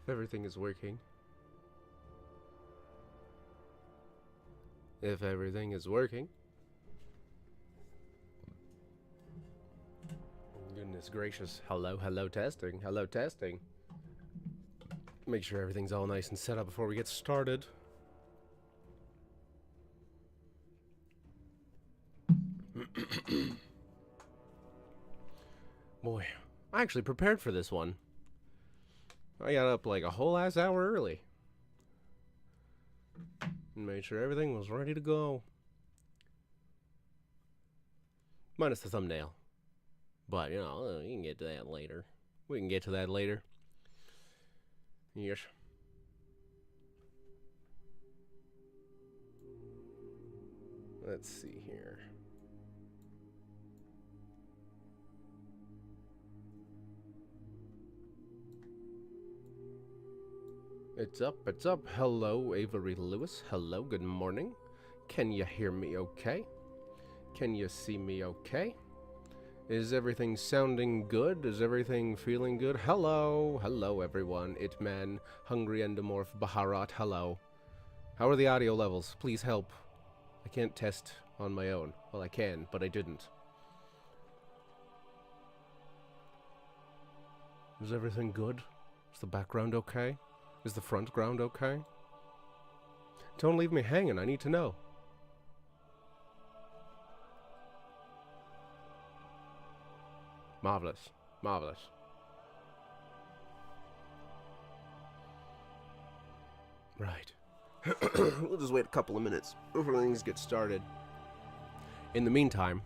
If everything is working. If everything is working. Goodness gracious. Hello, hello, testing. Hello, testing. Make sure everything's all nice and set up before we get started. Boy, I actually prepared for this one. I got up like a whole ass hour early. And made sure everything was ready to go. Minus the thumbnail. But, you know, you can get to that later. We can get to that later. Yes. Let's see here. It's up, it's up. Hello, Avery Lewis. Hello, good morning. Can you hear me okay? Can you see me okay? Is everything sounding good? Is everything feeling good? Hello, hello everyone. Itman, Hungry Endomorph, Baharat, hello. How are the audio levels? Please help. I can't test on my own. Well, I can, but I didn't. Is everything good? Is the background okay? Is the front ground okay? Don't leave me hanging, I need to know. Marvelous. Marvelous. Right. We'll just wait a couple of minutes before things get started. In the meantime,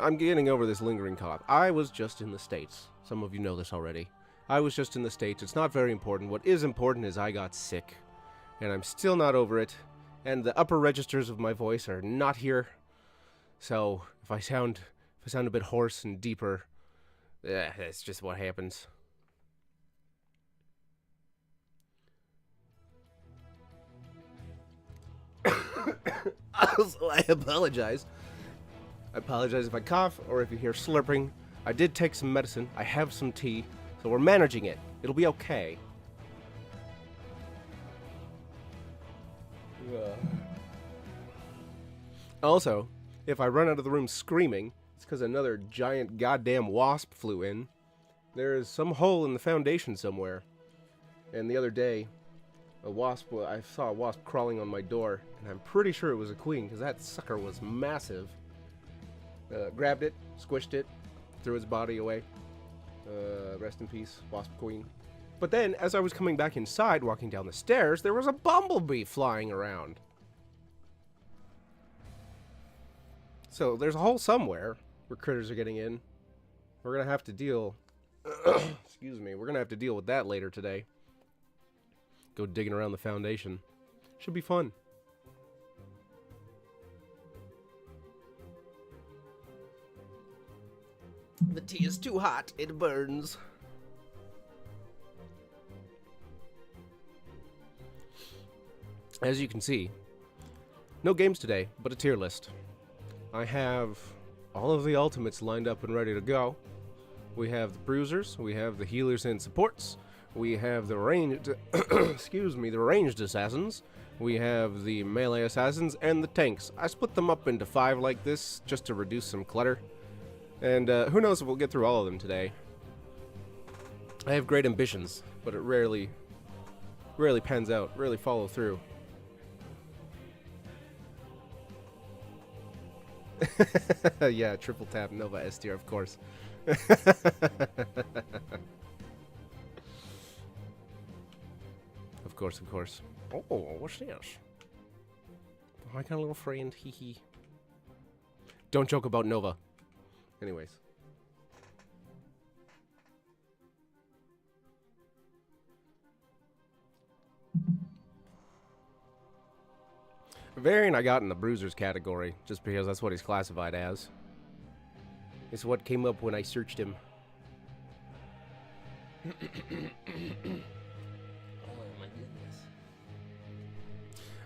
I'm getting over this lingering cough. I was just in the States. Some of you know this already. I was just in the States. It's not very important. What is important is I got sick. And I'm still not over it. And the upper registers of my voice are not here. So if I sound a bit hoarse and deeper, that's just what happens. Also, I apologize. I apologize if I cough or if you hear slurping. I did take some medicine. I have some tea. So we're managing it. It'll be okay. Also, if I run out of the room screaming, it's because another giant goddamn wasp flew in. There is some hole in the foundation somewhere. And the other day, I saw a wasp crawling on my door, and I'm pretty sure it was a queen, because that sucker was massive. Grabbed it, squished it, threw its body away. Rest in peace, wasp queen. But then, as I was coming back inside, walking down the stairs, there was a bumblebee flying around. So there's a hole somewhere where critters are getting in. We're gonna have to deal. Excuse me. We're gonna have to deal with that later today. Go digging around the foundation. Should be fun. The tea is too hot. It burns. As you can see, no games today, but a tier list. I have all of the ultimates lined up and ready to go. We have the bruisers, we have the healers and supports, we have the ranged, the ranged assassins, we have the melee assassins, and the tanks. I split them up into 5 like this, just to reduce some clutter. And who knows if we'll get through all of them today. I have great ambitions, but it rarely pans out, rarely follow through. Yeah, triple tap Nova S tier, of course. Of course, of course. Oh, what's this? I got a little friend, hee hee. Don't joke about Nova. Anyways. Variant I got in the bruisers category, just because that's what he's classified as. It's what came up when I searched him. Oh my goodness.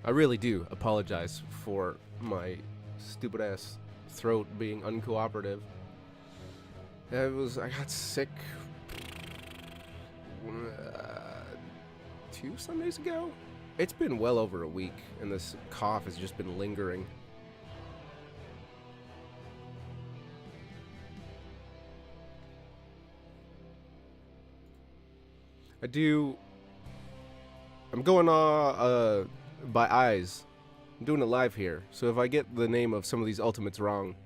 I really do apologize for my stupid ass throat being uncooperative. I got sick 2 Sundays ago. It's been well over a week, and this cough has just been lingering. I'm going by eyes. I'm doing it live here, so if I get the name of some of these ultimates wrong,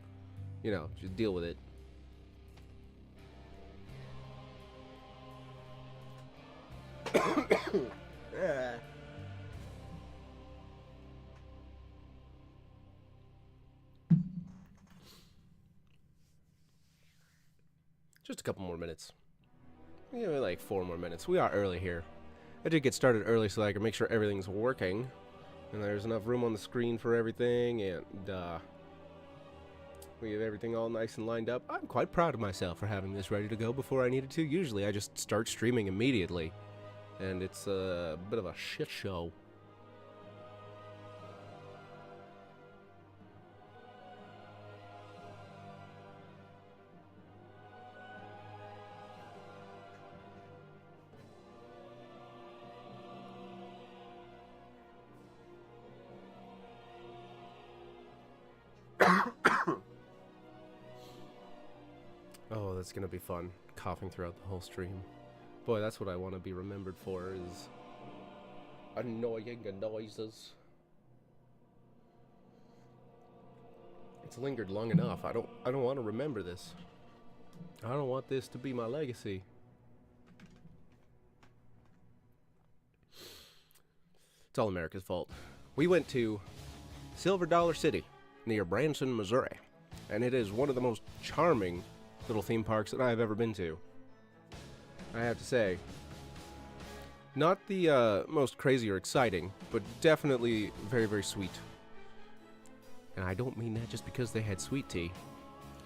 you know, just deal with it. Just a couple more minutes. Yeah, like 4 more minutes. We are early here. I did get started early so that I can make sure everything's working. And there's enough room on the screen for everything, and we have everything all nice and lined up. I'm quite proud of myself for having this ready to go before I needed to. Usually I just start streaming immediately, and it's a bit of a shit show. Oh, that's gonna be fun. Coughing throughout the whole stream. Boy, that's what I want to be remembered for, is annoying noises. It's lingered long enough. I don't want to remember this. I don't want this to be my legacy. It's all America's fault. We went to Silver Dollar City near Branson, Missouri, and it is one of the most charming little theme parks that I have ever been to. I have to say, not the most crazy or exciting, but definitely very, very sweet. And I don't mean that just because they had sweet tea.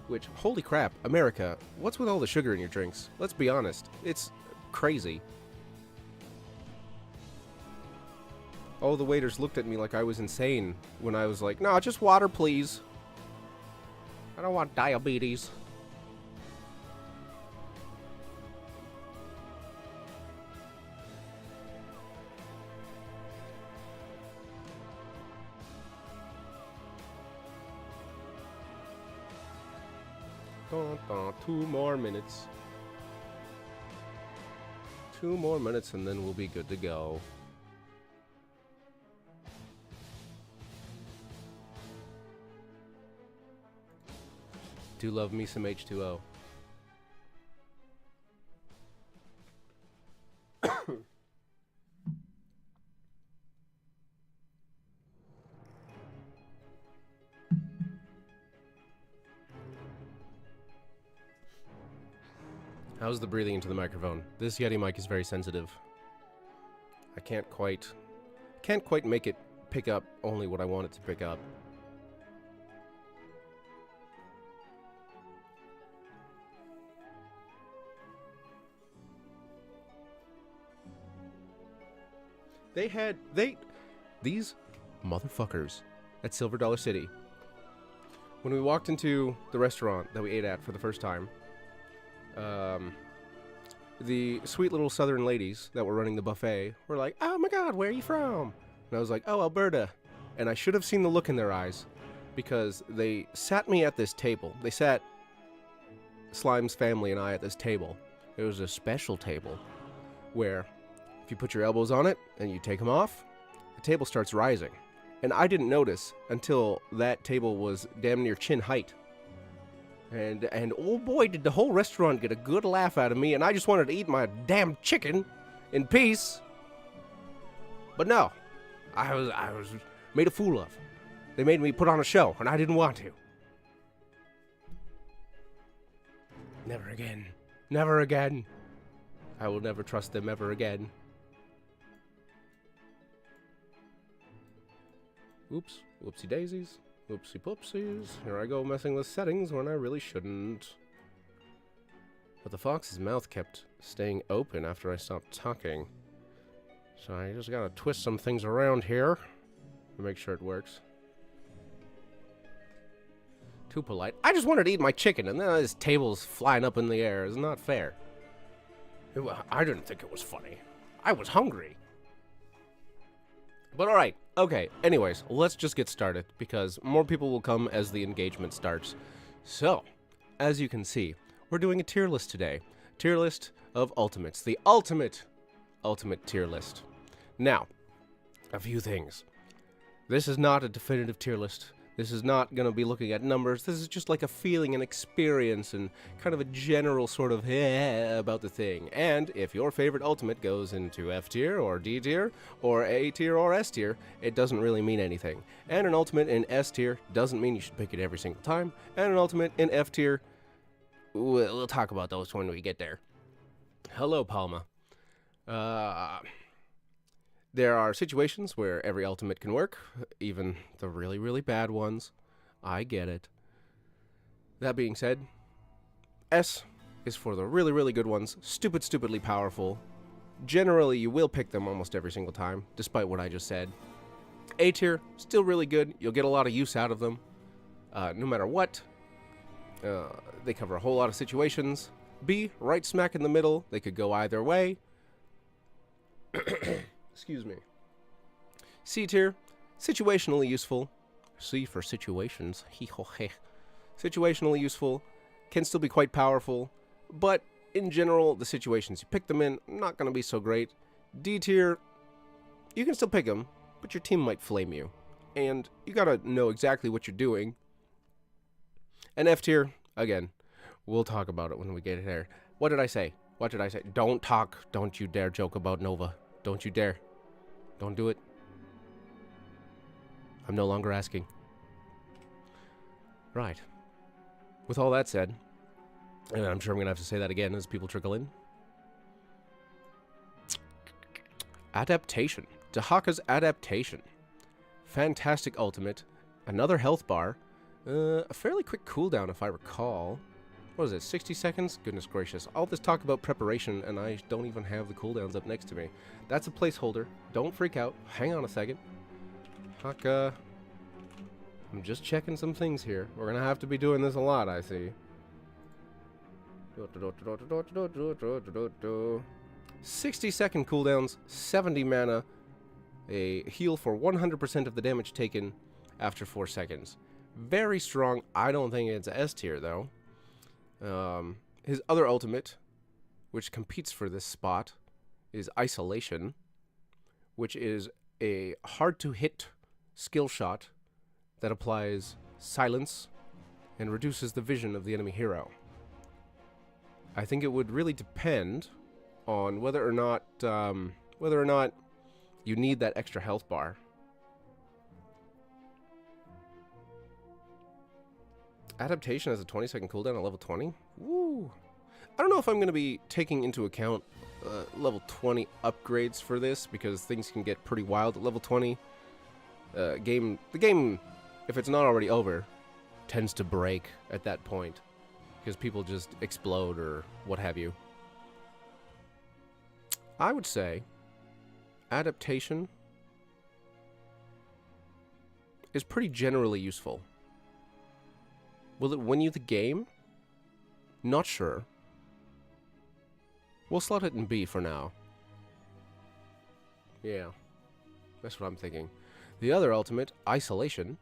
Which, holy crap, America, what's with all the sugar in your drinks? Let's be honest, it's crazy. All the waiters looked at me like I was insane when I was like, "No, just water, please. I don't want diabetes." Dun, dun, 2 more minutes. 2 more minutes and then we'll be good to go. Do love me some H2O. How's the breathing into the microphone? This Yeti mic is very sensitive. I can't quite make it pick up only what I want it to pick up. These motherfuckers at Silver Dollar City, when we walked into the restaurant that we ate at for the first time, the sweet little southern ladies that were running the buffet were like, "Oh my god, where are you from?" And I was like, "Oh, Alberta." And I should have seen the look in their eyes, because they sat me at this table. They sat Slime's family and I at this table. It was a special table where if you put your elbows on it and you take them off, the table starts rising. And I didn't notice until that table was damn near chin height. And oh boy, did the whole restaurant get a good laugh out of me, and I just wanted to eat my damn chicken in peace. But no, I was made a fool of. They made me put on a show, and I didn't want to. Never again. Never again. I will never trust them ever again. Oops. Whoopsie daisies. Whoopsie poopsies. Here I go messing with settings when I really shouldn't. But the fox's mouth kept staying open after I stopped talking. So I just gotta twist some things around here to make sure it works. Too polite. I just wanted to eat my chicken, and then this table's flying up in the air. It's not fair. I didn't think it was funny. I was hungry. But alright, okay. Anyways, let's just get started, because more people will come as the engagement starts. So, as you can see, we're doing a tier list today. Tier list of ultimates. The ultimate tier list. Now, a few things. This is not a definitive tier list. This is not going to be looking at numbers. This is just like a feeling and experience and kind of a general sort of about the thing. And if your favorite ultimate goes into F tier or D tier or A tier or S tier, it doesn't really mean anything. And an ultimate in S tier doesn't mean you should pick it every single time. And an ultimate in F tier, we'll talk about those when we get there. Hello, Palma. There are situations where every ultimate can work, even the really, really bad ones. I get it. That being said, S is for the really, really good ones, stupidly powerful. Generally, you will pick them almost every single time, despite what I just said. A tier, still really good. You'll get a lot of use out of them, no matter what. They cover a whole lot of situations. B, right smack in the middle. They could go either way. Excuse me. C tier, situationally useful. C for situations. Situationally useful, can still be quite powerful, but in general, the situations you pick them in, not going to be so great. D tier, you can still pick them, but your team might flame you, and you got to know exactly what you're doing. And F tier, again, we'll talk about it when we get there. What did I say? What did I say? Don't talk. Don't you dare joke about Nova. Don't you dare. Don't do it. I'm no longer asking. Right. With all that said, and I'm sure I'm going to have to say that again as people trickle in. Adaptation. Dahaka's Adaptation. Fantastic ultimate. Another health bar. A fairly quick cooldown if I recall. What is it, 60 seconds? Goodness gracious. All this talk about preparation, and I don't even have the cooldowns up next to me. That's a placeholder. Don't freak out. Hang on a second. Haka. I'm just checking some things here. We're going to have to be doing this a lot, I see. 60-second cooldowns, 70 mana, a heal for 100% of the damage taken after 4 seconds. Very strong. I don't think it's S tier, though. His other ultimate, which competes for this spot, is Isolation, which is a hard-to-hit skill shot that applies silence and reduces the vision of the enemy hero. I think it would really depend on whether or not you need that extra health bar. Adaptation has a 20-second cooldown at level 20? Woo! I don't know if I'm going to be taking into account level 20 upgrades for this, because things can get pretty wild at level 20. The game, if it's not already over, tends to break at that point, because people just explode or what have you. I would say Adaptation is pretty generally useful. Will it win you the game? Not sure. We'll slot it in B for now. Yeah, that's what I'm thinking. The other ultimate, Isolation.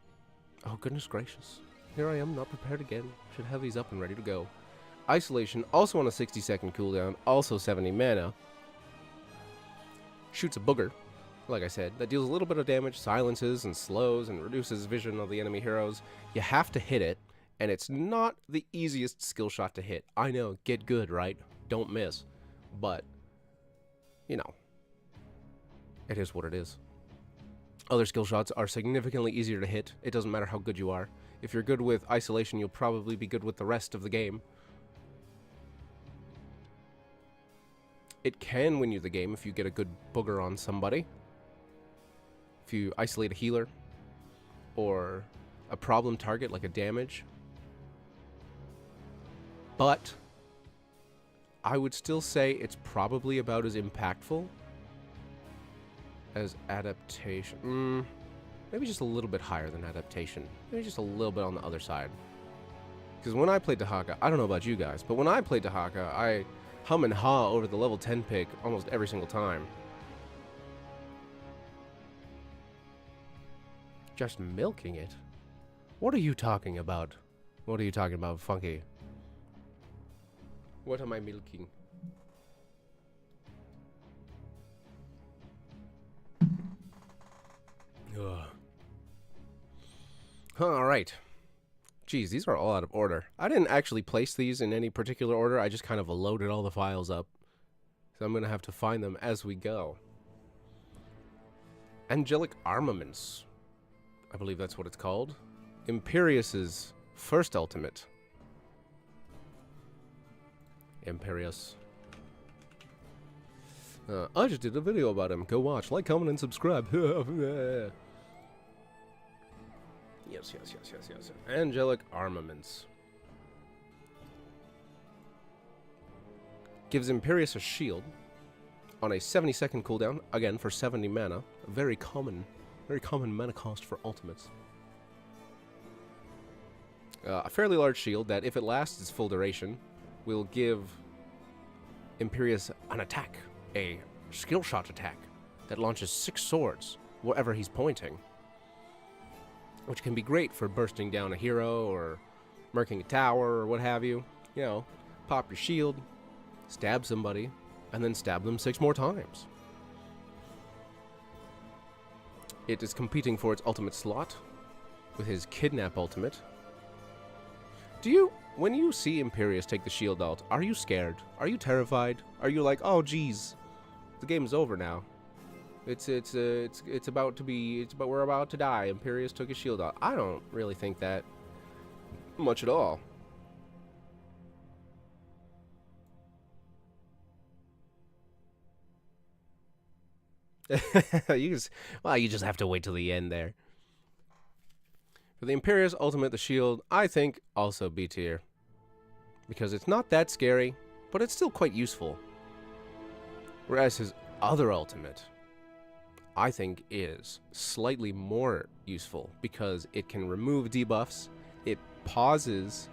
Oh, goodness gracious. Here I am, not prepared again. Should have these up and ready to go. Isolation, also on a 60-second cooldown, also 70 mana. Shoots a booger, like I said, that deals a little bit of damage, silences and slows, and reduces vision of the enemy heroes. You have to hit it. And it's not the easiest skill shot to hit. I know, get good, right? Don't miss. But, you know, it is what it is. Other skill shots are significantly easier to hit. It doesn't matter how good you are. If you're good with Isolation, you'll probably be good with the rest of the game. It can win you the game if you get a good booger on somebody. If you isolate a healer or a problem target like a damage. But I would still say it's probably about as impactful as Adaptation. Maybe just a little bit higher than Adaptation. Maybe just a little bit on the other side. Because when I played Dahaka, I don't know about you guys, but when I played Dahaka, I hum and haw over the level 10 pick almost every single time. Just milking it? What are you talking about? What are you talking about, Funky? What am I milking? Ugh. Alright. Geez, these are all out of order. I didn't actually place these in any particular order. I just kind of loaded all the files up. So I'm going to have to find them as we go. Angelic Armaments. I believe that's what it's called. Imperious's first ultimate. Imperius. I just did a video about him. Go watch, like, comment, and subscribe. Yes. Angelic Armaments. Gives Imperius a shield on a 70-second cooldown, again for 70 mana. A very common mana cost for ultimates. A fairly large shield that, if it lasts its full duration, will give Imperius an attack, a skill shot attack, that launches 6 swords wherever he's pointing. Which can be great for bursting down a hero or murking a tower or what have you. You know, pop your shield, stab somebody, and then stab them 6 more times. It is competing for its ultimate slot with his Kidnap ultimate. When you see Imperius take the shield ult, are you scared? Are you terrified? Are you like, oh geez, the game's over now? We're about to die. Imperius took his shield out. I don't really think that much at all. you just have to wait till the end there. For the Imperius ultimate, the shield, I think also B tier. Because it's not that scary, but it's still quite useful. Whereas his other ultimate, I think, is slightly more useful because it can remove debuffs, it pauses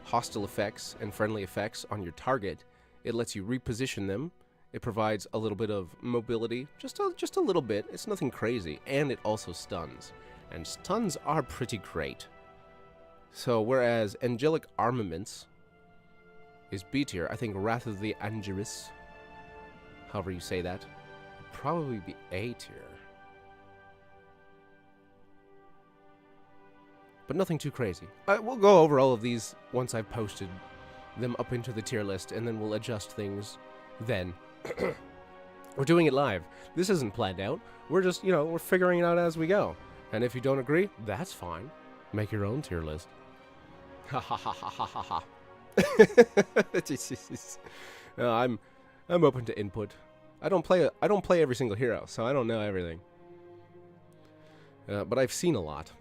hostile effects and friendly effects on your target, it lets you reposition them, it provides a little bit of mobility, just a little bit, it's nothing crazy, and it also stuns. And stuns are pretty great. So whereas Angelic Armaments is B tier, I think Wrath of the Angeris, however you say that, would probably be A tier. But nothing too crazy. We'll go over all of these once I've posted them up into the tier list, and then we'll adjust things then. We're doing it live. This isn't planned out. We're just, we're figuring it out as we go. And if you don't agree, that's fine. Make your own tier list. Ha ha ha ha ha ha ha. No, I'm open to input. I don't play every single hero, so I don't know everything. But I've seen a lot.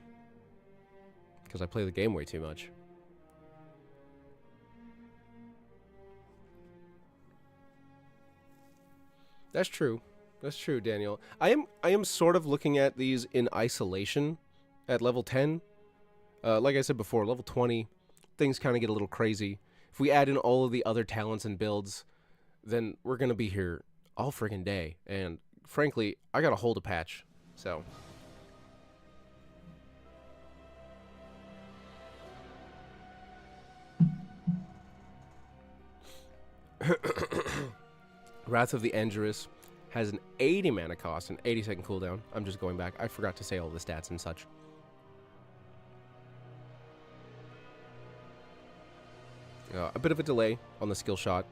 Because I play the game way too much. That's true. That's true, Daniel. I am sort of looking at these in isolation at level 10. Like I said before, level 20, things kind of get a little crazy. If we add in all of the other talents and builds, then we're going to be here all friggin' day. And frankly, I got to hold a patch, so... Wrath of the Angeris has an 80 mana cost and 80-second cooldown. I'm just going back. I forgot to say all the stats and such. A bit of a delay on the skill shot.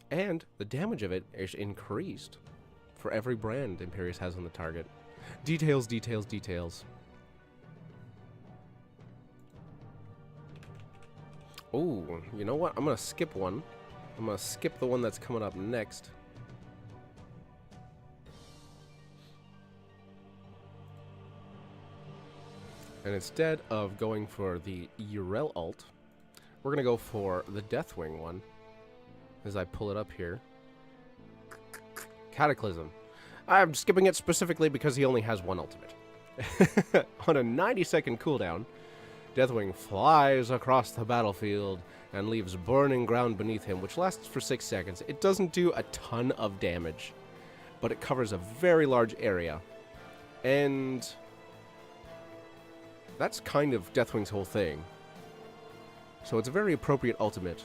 And the damage of it is increased for every brand Imperius has on the target. Details, details, details. Oh, you know what? I'm going to skip one. I'm going to skip the one that's coming up next. And instead of going for the Urel ult, we're going to go for the Deathwing one. As I pull it up here. Cataclysm. I'm skipping it specifically because he only has one ultimate. On a 90-second cooldown, Deathwing flies across the battlefield and leaves burning ground beneath him, which lasts for 6 seconds. It doesn't do a ton of damage, but it covers a very large area. And that's kind of Deathwing's whole thing. So it's a very appropriate ultimate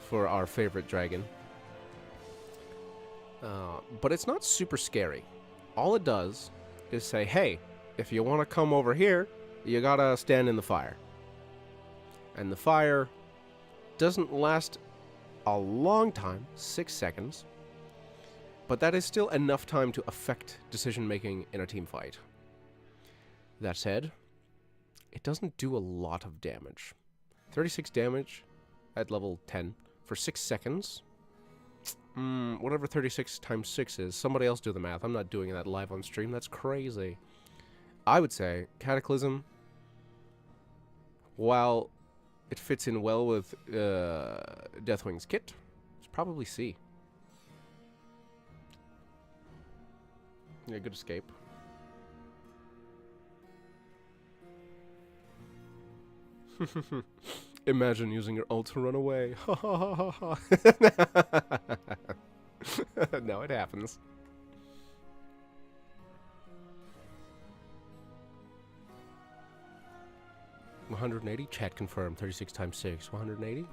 for our favorite dragon. But it's not super scary. All it does is say, hey, if you want to come over here, you gotta stand in the fire. And the fire doesn't last a long time, 6 seconds, but that is still enough time to affect decision-making in a team fight. That said, it doesn't do a lot of damage. 36 damage at level 10 for 6 seconds. Whatever 36 times 6 is. Somebody else do the math. I'm not doing that live on stream. That's crazy. I would say Cataclysm, while it fits in well with Deathwing's kit, it's probably C. Yeah, good escape. Imagine using your ult to run away. Ha ha ha ha ha. No, it happens. $180? Chat confirmed. 36 times 6. 180?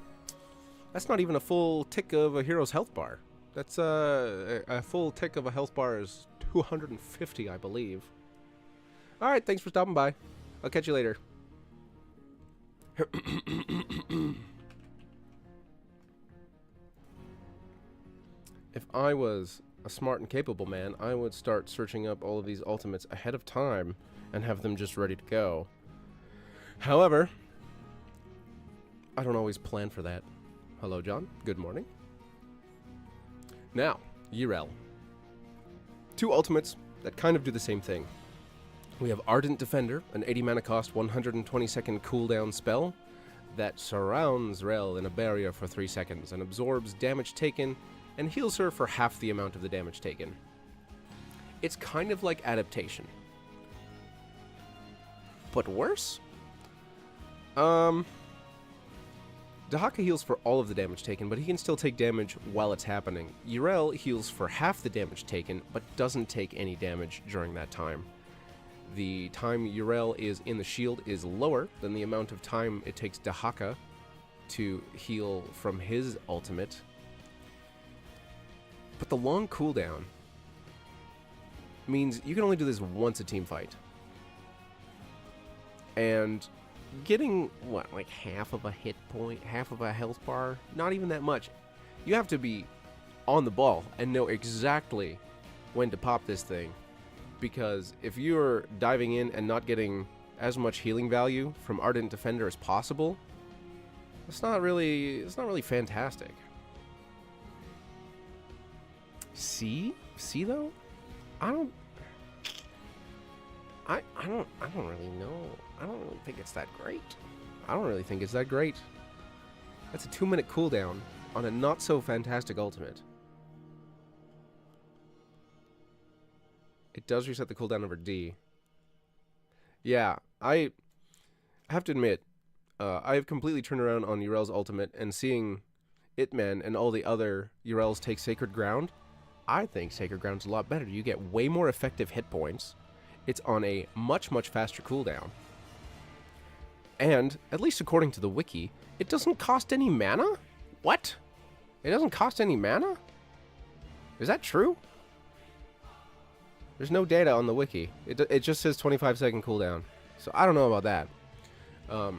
That's not even a full tick of a hero's health bar. That's a full tick of a health bar is 250, I believe. Alright, thanks for stopping by. I'll catch you later. If I was a smart and capable man, I would start searching up all of these ultimates ahead of time and have them just ready to go. However, I don't always plan for that. Hello, John. Good morning. Now, Yrel. 2 ultimates that kind of do the same thing. We have Ardent Defender, an 80 mana cost, 120 second cooldown spell that surrounds Rel in a barrier for 3 seconds and absorbs damage taken and heals her for half the amount of the damage taken. It's kind of like Adaptation. But worse? Dahaka heals for all of the damage taken, but he can still take damage while it's happening. Yrel heals for half the damage taken, but doesn't take any damage during that time. The time Yrel is in the shield is lower than the amount of time it takes Dahaka to heal from his ultimate. But the long cooldown means you can only do this once a team fight. And getting, what, like half of a hit point, half of a health bar? Not even that much. You have to be on the ball and know exactly when to pop this thing. Because if you're diving in and not getting as much healing value from Ardent Defender as possible, it's not really fantastic. See though? I don't really know. I don't really think it's that great. I don't really think it's that great. That's a 2-minute cooldown on a not so fantastic ultimate. It does reset the cooldown over D. Yeah, I have to admit, I have completely turned around on Yrel's ultimate, and seeing Itman and all the other Yrels take Sacred Ground, I think Sacred Ground's a lot better. You get way more effective hit points. It's on a much, much faster cooldown. And, at least according to the wiki, it doesn't cost any mana? What? It doesn't cost any mana? Is that true? There's no data on the wiki. It just says 25-second cooldown. So I don't know about that.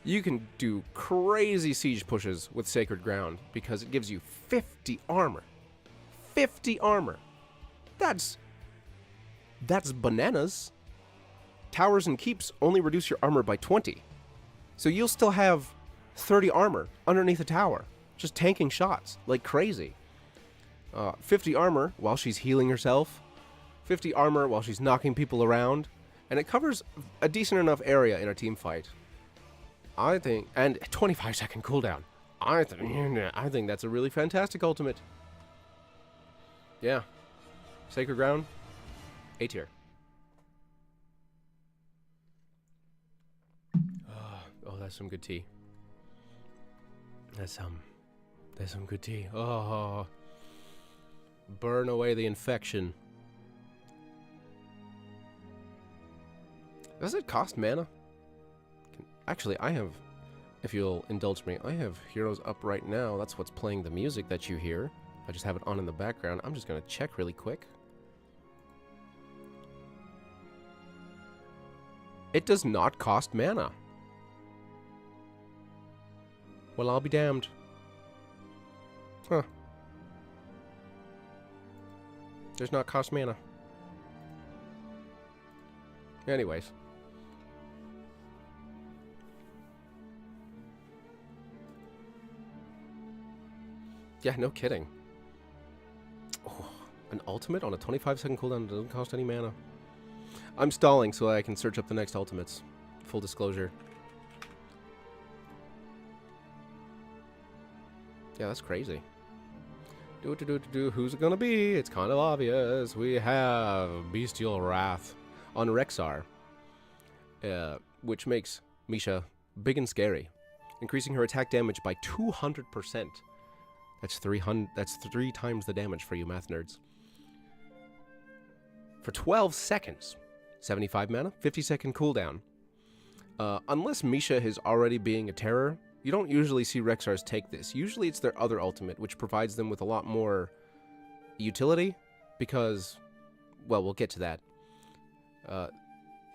You can do crazy siege pushes with Sacred Ground because it gives you 50 armor. 50 armor. That's bananas. Towers and keeps only reduce your armor by 20. So you'll still have 30 armor underneath a tower, just tanking shots like crazy. 50 armor while she's healing herself. 50 armor while she's knocking people around. And it covers a decent enough area in a team fight. I think, and 25-second cooldown. I think that's a really fantastic ultimate. Yeah. Sacred Ground, A tier. that's some good tea. That's some good tea. Oh, burn away the infection. Does it cost mana? Actually, I have, if you'll indulge me, I have heroes up right now. That's what's playing the music that you hear. I just have it on in the background. I'm just going to check really quick. It does not cost mana. Well, I'll be damned. Huh. Does not cost mana. Anyways. Yeah, no kidding. Oh, an ultimate on a 25-second cooldown doesn't cost any mana. I'm stalling so I can search up the next ultimates. Full disclosure. Yeah, that's crazy. Who's it gonna be? It's kind of obvious. We have Bestial Wrath on Rexxar, which makes Misha big and scary, increasing her attack damage by 200%. That's 300. That's 3 times the damage for you math nerds. For 12 seconds, 75 mana, 50-second cooldown. Unless Misha is already being a terror, you don't usually see Rexxars take this. Usually it's their other ultimate, which provides them with a lot more utility, because, well, we'll get to that.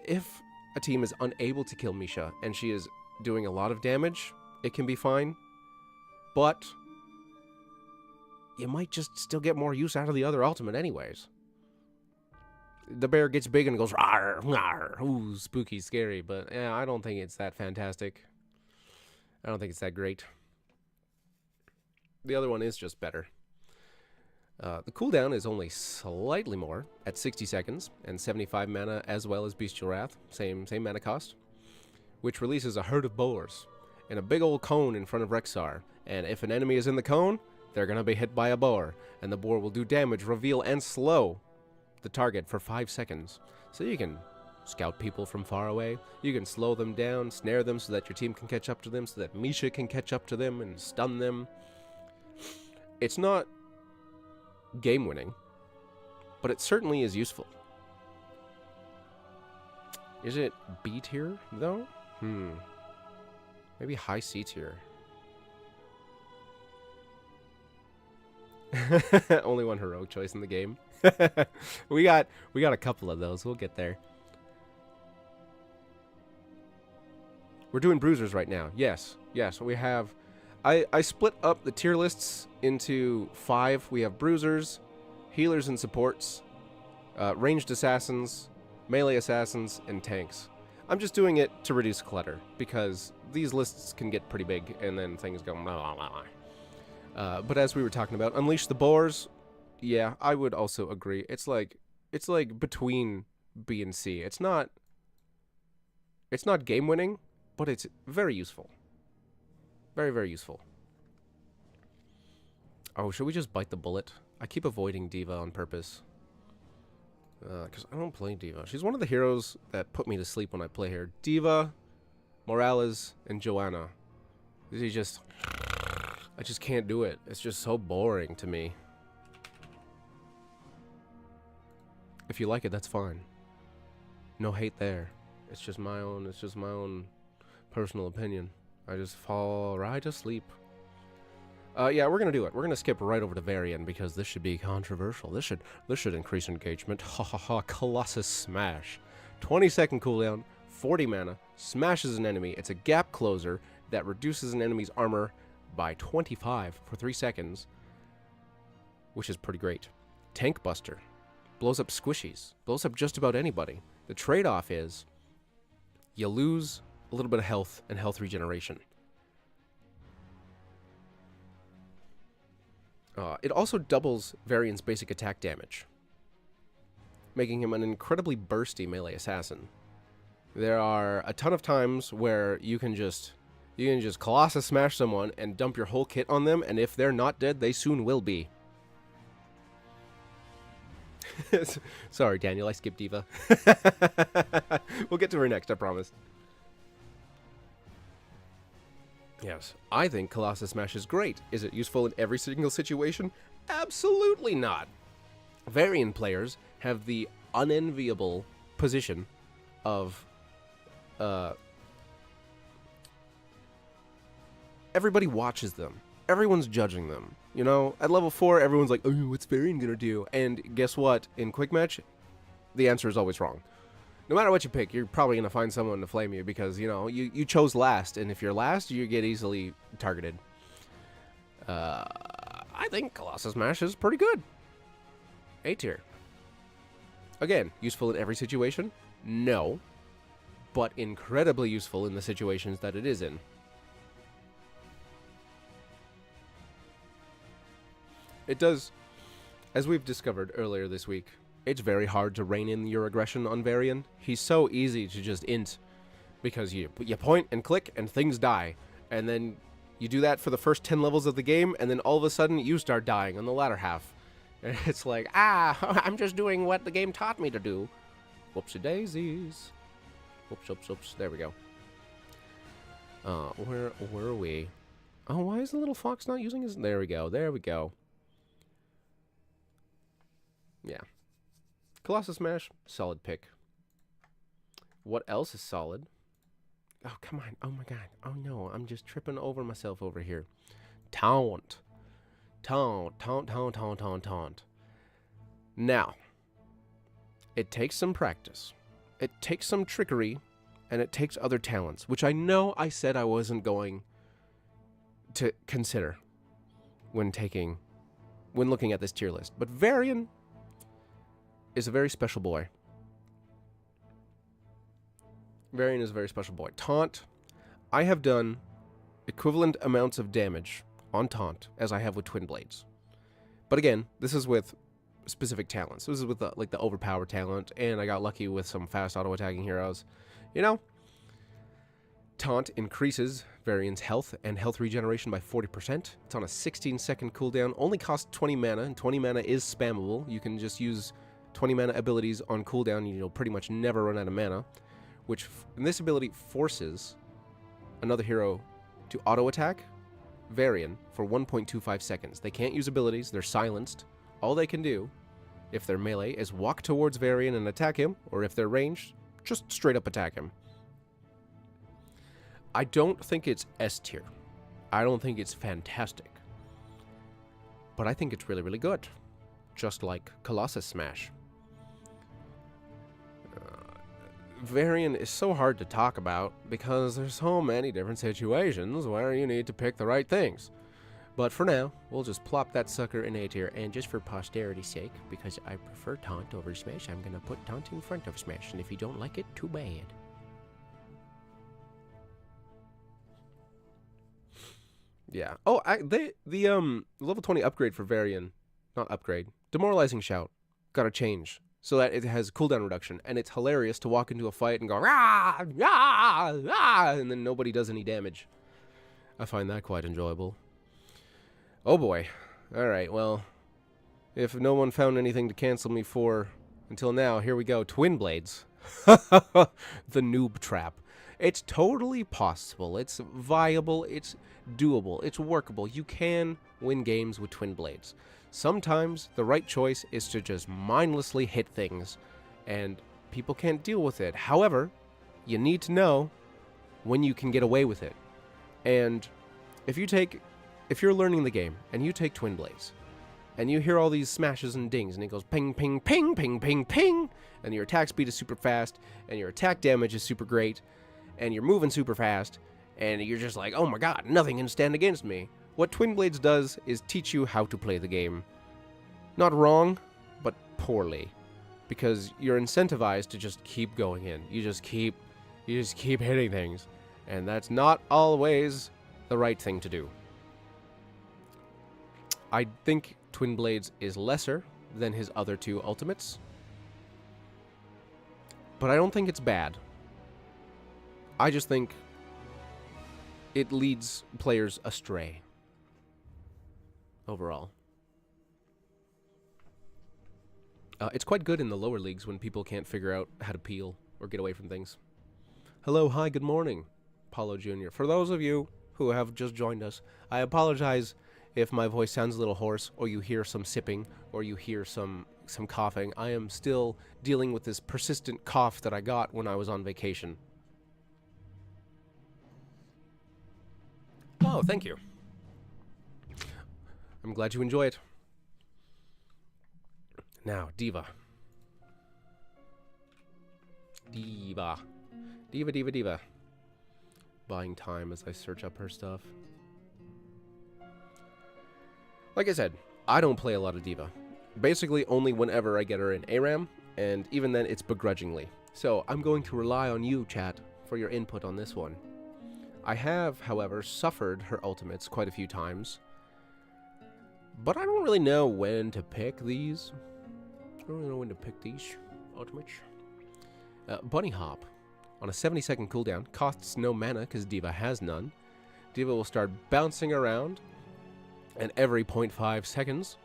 If a team is unable to kill Misha, and she is doing a lot of damage, it can be fine, but you might just still get more use out of the other ultimate anyways. The bear gets big and goes, rawr, rawr, ooh, spooky, scary, but yeah, I don't think it's that fantastic. I don't think it's that great. The other one is just better. The cooldown is only slightly more, at 60 seconds, and 75 mana as well as Bestial Wrath, same mana cost, which releases a herd of boars in a big old cone in front of Rexxar, and if an enemy is in the cone, they're going to be hit by a boar, and the boar will do damage, reveal, and slow the target for 5 seconds. So you can scout people from far away, you can slow them down, snare them so that your team can catch up to them, so that Misha can catch up to them and stun them. It's not game-winning, but it certainly is useful. Is it B tier, though? Maybe high C tier. Only one heroic choice in the game. we got a couple of those. We'll get there. We're doing bruisers right now. Yes, we have. I split up the tier lists into 5. We have bruisers, healers and supports, ranged assassins, melee assassins, and tanks. I'm just doing it to reduce clutter because these lists can get pretty big and then things go blah, blah, blah. But as we were talking about, unleash the boars. Yeah, I would also agree. It's like between B and C. It's not game winning, but it's very useful. Very, very useful. Oh, should we just bite the bullet? I keep avoiding D.Va on purpose. Because I don't play D.Va. She's one of the heroes that put me to sleep when I play her. D.Va, Morales, and Joanna. I just can't do it. It's just so boring to me. If you like it, that's fine. No hate there. It's just my own personal opinion. I just fall right asleep. Yeah, we're gonna do it. We're gonna skip right over to Varian because this should be controversial. This should increase engagement. Ha ha ha! Colossus Smash, 20-second cooldown, 40 mana, smashes an enemy. It's a gap closer that reduces an enemy's armor by 25 for 3 seconds, which is pretty great. Tank Buster, blows up squishies, blows up just about anybody. The trade-off is you lose a little bit of health and health regeneration. It also doubles Varian's basic attack damage, making him an incredibly bursty melee assassin. There are a ton of times where you can just Colossus smash someone and dump your whole kit on them, and if they're not dead, they soon will be. Sorry, Daniel, I skipped D.Va. We'll get to her next, I promise. Yes, I think Colossus Smash is great. Is it useful in every single situation? Absolutely not. Varian players have the unenviable position of everybody watches them. Everyone's judging them. You know, at level 4, everyone's like, oh, what's Varian gonna do? And guess what? In Quick Match, the answer is always wrong. No matter what you pick, you're probably gonna find someone to flame you because, you know, you chose last, and if you're last, you get easily targeted. I think Colossus Smash is pretty good. A tier. Again, useful in every situation? No. But incredibly useful in the situations that it is in. It does, as we've discovered earlier this week, it's very hard to rein in your aggression on Varian. He's so easy to just int, because you point and click and things die. And then you do that for the first 10 levels of the game, and then all of a sudden you start dying on the latter half. And it's like, I'm just doing what the game taught me to do. Whoopsie daisies. Whoops, whoops, whoops. There we go. Where are we? Oh, why is the little fox not using his... There we go, there we go. Yeah. Colossus Smash, solid pick. What else is solid? Oh, come on. Oh, my God. Oh, no. I'm just tripping over myself over here. Taunt. Taunt, taunt, taunt, taunt, taunt, taunt. Now, it takes some practice. It takes some trickery, and it takes other talents, which I know I said I wasn't going to consider when looking at this tier list. But Varian is a very special boy. Varian is a very special boy. Taunt, I have done equivalent amounts of damage on Taunt as I have with Twin Blades. But again, this is with specific talents. This is with like the overpower talent, and I got lucky with some fast auto-attacking heroes. You know, Taunt increases Varian's health and health regeneration by 40%. It's on a 16-second cooldown, only costs 20 mana, and 20 mana is spammable. You can just use 20 mana abilities on cooldown, and you'll pretty much never run out of mana, and this ability forces another hero to auto-attack Varian for 1.25 seconds. They can't use abilities, they're silenced. All they can do, if they're melee, is walk towards Varian and attack him, or if they're ranged, just straight up attack him. I don't think it's S tier. I don't think it's fantastic. But I think it's really, really good. Just like Colossus Smash. Varian is so hard to talk about because there's so many different situations where you need to pick the right things. But for now, we'll just plop that sucker in A tier, and just for posterity's sake, because I prefer Taunt over Smash, I'm gonna put Taunt in front of Smash, and if you don't like it, too bad. Yeah. Oh, the level 20 upgrade for Varian, not upgrade, Demoralizing Shout, gotta change so that it has cooldown reduction, and it's hilarious to walk into a fight and go rah, rah, rah, and then nobody does any damage. I find that quite enjoyable. Oh boy. Alright, well, if no one found anything to cancel me for until now, here we go. Twin Blades. The noob trap. It's totally possible. It's viable. It's doable. It's workable. You can win games with Twin Blades. Sometimes the right choice is to just mindlessly hit things, and people can't deal with it. However, you need to know when you can get away with it. And if you're learning the game and you take Twin Blades and you hear all these smashes and dings and it goes ping, ping, ping, ping, ping, ping, and your attack speed is super fast and your attack damage is super great and you're moving super fast and you're just like, oh my god, nothing can stand against me. What Twin Blades does is teach you how to play the game. Not wrong, but poorly. Because you're incentivized to just keep going in. You just keep hitting things. And that's not always the right thing to do. I think Twin Blades is lesser than his other two ultimates. But I don't think it's bad. I just think it leads players astray. Overall. It's quite good in the lower leagues when people can't figure out how to peel or get away from things. Hello, hi, good morning, Paulo Jr. For those of you who have just joined us. I apologize if my voice sounds a little hoarse, or you hear some sipping, or you hear some coughing. I am still dealing with this persistent cough that I got when I was on vacation. Oh, thank you. I'm glad you enjoy it. Now, Diva. Diva. Diva, Diva, Diva. Buying time as I search up her stuff. Like I said, I don't play a lot of Diva. Basically, only whenever I get her in ARAM, and even then, it's begrudgingly. So, I'm going to rely on you, chat, for your input on this one. I have, however, suffered her ultimates quite a few times, but I don't really know when to pick these. I don't really know when to pick these ultimates. Bunny Hop. On a 70-second cooldown, costs no mana because Diva has none. Diva will start bouncing around, and every 0.5 seconds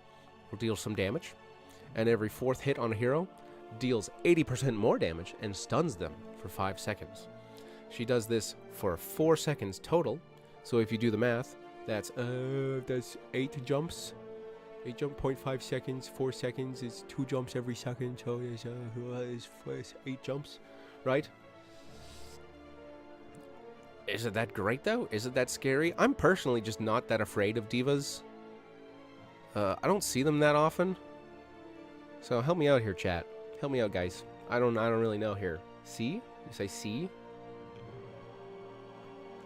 will deal some damage. And every fourth hit on a hero deals 80% more damage and stuns them for 5 seconds. She does this for 4 seconds total, so if you do the math, that's 8 jumps. 8 jump, 0.5 seconds, 4 seconds is 2 jumps every second, so it's 8 jumps, right? Is it that great, though? Is it that scary? I'm personally just not that afraid of divas. I don't see them that often. So help me out here, chat. Help me out, guys. I don't really know here. See? You say see?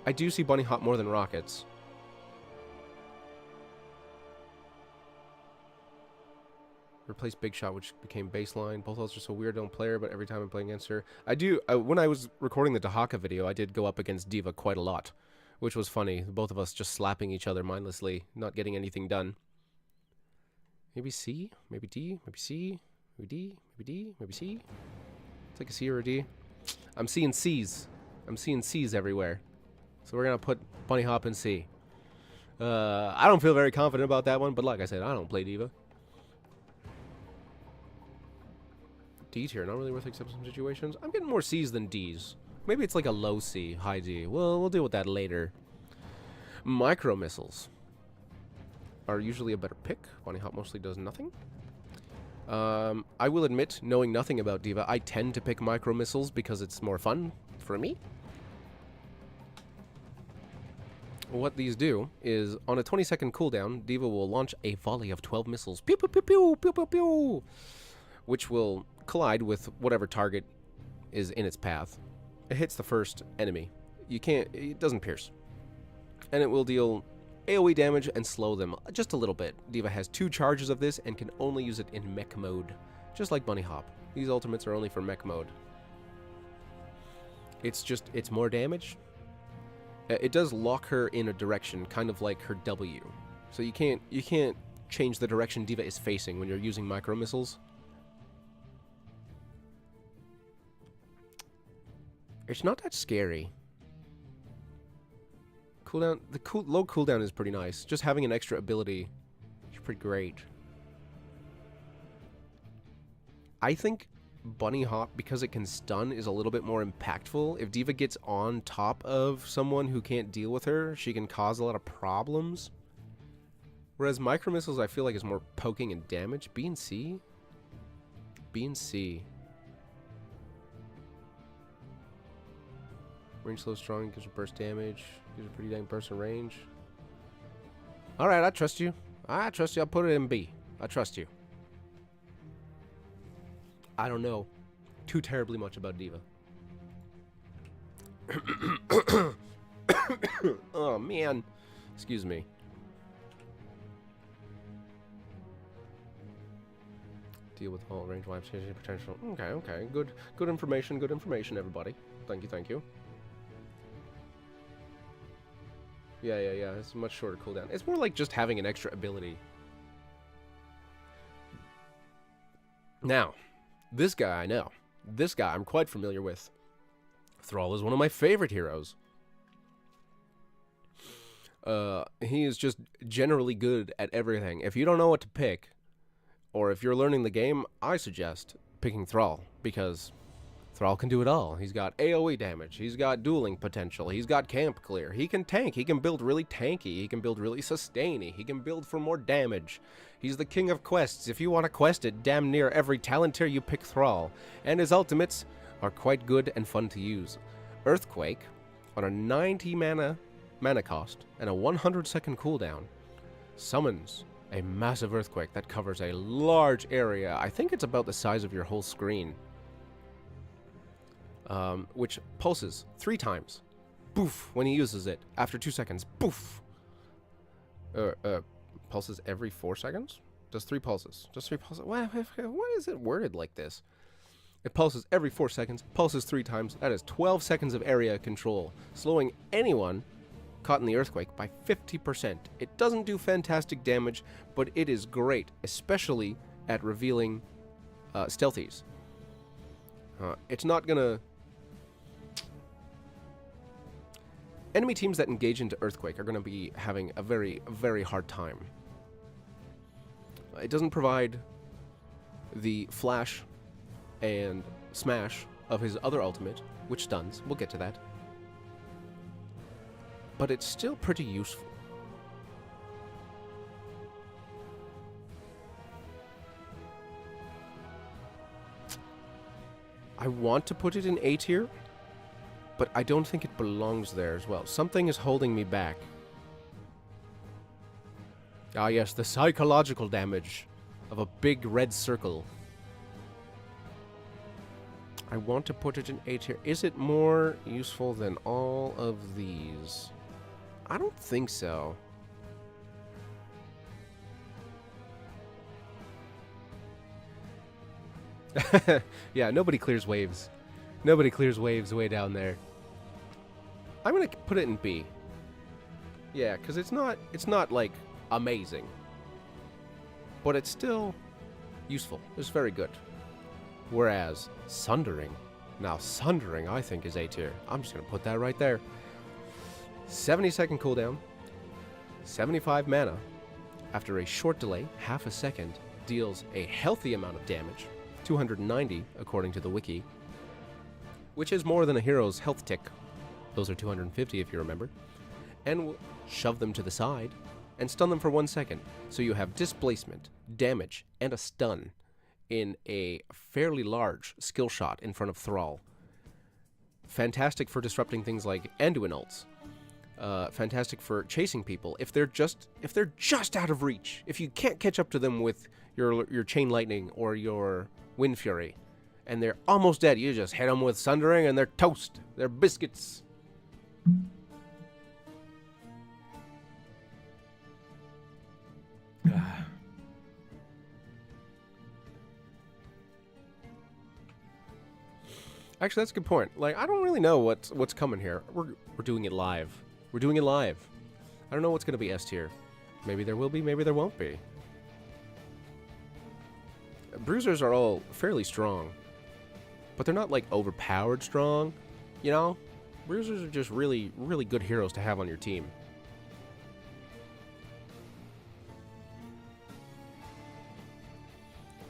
I do see Bunny Hop more than Rockets. Replace Big Shot, which became baseline. Both of those are so weird, don't play her, but every time I'm playing against her. I do, when I was recording the Dahaka video, I did go up against Diva quite a lot, which was funny. Both of us just slapping each other mindlessly, not getting anything done. Maybe C, maybe D, maybe C, maybe D, maybe D, maybe C. It's like a C or a D. I'm seeing C's. I'm seeing C's everywhere. So we're going to put Bunny Hop in C. I don't feel very confident about that one, but like I said, I don't play Diva. D tier, not really worth accepting some situations. I'm getting more C's than D's. Maybe it's like a low C, high D. Well, we'll deal with that later. Micro missiles are usually a better pick. Bunny Hop mostly does nothing. I will admit, knowing nothing about Diva, I tend to pick micro missiles because it's more fun for me. What these do is, on a 20-second cooldown, Diva will launch a volley of 12 missiles. Pew, pew, pew, pew, pew, pew, pew, which will collide with whatever target is in its path. It hits the first enemy. It doesn't pierce. And it will deal AoE damage and slow them just a little bit. Diva has 2 charges of this and can only use it in mech mode, just like Bunny Hop. These ultimates are only for mech mode. It's more damage. It does lock her in a direction, kind of like her W. So you can't change the direction Diva is facing when you're using micro missiles. It's not that scary. Cooldown, low cooldown is pretty nice. Just having an extra ability is pretty great. I think Bunny Hop, because it can stun, is a little bit more impactful. If Diva gets on top of someone who can't deal with her, she can cause a lot of problems. Whereas micro missiles, I feel like, is more poking and damage. B and C? B and C. Range slow strong, gives her burst damage, gives her pretty dang burst in range. Alright, I trust you. I trust you. I'll put it in B. I trust you. I don't know too terribly much about Diva. Oh, man. Excuse me. Deal with all range wipes, potential. Okay. Good information, everybody. Thank you. Yeah. It's a much shorter cooldown. It's more like just having an extra ability. Now, this guy I know. This guy I'm quite familiar with. Thrall is one of my favorite heroes. He is just generally good at everything. If you don't know what to pick, or if you're learning the game, I suggest picking Thrall, because Thrall can do it all. He's got AoE damage. He's got dueling potential. He's got camp clear. He can tank. He can build really tanky. He can build really sustainy. He can build for more damage. He's the king of quests. If you want to quest it, damn near every talent tier you pick Thrall. And his ultimates are quite good and fun to use. Earthquake, on a 90 mana cost and a 100-second cooldown, summons a massive earthquake that covers a large area. I think it's about the size of your whole screen. Which pulses 3 times. Boof, when he uses it. After 2 seconds, boof. Pulses every 4 seconds? Does 3 pulses? Does 3 pulses? Why is it worded like this? It pulses every 4 seconds, pulses 3 times. That is 12 seconds of area control, slowing anyone caught in the earthquake by 50%. It doesn't do fantastic damage, but it is great, especially at revealing stealthies. It's not gonna... Enemy teams that engage into Earthquake are going to be having a very, very hard time. It doesn't provide the flash and smash of his other ultimate, which stuns. We'll get to that. But it's still pretty useful. I want to put it in A tier, but I don't think it belongs there as well. Something is holding me back. Ah yes, the psychological damage of a big red circle. I want to put it in A tier. Is it more useful than all of these? I don't think so. Yeah, nobody clears waves. Nobody clears waves way down there. I'm gonna put it in B. Yeah, because it's not like amazing, but it's still useful. It's very good. Whereas Sundering, now Sundering I think is A tier. I'm just gonna put that right there. 70-second cooldown, 75 mana. After a short delay, half a second, deals a healthy amount of damage, 290 according to the wiki, which is more than a hero's health tick. Those are 250 if you remember. And we'll shove them to the side and stun them for 1 second. So you have displacement, damage, and a stun in a fairly large skill shot in front of Thrall. Fantastic for disrupting things like Anduin ults. Fantastic for chasing people if they're just out of reach. If you can't catch up to them with your chain lightning or your wind fury, and they're almost dead, you just hit them with Sundering and they're toast. They're biscuits. Actually, that's a good point. Like, I don't really know what's coming here. We're doing it live. We're doing it live. I don't know what's going to be S tier. Maybe there will be, maybe there won't be. Bruisers are all fairly strong, but they're not, like, overpowered strong, you know? Bruisers are just really, really good heroes to have on your team.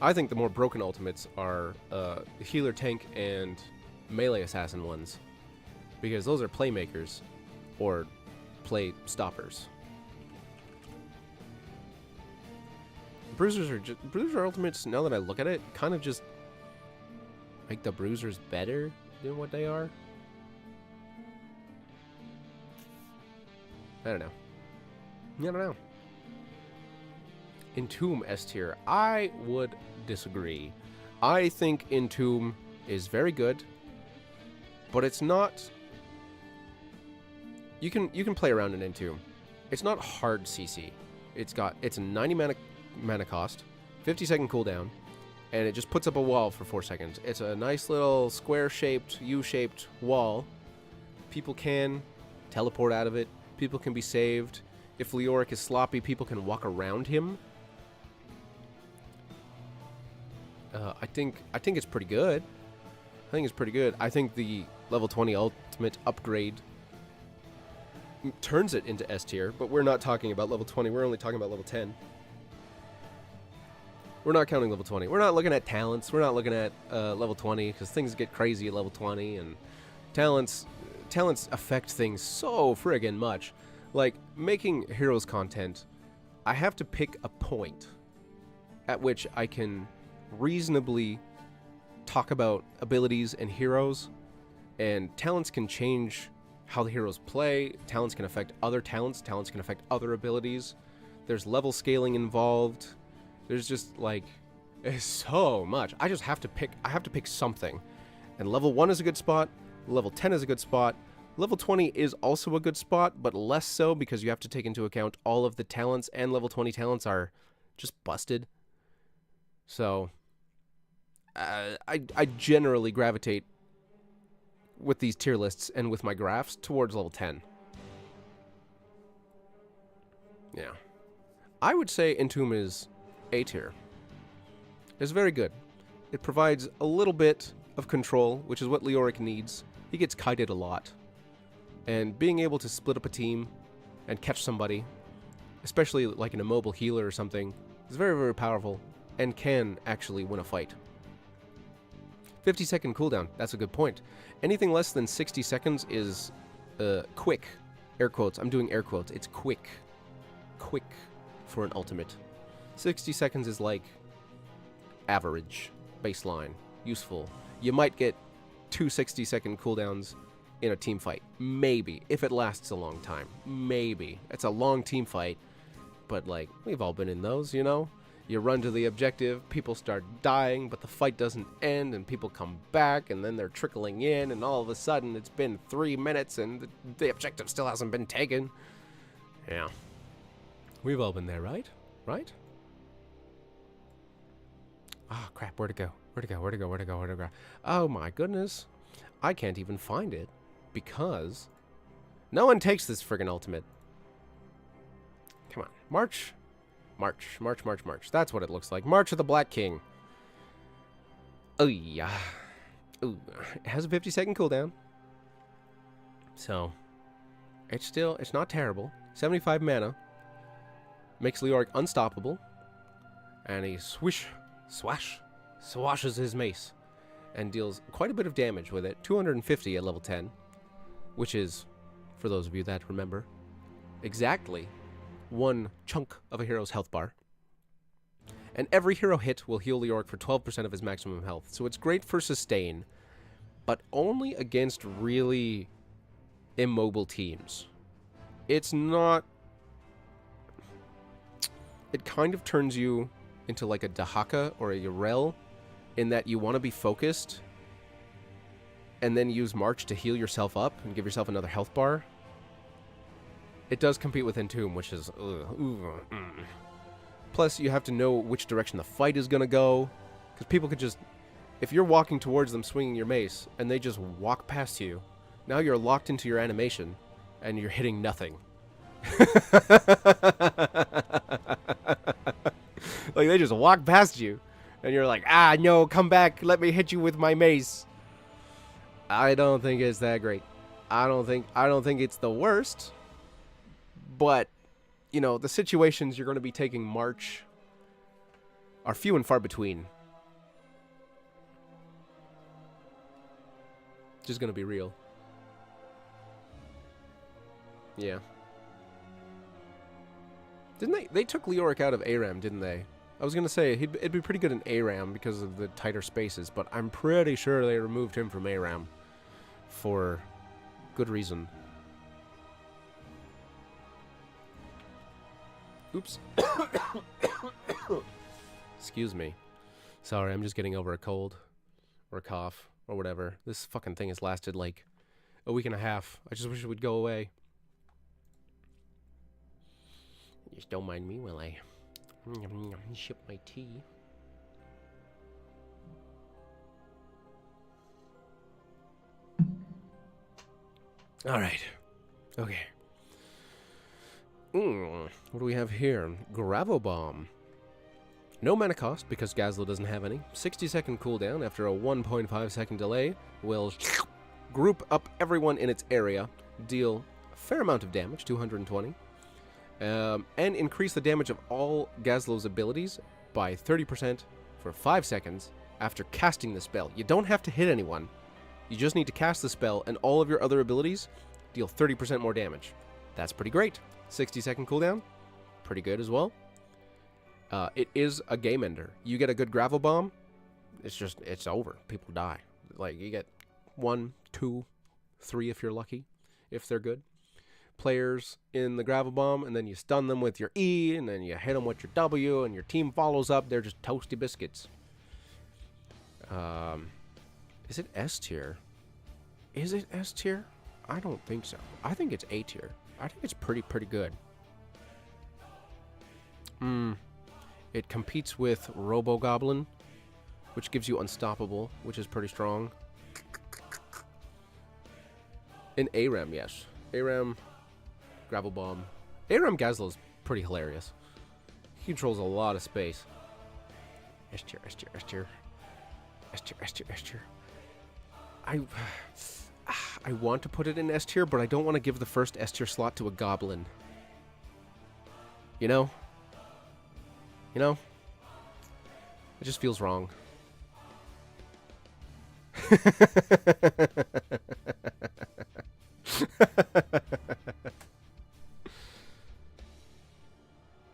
I think the more broken ultimates are healer, tank, and melee assassin ones, because those are playmakers or play stoppers. Bruiser ultimates, now that I look at it, kind of just make the bruisers better than what they are. I don't know. I don't know. Entomb S tier. I would disagree. I think Entomb is very good, but it's not... You can play around in Entomb. It's not hard CC. It's a 90 mana cost, 50-second cooldown, and it just puts up a wall for 4 seconds. It's a nice little square-shaped, U-shaped wall. People can teleport out of it. People can be saved. If Leoric is sloppy, people can walk around him. I think it's pretty good. I think it's pretty good. I think the level 20 ultimate upgrade turns it into S tier, but we're not talking about level 20. We're only talking about level 10. We're not counting level 20. We're not looking at talents. We're not looking at level 20 because things get crazy at level 20, and talents affect things so friggin' much. Like, making heroes content, I have to pick a point at which I can reasonably talk about abilities and heroes, and talents can change how the heroes play. Talents can affect other talents. Talents can affect other abilities. There's level scaling involved. There's just, like, it's so much. I have to pick something. And level 1 is a good spot. Level 10 is a good spot. Level 20 is also a good spot, but less so because you have to take into account all of the talents, and level 20 talents are just busted. So, I generally gravitate with these tier lists and with my graphs towards level 10. Yeah. I would say Entomb is A tier. It's very good. It provides a little bit of control, which is what Leoric needs. He gets kited a lot. And being able to split up a team and catch somebody, especially like an immobile healer or something, is very, very powerful and can actually win a fight. 50-second cooldown, that's a good point. Anything less than 60 seconds is quick. Air quotes, I'm doing air quotes. It's quick. Quick for an ultimate. 60 seconds is like average, baseline, useful. You might get 2 60-second cooldowns in a team fight. Maybe, if it lasts a long time. Maybe. It's a long team fight, but like, we've all been in those, you know? You run to the objective, people start dying, but the fight doesn't end, and people come back, and then they're trickling in, and all of a sudden it's been 3 minutes, and the objective still hasn't been taken. Yeah. We've all been there, right? Right? Oh, crap, where'd it go? Where'd it go? Where'd it go? Where'd it go? Where'd it go? Oh, my goodness. I can't even find it, because no one takes this friggin' ultimate. Come on. March. March. March, March, March. That's what it looks like. March of the Black King. Oh, yeah. Ooh. It has a 50-second cooldown. So, it's not terrible. 75 mana. Makes Leoric unstoppable. And he swashes his mace. And deals quite a bit of damage with it. 250 at level 10. Which is, for those of you that remember, exactly 1 chunk of a hero's health bar. And every hero hit will heal Leoric for 12% of his maximum health. So it's great for sustain, but only against really immobile teams. It's not... It kind of turns you into like a Dahaka or a Yrel, in that you want to be focused and then use March to heal yourself up and give yourself another health bar. It does compete with Entomb, which is... Plus, you have to know which direction the fight is going to go. Because people could just... If you're walking towards them swinging your mace, and they just walk past you, now you're locked into your animation, and you're hitting nothing. Like, they just walk past you, and you're like, ah, no, come back, let me hit you with my mace. I don't think it's that great. I don't think it's the worst. But, you know, the situations you're going to be taking March are few and far between. Just going to be real. Yeah. Didn't they took Leoric out of ARAM, didn't they? I was going to say, it'd be pretty good in ARAM because of the tighter spaces, but I'm pretty sure they removed him from ARAM for good reason. Oops. Excuse me. Sorry, I'm just getting over a cold. Or a cough. Or whatever. This fucking thing has lasted like a week and a half. I just wish it would go away. Just don't mind me while I sip my tea. Alright. Okay. What do we have here? Gravo Bomb. No mana cost, because Gazlowe doesn't have any. 60-second cooldown after a 1.5 second delay. Will group up everyone in its area. Deal a fair amount of damage, 220. And increase the damage of all Gazlowe's abilities by 30% for 5 seconds after casting the spell. You don't have to hit anyone. You just need to cast the spell, and all of your other abilities deal 30% more damage. That's pretty great. 60-second cooldown. Pretty good as well. It is a game ender. You get a good gravel bomb, it's over. People die. Like, you get 1, 2, 3 if you're lucky, if they're good players in the gravel bomb, and then you stun them with your E, and then you hit them with your W, and your team follows up. They're just toasty biscuits. Is it S tier? Is it S tier? I don't think so. I think it's A tier. I think it's pretty good. It competes with Robo Goblin, which gives you Unstoppable, which is pretty strong. In ARAM, yes. ARAM, Gravel Bomb. ARAM Gazlo's pretty hilarious. He controls a lot of space. S tier, S tier, S tier. S tier, S tier, S tier. I want to put it in S tier, but I don't want to give the first S tier slot to a goblin. You know? You know? It just feels wrong.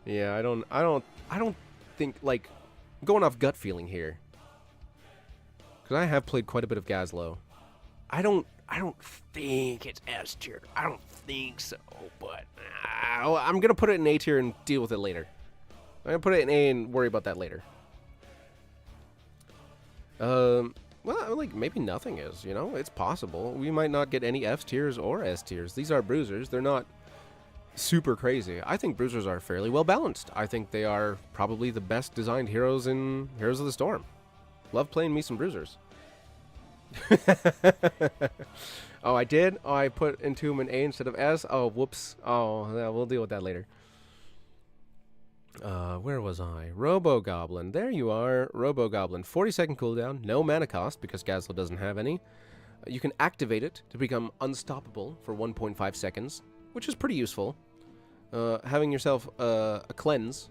Yeah, I don't think, like, going off gut feeling here, because I have played quite a bit of Gazlo. I don't think it's S tier. I don't think so, but I'm gonna put it in A tier and deal with it later. I'm gonna put it in A and worry about that later. Well, like, maybe nothing is, you know? It's possible. We might not get any F tiers or S tiers. These are bruisers. They're not super crazy. I think bruisers are fairly well balanced. I think they are probably the best designed heroes in Heroes of the Storm. Love playing me some bruisers. Oh, I did? Oh, I put Entomb in A instead of S? Oh, whoops. Oh, yeah, we'll deal with that later. Where was I? Robo Goblin. There you are. Robo Goblin. 40-second cooldown. No mana cost because Gazlo doesn't have any. You can activate it to become unstoppable for 1.5 seconds, which is pretty useful. Having yourself a cleanse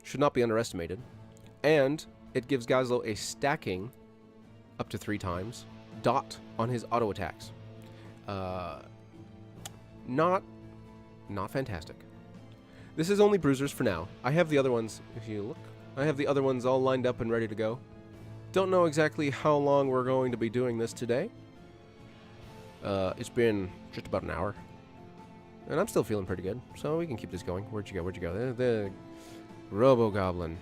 should not be underestimated. And it gives Gazlo a stacking up to 3 times dot on his auto attacks. Not fantastic. This is only bruisers for now. I have the other ones, if you look. I have the other ones all lined up and ready to go. Don't know exactly how long we're going to be doing this today. It's been just about an hour. And I'm still feeling pretty good, so we can keep this going. Where'd you go? Where'd you go? The Robo Goblin.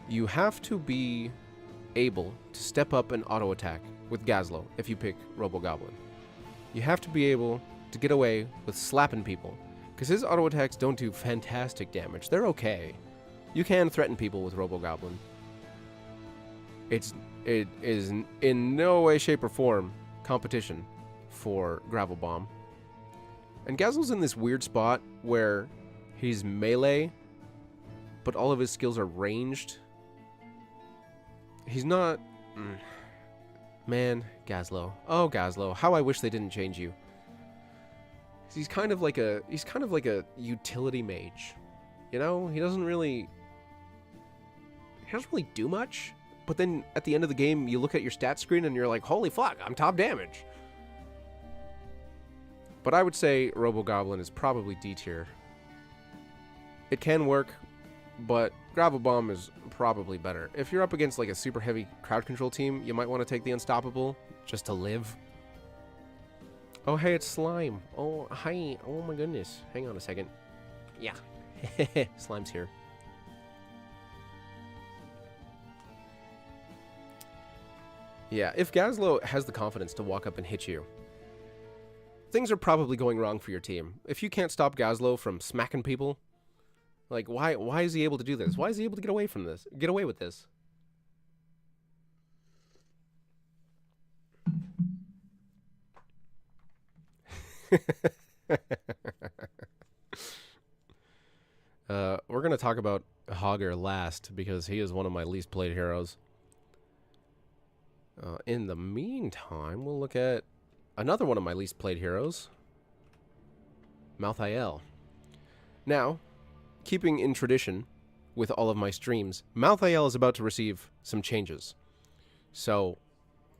You have to be able to step up and auto attack with Gazlo if you pick Robo Goblin. You have to be able to get away with slapping people, because his auto attacks don't do fantastic damage. They're okay. You can threaten people with Robo Goblin. It is in no way, shape, or form competition for Gravel Bomb. And Gazlo's in this weird spot where he's melee, but all of his skills are ranged. He's not... Man, Gazlo. Oh, Gazlo. How I wish they didn't change you. He's kind of like a utility mage. You know, he doesn't really do much, but then at the end of the game you look at your stat screen and you're like, holy fuck, I'm top damage. But I would say Robo Goblin is probably D tier. It can work, but Gravel Bomb is probably better. If you're up against like a super heavy crowd control team, you might want to take the Unstoppable just to live. Oh, hey, it's Slime. Oh, hi. Oh, my goodness. Hang on a second. Yeah. Slime's here. Yeah, if Gazlo has the confidence to walk up and hit you, things are probably going wrong for your team. If you can't stop Gazlo from smacking people, like, why is he able to do this? Why is he able to get away from this? Get away with this? We're going to talk about Hogger last because he is one of my least played heroes. In the meantime, we'll look at another one of my least played heroes, Malthael. Now, keeping in tradition with all of my streams, Malthael is about to receive some changes. So,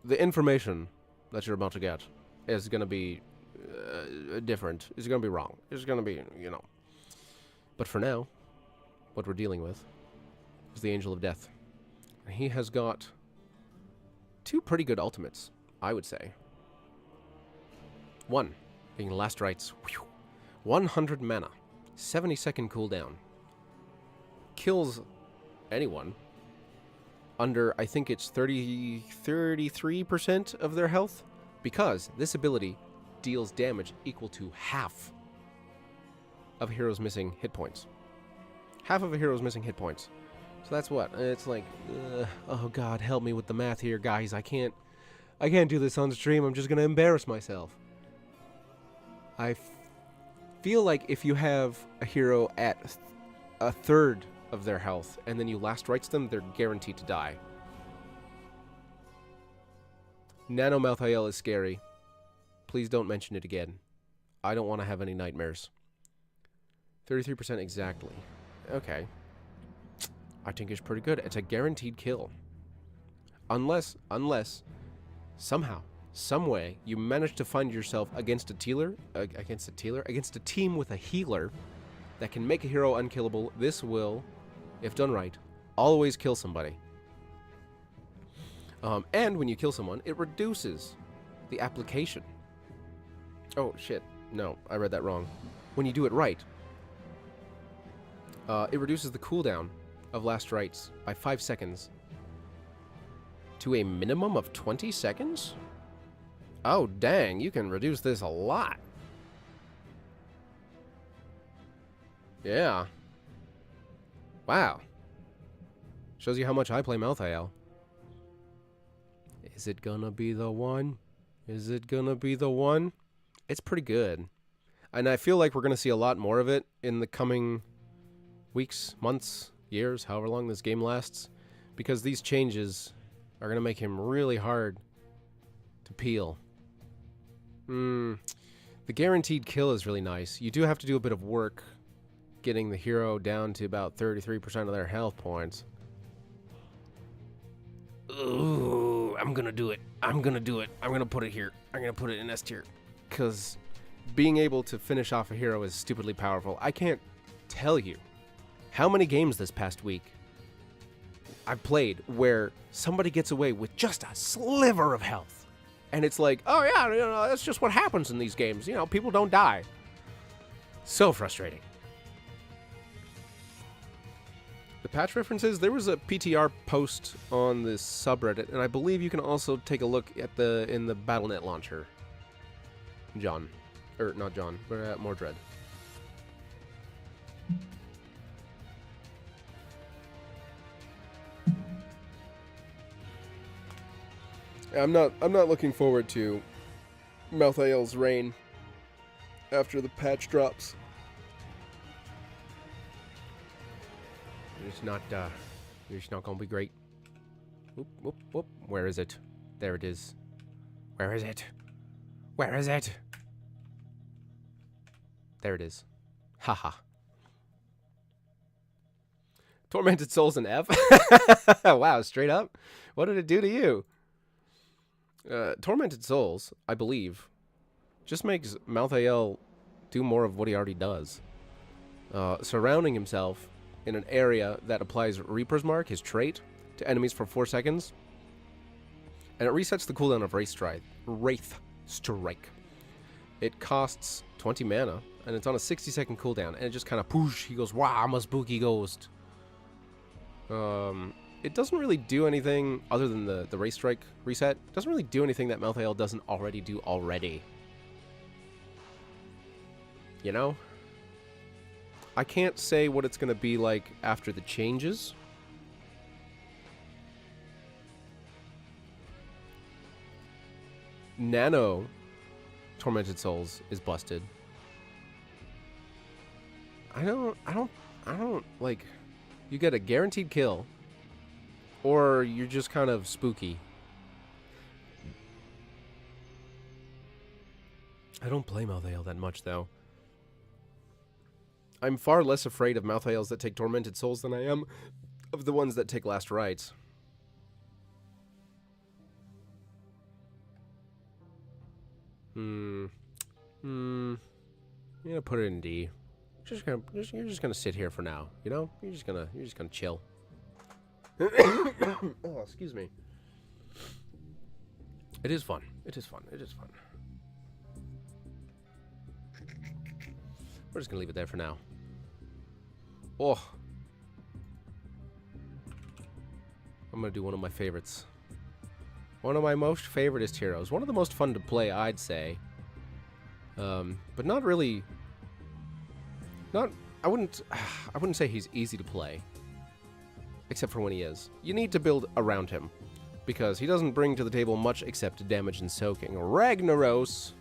the information that you're about to get is going to be different. It's going to be wrong. It's going to be, you know. But for now, what we're dealing with is the Angel of Death. He has got 2 pretty good ultimates, I would say. One being Last Rites. 100 mana. 70-second cooldown. Kills anyone under, I think it's 33% of their health, because this ability deals damage equal to half of a hero's missing hit points. Half of a hero's missing hit points. So that's what? It's like, oh god, help me with the math here, guys. I can't do this on stream. I'm just going to embarrass myself. I feel like if you have a hero at a third of their health, and then you last rites them, they're guaranteed to die. Nano Malthael is scary. Please don't mention it again. I don't want to have any nightmares. 33% exactly. Okay. I think it's pretty good. It's a guaranteed kill. Unless, somehow, some way, you manage to find yourself against a team with a healer that can make a hero unkillable. This will, if done right, always kill somebody. And when you kill someone, it reduces the application. Oh, shit. No, I read that wrong. When you do it right, it reduces the cooldown of Last Rites by 5 seconds to a minimum of 20 seconds? Oh, dang, you can reduce this a lot. Yeah. Wow. Shows you how much I play Malthael. Is it gonna be the one? Is it gonna be the one? It's pretty good. And I feel like we're gonna see a lot more of it in the coming weeks, months, years, however long this game lasts. Because these changes are gonna make him really hard to peel. The guaranteed kill is really nice. You do have to do a bit of work getting the hero down to about 33% of their health points. Ooh, I'm gonna do it. I'm gonna do it. I'm gonna put it here. I'm gonna put it in S tier. Because being able to finish off a hero is stupidly powerful. I can't tell you how many games this past week I've played where somebody gets away with just a sliver of health. And it's like, oh yeah, you know, that's just what happens in these games. You know, people don't die. So frustrating. The patch references, there was a PTR post on this subreddit, and I believe you can also take a look at in the Battle.net launcher. John. Or, not John, but Mordred. I'm not looking forward to Malthael's reign after the patch drops. It's not gonna be great. Whoop, whoop, whoop. Where is it? There it is. Where is it? Where is it? There it is. Haha. Tormented Souls in F? Wow, straight up? What did it do to you? Tormented Souls, I believe, just makes Malthael do more of what he already does. Surrounding himself in an area that applies Reaper's Mark, his trait, to enemies for 4 seconds. And it resets the cooldown of Wraith Strike. It costs 20 mana, and it's on a 60-second cooldown, and it just kind of poosh, he goes, wow, I'm a spooky ghost. It doesn't really do anything other than the Wraith Strike reset. It doesn't really do anything that Malthael doesn't already do already. You know? I can't say what it's going to be like after the changes. Nano Tormented Souls is busted. I don't, like, you get a guaranteed kill, or you're just kind of spooky. I don't play Malthael that much, though. I'm far less afraid of mouth whales that take tormented souls than I am of the ones that take last rites. I'm gonna put it in D. You're just gonna sit here for now, you know? You're just gonna chill. Oh, excuse me. It is fun. It is fun. It is fun. We're just gonna leave it there for now. Oh. I'm gonna do one of my favorites. One of my most favoriteest heroes. One of the most fun to play, I'd say. But not really. I wouldn't say he's easy to play. Except for when he is. You need to build around him. Because he doesn't bring to the table much except damage and soaking. Ragnaros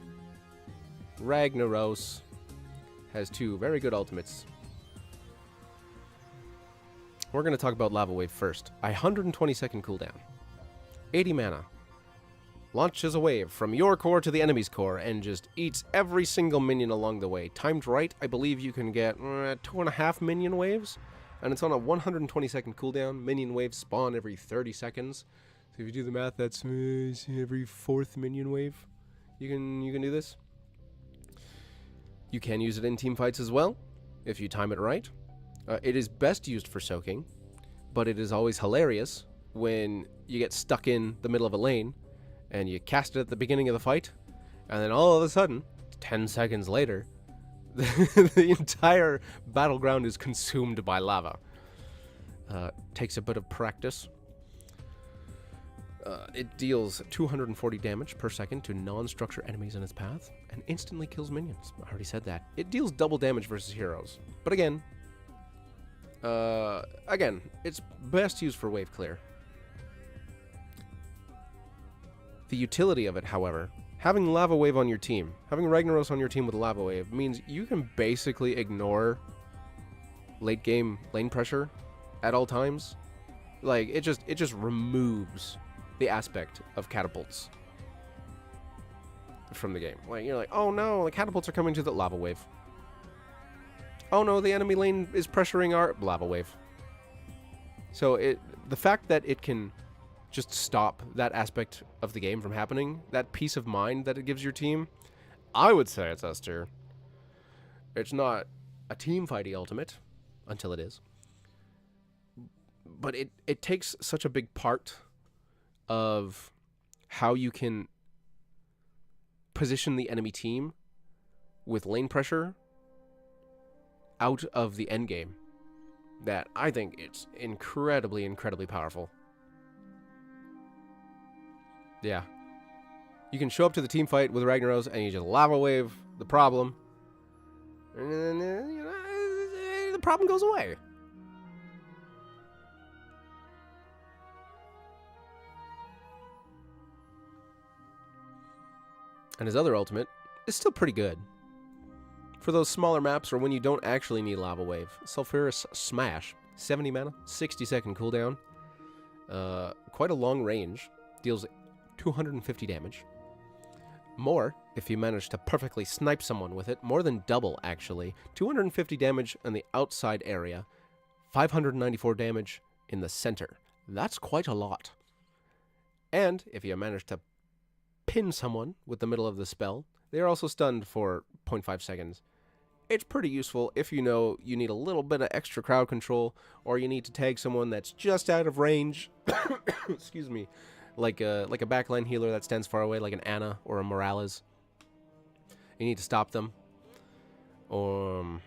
has two very good ultimates. We're going to talk about Lava Wave first. 120-second cooldown. 80 mana. Launches a wave from your core to the enemy's core and just eats every single minion along the way. Timed right, I believe you can get 2.5 minion waves. And it's on a 120-second cooldown. Minion waves spawn every 30 seconds. So if you do the math, that's every 4th minion wave. You can do this. You can use it in team fights as well, if you time it right. It is best used for soaking, but it is always hilarious when you get stuck in the middle of a lane and you cast it at the beginning of the fight, and then all of a sudden, 10 seconds later, the entire battleground is consumed by lava. Takes a bit of practice. It deals 240 damage per second to non-structure enemies in its path, and instantly kills minions. I already said that. It deals double damage versus heroes. But again, it's best used for wave clear. The utility of it, however, having Lava Wave on your team, having Ragnaros on your team with Lava Wave, means you can basically ignore late game lane pressure at all times. Like, it just removes the aspect of catapults from the game. Like, you're like, oh no, the catapults are coming to the Lava Wave. Oh no, the enemy lane is pressuring our Lava Wave. So the fact that it can just stop that aspect of the game from happening, that peace of mind that it gives your team, I would say it's S tier. It's not a team fighty ultimate, until it is. But it takes such a big part of how you can position the enemy team with lane pressure out of the endgame that I think it's incredibly, incredibly powerful. Yeah. You can show up to the team fight with Ragnaros and you just Lava Wave the problem. And then, the problem goes away. And his other ultimate is still pretty good. For those smaller maps or when you don't actually need Lava Wave. Sulphurous Smash. 70 mana, 60-second cooldown. Quite a long range. Deals 250 damage. More if you manage to perfectly snipe someone with it. More than double, actually. 250 damage in the outside area. 594 damage in the center. That's quite a lot. And if you manage to pin someone with the middle of the spell, they are also stunned for 0.5 seconds. It's pretty useful if you know you need a little bit of extra crowd control, or you need to tag someone that's just out of range. Excuse me. Like a backline healer that stands far away, like an Ana or a Morales. You need to stop them. But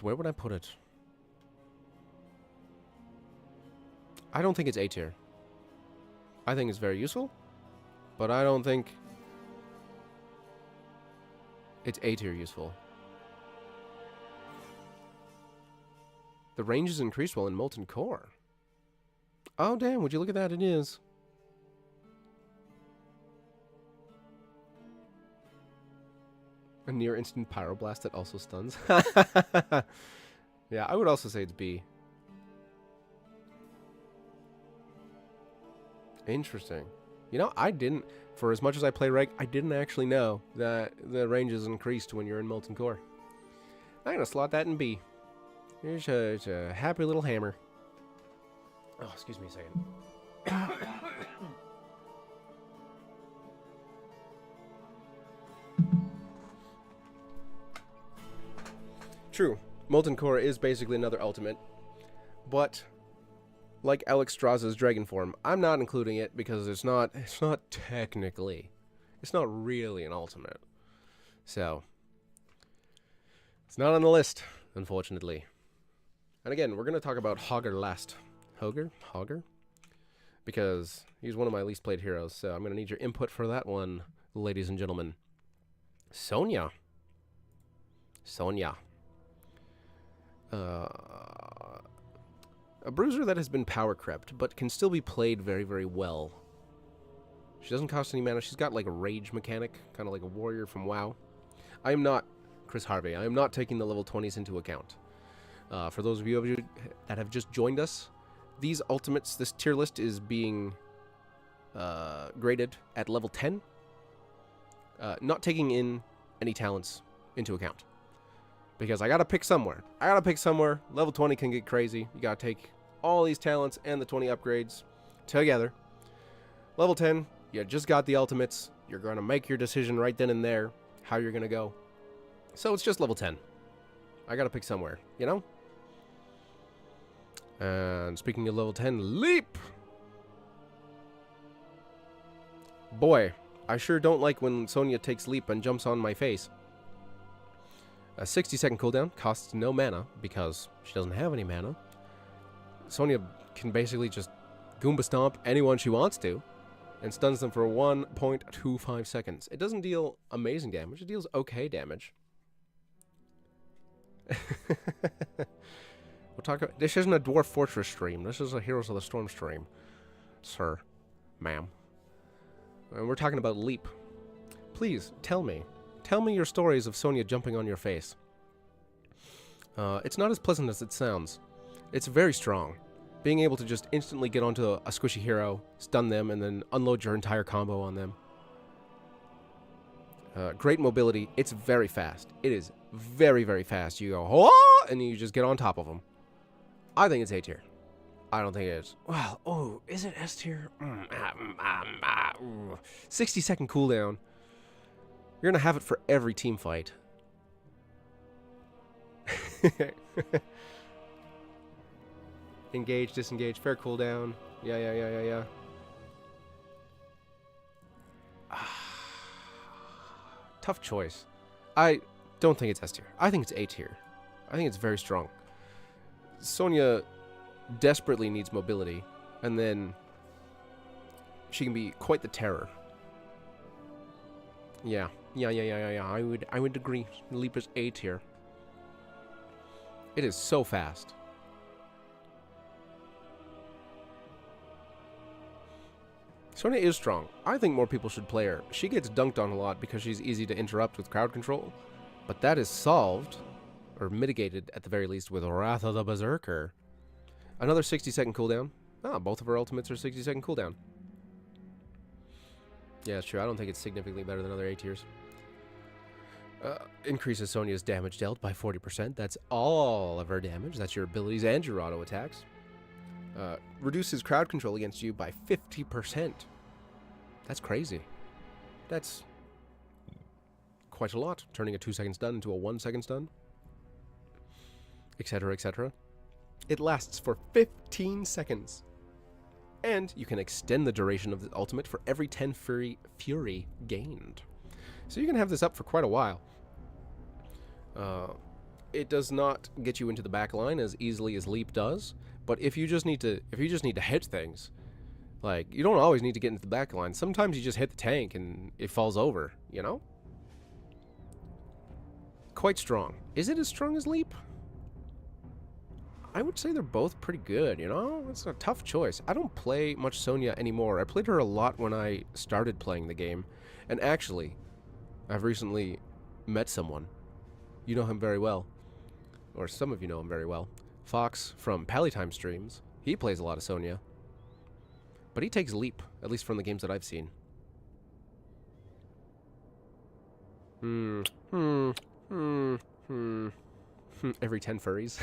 where would I put it? I don't think it's A tier. I think it's very useful, but I don't think it's A tier useful. The range is increased while in Molten Core. Oh, damn, would you look at that? It is. A near instant pyroblast that also stuns. Yeah, I would also say it's B. Interesting. You know, I didn't, for as much as I play Reg, I didn't actually know that the range is increased when you're in Molten Core. I'm going to slot that in B. Here's a happy little hammer. Oh, excuse me a second. True, Molten Core is basically another ultimate, but like Alex Stras's Dragon Form, I'm not including it because it's not technically, it's not really an ultimate. So, it's not on the list, unfortunately. And again, we're going to talk about Hogger last. Hogger? Because he's one of my least played heroes, so I'm going to need your input for that one, ladies and gentlemen. Sonya. A bruiser that has been power crept, but can still be played very, very well. She doesn't cost any mana. She's got like a rage mechanic, kind of like a warrior from WoW. I am not Chris Harvey. I am not taking the level 20s into account. For those of you that have just joined us, these ultimates, this tier list is being graded at level 10, not taking in any talents into account. Because I gotta pick somewhere. Level 20 can get crazy. You gotta take all these talents and the 20 upgrades together. Level 10, you just got the ultimates. You're gonna make your decision right then and there how you're gonna go. So it's just level 10. I gotta pick somewhere, you know? And speaking of level 10, leap! Boy, I sure don't like when Sonya takes leap and jumps on my face. A 60-second cooldown, costs no mana because she doesn't have any mana. Sonya can basically just Goomba Stomp anyone she wants to and stuns them for 1.25 seconds. It doesn't deal amazing damage, it deals okay damage. We'll talk about, this isn't a Dwarf Fortress stream, this is a Heroes of the Storm stream. Sir, ma'am. And we're talking about leap. Please, tell me your stories of Sonya jumping on your face. It's not as pleasant as it sounds. It's very strong. Being able to just instantly get onto a squishy hero, stun them, and then unload your entire combo on them. Great mobility. It's very fast. It is very, very fast. You go, oh, and you just get on top of them. I think it's A tier. I don't think it is. Well, oh, is it S tier? 60-second cooldown. You're going to have it for every team fight. Engage, disengage, fair cooldown. Yeah. Tough choice. I don't think it's S tier. I think it's A tier. I think it's very strong. Sonya desperately needs mobility, and then she can be quite the terror. Yeah. I would agree. Leap is A tier. It is so fast. Sonya is strong. I think more people should play her. She gets dunked on a lot because she's easy to interrupt with crowd control, but that is solved, or mitigated at the very least, with Wrath of the Berserker. Another 60-second cooldown. Both of her ultimates are 60-second cooldown. Yeah, it's true. I don't think it's significantly better than other A tiers. Increases Sonya's damage dealt by 40%. That's all of her damage. That's your abilities and your auto attacks. Reduces crowd control against you by 50%. That's crazy. That's quite a lot. Turning a 2-second stun into a 1-second stun. Etc, etc. It lasts for 15 seconds. And you can extend the duration of the ultimate for every 10 fury gained. So you can have this up for quite a while. It does not get you into the back line as easily as Leap does, but if you just need to hit things, like, you don't always need to get into the back line. Sometimes you just hit the tank and it falls over, you know? Quite strong. Is it as strong as Leap? I would say they're both pretty good, you know? It's a tough choice. I don't play much Sonya anymore. I played her a lot when I started playing the game. And actually, I've recently met someone. You know him very well. Or some of you know him very well. Fox from Pallytime streams. He plays a lot of Sonya. But he takes leap, at least from the games that I've seen. Every 10 furries.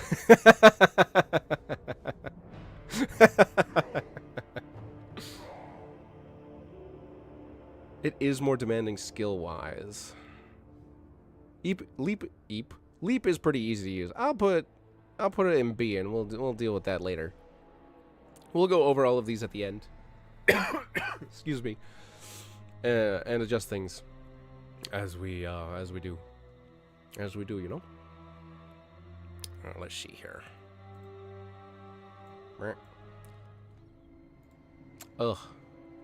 It is more demanding skill-wise. Leap is pretty easy to use. I'll put it in B, and we'll deal with that later. We'll go over all of these at the end. Excuse me. And adjust things as we do, you know. Let's see here. Ugh.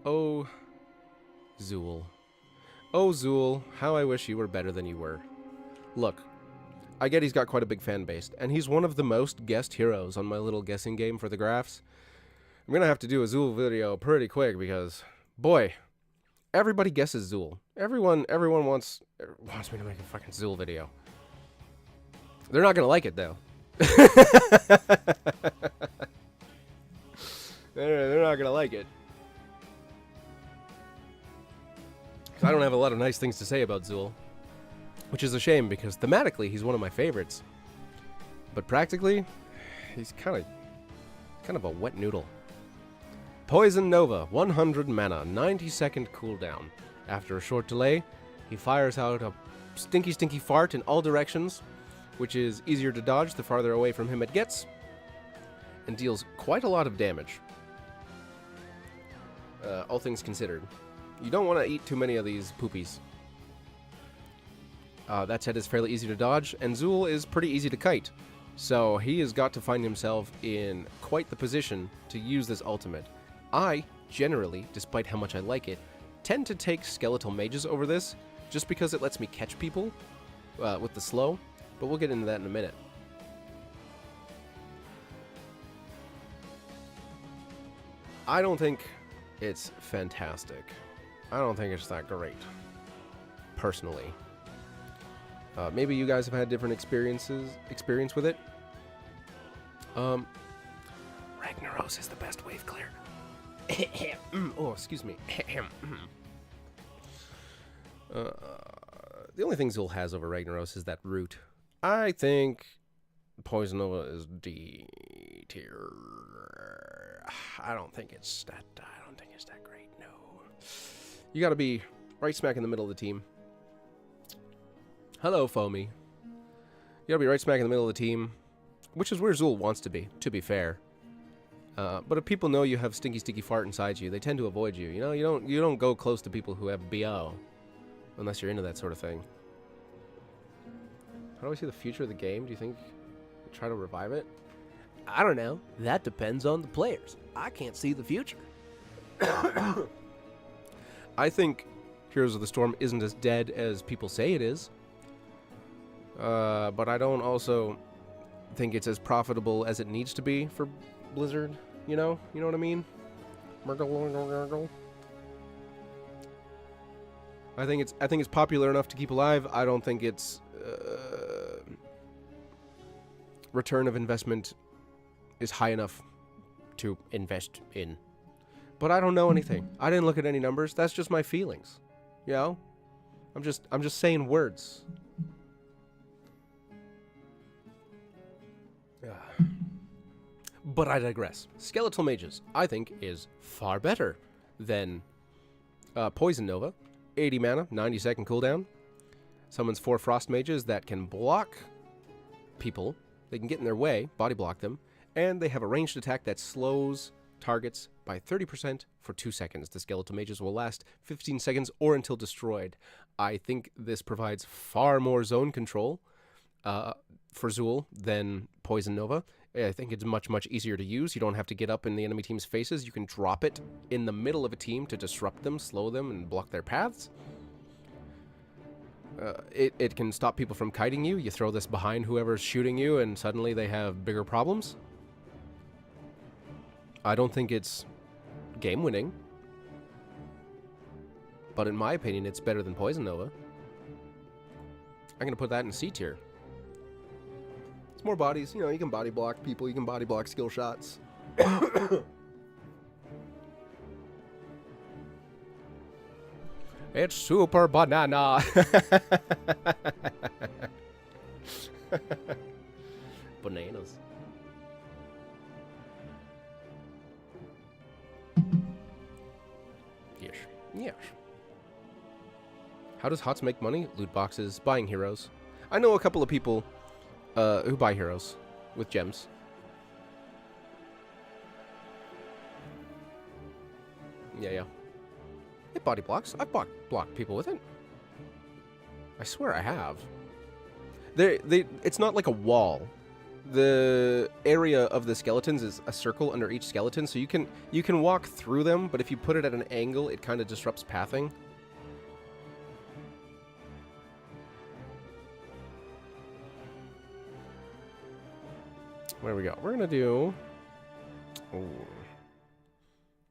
Oh, Zool. Oh, Zool, how I wish you were better than you were. Look, I get he's got quite a big fan base, and he's one of the most guessed heroes on my little guessing game for the graphs. I'm gonna have to do a Zool video pretty quick because, boy, everybody guesses Zool. Everyone wants me to make a fucking Zool video. They're not gonna like it though. They're not gonna like it. I don't have a lot of nice things to say about Zool, which is a shame because thematically he's one of my favorites, but practically he's kind of a wet noodle. Poison Nova, 100 mana, 90-second cooldown. After a short delay, he fires out a stinky fart in all directions, which is easier to dodge the farther away from him it gets, and deals quite a lot of damage. All things considered. You don't want to eat too many of these poopies. That said, it's fairly easy to dodge, and Zool is pretty easy to kite. So he has got to find himself in quite the position to use this ultimate. I, generally, despite how much I like it, tend to take skeletal mages over this, just because it lets me catch people with the slow, but we'll get into that in a minute. I don't think it's fantastic. I don't think it's that great, personally. Maybe you guys have had different experience with it. Ragnaros is the best wave clear. Oh, excuse me. The only thing Zool has over Ragnaros is that root. I think Poison Nova is D tier. I don't think it's that great. No. You gotta be right smack in the middle of the team. Hello, Foamy. You gotta be right smack in the middle of the team, which is where Zool wants to be fair. But if people know you have stinky fart inside you, they tend to avoid you. You know, you don't go close to people who have BO, unless you're into that sort of thing. How do I see the future of the game? Do you think we'll try to revive it? I don't know. That depends on the players. I can't see the future. I think Heroes of the Storm isn't as dead as people say it is. But I don't also think it's as profitable as it needs to be for Blizzard. You know what I mean? I think it's popular enough to keep alive. I don't think its return of investment is high enough to invest in. But I don't know anything. I didn't look at any numbers. That's just my feelings. You know? I'm just saying words. But I digress. Skeletal Mages, I think, is far better than Poison Nova. 80 mana, 90-second cooldown. Summons 4 Frost Mages that can block people. They can get in their way, body block them, and they have a ranged attack that slows targets by 30% for 2 seconds. The Skeletal Mages will last 15 seconds or until destroyed. I think this provides far more zone control for Zool than Poison Nova. I think it's much easier to use. You don't have to get up in the enemy team's faces. You can drop it in the middle of a team to disrupt them, slow them, and block their paths. It can stop people from kiting you. You throw this behind whoever's shooting you, and suddenly they have bigger problems. I don't think it's game-winning. But in my opinion, it's better than Poison Nova. I'm going to put that in C tier. It's more bodies. You know, you can body block people. You can body block skill shots. It's super banana. Bananas. Yes. Yes. How does HOTS make money? Loot boxes, buying heroes. I know a couple of people who buy heroes with gems. Yeah. It body blocks. I've blocked people with it. I swear I have. It's not like a wall. The area of the skeletons is a circle under each skeleton, so you can walk through them, but if you put it at an angle, it kind of disrupts pathing. There we go. We're gonna do. We're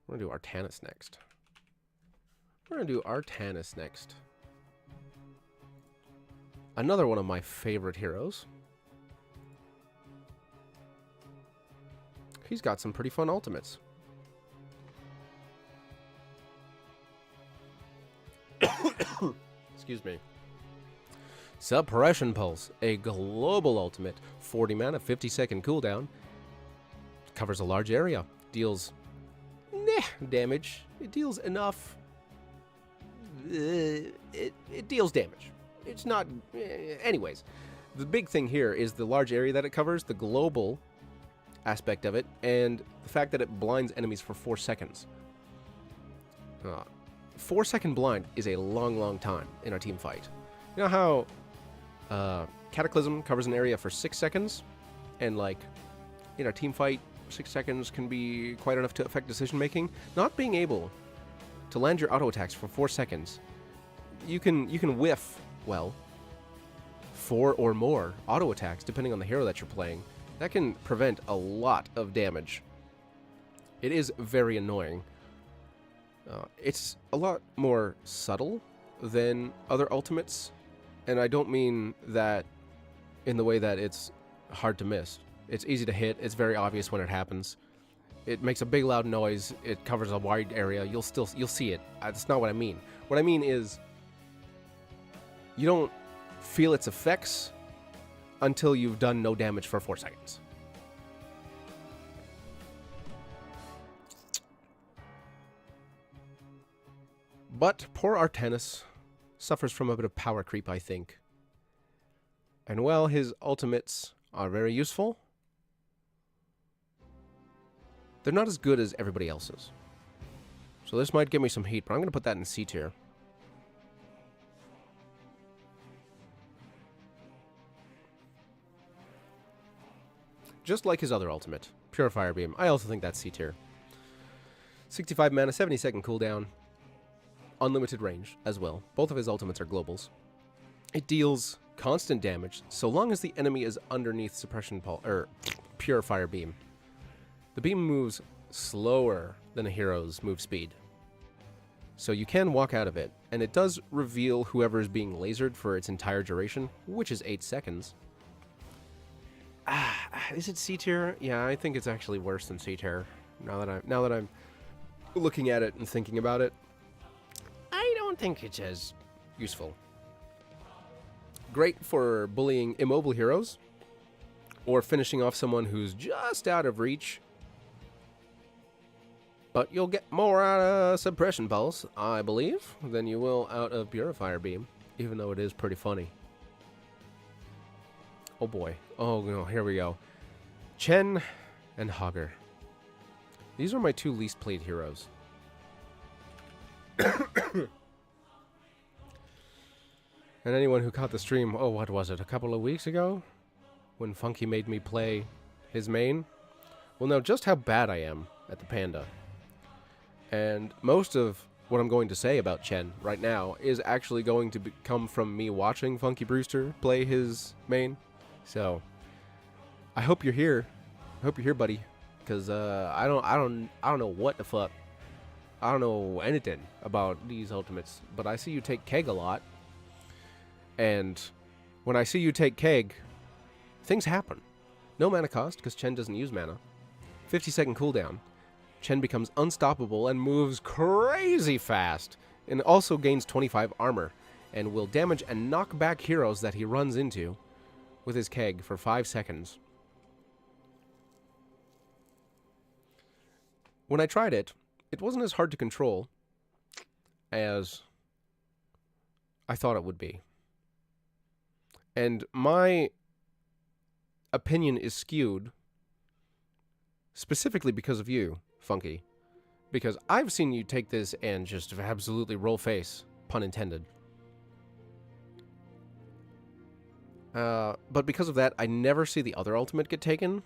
gonna do Artanis next. Another one of my favorite heroes. He's got some pretty fun ultimates. Excuse me. Suppression Pulse, a global ultimate, 40 mana, 50-second cooldown, covers a large area, deals damage. It deals enough. It deals damage. It's not. Anyways, the big thing here is the large area that it covers, the global aspect of it, and the fact that it blinds enemies for 4 seconds. 4-second blind is a long time in a team fight. You know how Cataclysm covers an area for 6 seconds, and like in a team fight, 6 seconds can be quite enough to affect decision making. Not being able to land your auto attacks for 4 seconds, you can whiff 4 or more auto attacks depending on the hero that you're playing. That can prevent a lot of damage. It is very annoying. It's a lot more subtle than other ultimates, and I don't mean that in the way that it's hard to miss. It's easy to hit, it's very obvious when it happens. It makes a big loud noise, it covers a wide area, you'll see it. That's not what I mean. What I mean is, you don't feel its effects until you've done no damage for 4 seconds. But poor Artanis suffers from a bit of power creep, I think. And while his ultimates are very useful, they're not as good as everybody else's. So this might give me some heat, but I'm going to put that in C tier. Just like his other ultimate, Purifier Beam. I also think that's C tier. 65 mana, 70-second cooldown. Unlimited range as well. Both of his ultimates are globals. It deals constant damage so long as the enemy is underneath Suppression Pulse or Purifier Beam. The beam moves slower than a hero's move speed, so you can walk out of it, and it does reveal whoever is being lasered for its entire duration, which is 8 seconds. Is it C tier? Yeah, I think it's actually worse than C tier. Now that I'm looking at it and thinking about it, I don't think it's as useful. Great for bullying immobile heroes, or finishing off someone who's just out of reach. But you'll get more out of Suppression Pulse, I believe, than you will out of Purifier Beam, even though it is pretty funny. Oh boy. Oh no, here we go. Chen and Hogger. These are my two least played heroes. And anyone who caught the stream, oh, what was it, a couple of weeks ago? When Funky made me play his main? Will know just how bad I am at the Panda. And most of what I'm going to say about Chen right now is actually going to come from me watching Funky Brewster play his main. So, I hope you're here. I hope you're here, buddy. Because I don't know what the fuck. I don't know anything about these ultimates, but I see you take Keg a lot. And when I see you take Keg, things happen. No mana cost, because Chen doesn't use mana. 50-second cooldown. Chen becomes unstoppable and moves crazy fast. And also gains 25 armor, and will damage and knock back heroes that he runs into with his keg for 5 seconds. When I tried it, it wasn't as hard to control as I thought it would be. And my opinion is skewed specifically because of you, Funky. Because I've seen you take this and just absolutely roll face, pun intended. But because of that, I never see the other ultimate get taken.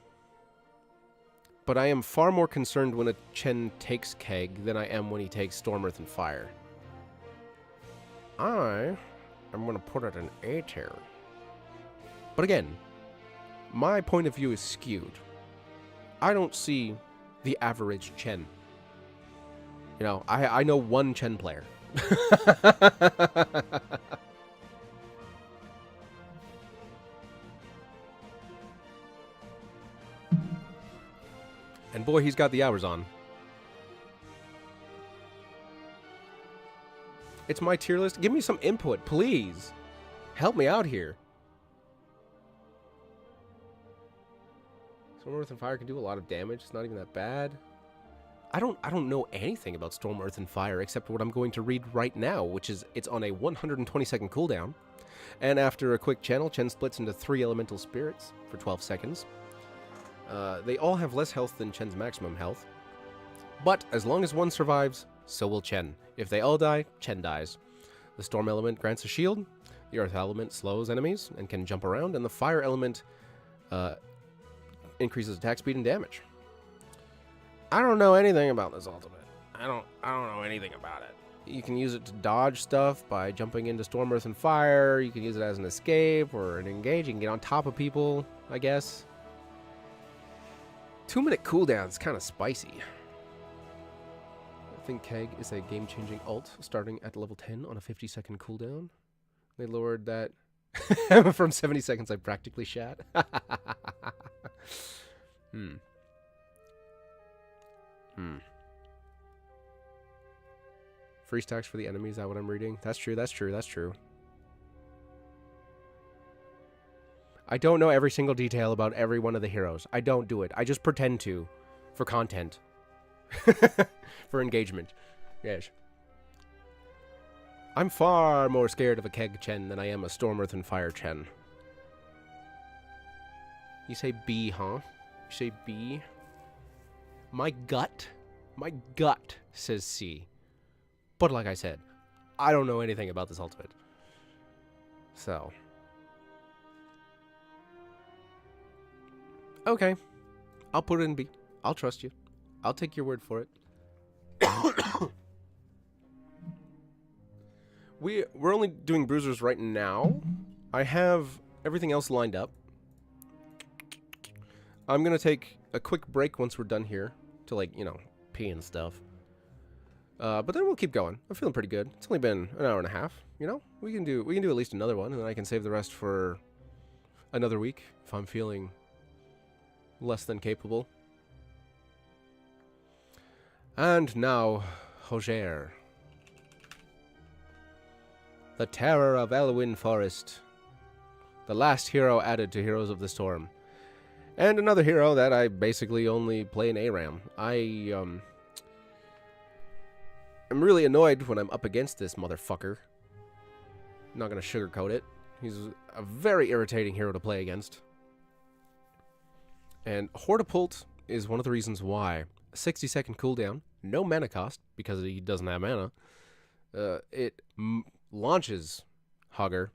But I am far more concerned when a Chen takes Keg than I am when he takes Storm, Earth, and Fire. I'm going to put it in A tier. But again, my point of view is skewed. I don't see the average Chen. You know, I know one Chen player. And boy, he's got the hours on. It's my tier list. Give me some input, please. Help me out here. Storm, Earth, and Fire can do a lot of damage. It's not even that bad. I don't know anything about Storm, Earth, and Fire except what I'm going to read right now, which is it's on a 120-second cooldown. And after a quick channel, Chen splits into 3 elemental spirits for 12 seconds. They all have less health than Chen's maximum health. But as long as one survives, so will Chen. If they all die, Chen dies. The Storm element grants a shield. The Earth element slows enemies and can jump around. And the Fire element increases attack speed and damage. I don't know anything about this ultimate. I don't know anything about it. You can use it to dodge stuff by jumping into Storm, Earth, and Fire. You can use it as an escape or an engage. You can get on top of people, I guess. 2-minute cooldown is kind of spicy. I think Keg is a game-changing ult starting at level 10 on a 50-second cooldown. They lowered that from 70 seconds. I practically shat. Free stacks for the enemies. Is that what I'm reading? That's true. That's true. That's true. I don't know every single detail about every one of the heroes. I don't do it. I just pretend to. For content. For engagement. Yes. I'm far more scared of a Keg Chen than I am a Storm, Earth, and Fire Chen. You say B, huh? You say B? My gut says C. But like I said, I don't know anything about this ultimate. So. Okay. I'll put it in B. I'll trust you. I'll take your word for it. We're only doing bruisers right now. I have everything else lined up. I'm going to take a quick break once we're done here to, like, you know, pee and stuff. But then we'll keep going. I'm feeling pretty good. It's only been an hour and a half, you know? We can do at least another one, and then I can save the rest for another week if I'm feeling less than capable. And now, Hojer. The Terror of Elwyn Forest. The last hero added to Heroes of the Storm. And another hero that I basically only play in ARAM. I'm really annoyed when I'm up against this motherfucker. I'm not going to sugarcoat it. He's a very irritating hero to play against. And Hortipult is one of the reasons why. A 60-second cooldown, no mana cost, because he doesn't have mana. It launches Hogger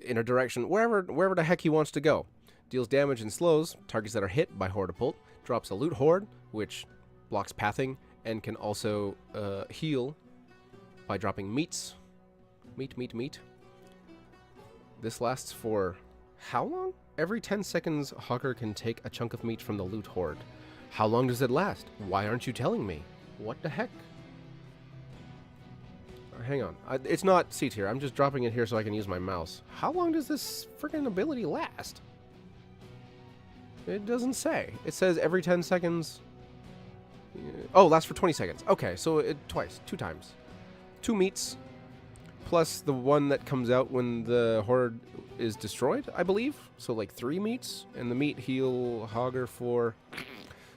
in a direction wherever the heck he wants to go. Deals damage and slows targets that are hit by Hortipult. Drops a loot horde, which blocks pathing, and can also heal by dropping meats. Meat. This lasts for how long? Every 10 seconds, Hogger can take a chunk of meat from the loot horde. How long does it last? Why aren't you telling me? What the heck? Hang on. It's not C tier. I'm just dropping it here so I can use my mouse. How long does this freaking ability last? It doesn't say. It says every 10 seconds. Oh, lasts for 20 seconds. Okay, so 2 times. 2 meats, plus the one that comes out when the horde is destroyed, I believe. So like 3 meats, and the meat heal Hogger for...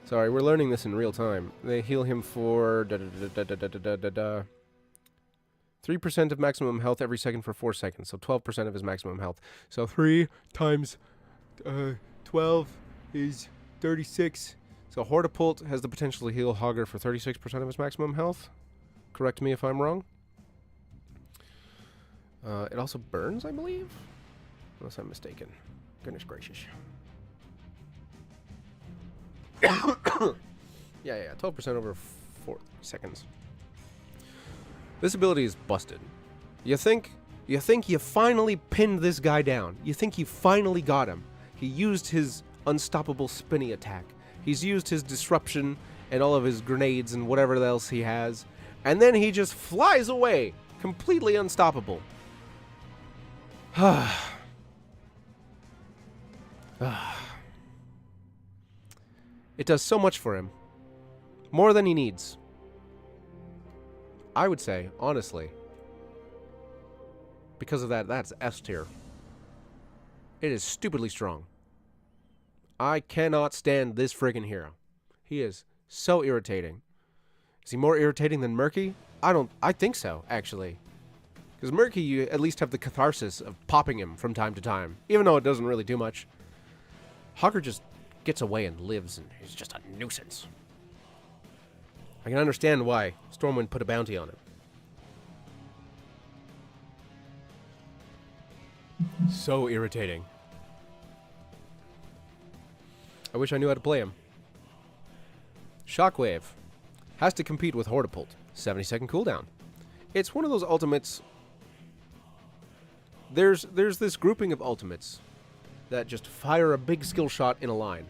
Sorry, we're learning this in real time. They heal him for 3% of maximum health every second for 4 seconds, so 12% of his maximum health. So 3 times 12 is 36. So Hortapult has the potential to heal Hogger for 36% of his maximum health. Correct me if I'm wrong. It also burns, I believe? Unless I'm mistaken. Goodness gracious. yeah, 12% over 4 seconds. This ability is busted. You think you finally pinned this guy down. You think you finally got him. He used his unstoppable spinny attack. He's used his disruption and all of his grenades and whatever else he has. And then he just flies away. Completely unstoppable. It does so much for him. More than he needs. I would say, honestly, because of that, that's S tier. It is stupidly strong. I cannot stand this friggin' hero. He is so irritating. Is he more irritating than Murky? I think so, actually. Because Murky, you at least have the catharsis of popping him from time to time, even though it doesn't really do much. Hogger just gets away and lives, and he's just a nuisance. I can understand why Stormwind put a bounty on him. So irritating. I wish I knew how to play him. Shockwave has to compete with Hortapult. 70-second cooldown. It's one of those ultimates. There's this grouping of ultimates that just fire a big skill shot in a line.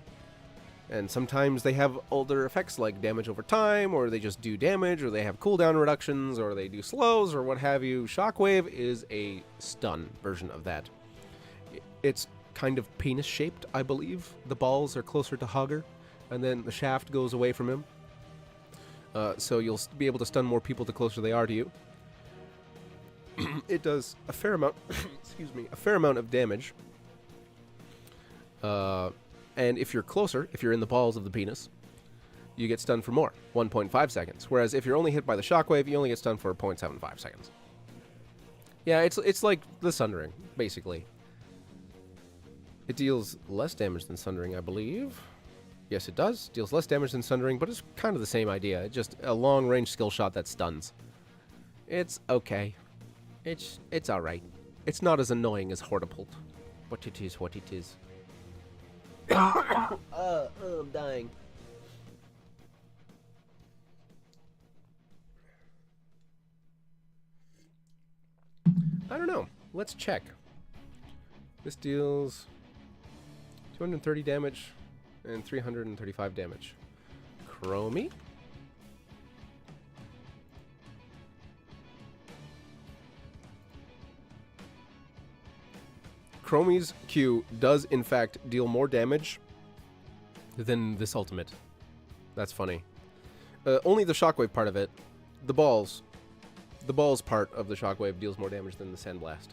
And sometimes they have older effects like damage over time, or they just do damage, or they have cooldown reductions, or they do slows, or what have you. Shockwave is a stun version of that. It's kind of penis-shaped, I believe. The balls are closer to Hogger, and then the shaft goes away from him. So you'll be able to stun more people the closer they are to you. It does a fair amount, excuse me, a fair amount of damage. And if you're closer, if you're in the balls of the penis, you get stunned for more, 1.5 seconds. Whereas if you're only hit by the shockwave, you only get stunned for 0.75 seconds. Yeah, it's like the Sundering, basically. It deals less damage than Sundering, I believe. Yes, it does. Deals less damage than Sundering, but it's kind of the same idea. It's just a long-range skill shot that stuns. It's okay. It's alright. It's not as annoying as Hortapult. But it is what it is. I'm dying. I don't know. Let's check. This deals 230 damage and 335 damage. Chromie. Chromie's Q does, in fact, deal more damage than this ultimate. That's funny. Only the shockwave part of it. The balls part of the shockwave deals more damage than the sandblast.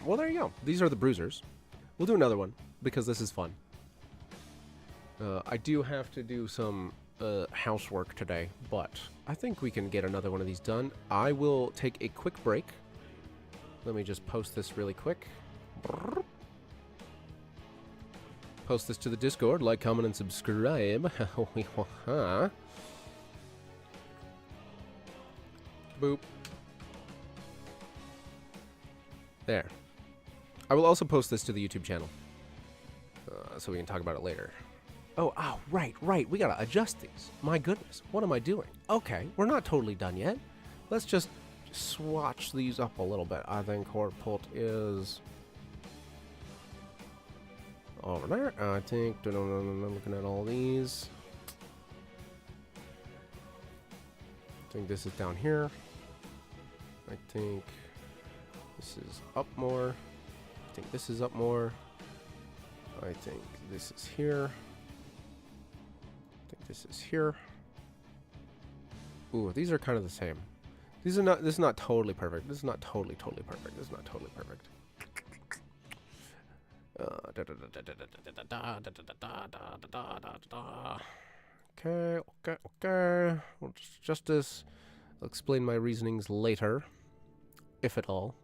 Well, there you go. These are the bruisers. We'll do another one, because this is fun. I do have to do some housework today, but I think we can get another one of these done. I will take a quick break. Let me just post this really quick. Post this to the Discord. Like, comment, and subscribe. Boop. There. I will also post this to the YouTube channel, so we can talk about it later. Oh, right. We gotta adjust these. My goodness, what am I doing? Okay, we're not totally done yet. Let's just swatch these up a little bit. I think Hortapult is over there. I think, looking at all these, I think this is down here. I think this is up more. I think this is up more. I think this is here. this is here. Ooh, these are kind of the same. These are not. This is not totally perfect. This is not totally perfect. This is not totally perfect. Okay. Well, justice. I'll explain my reasonings later, if at all.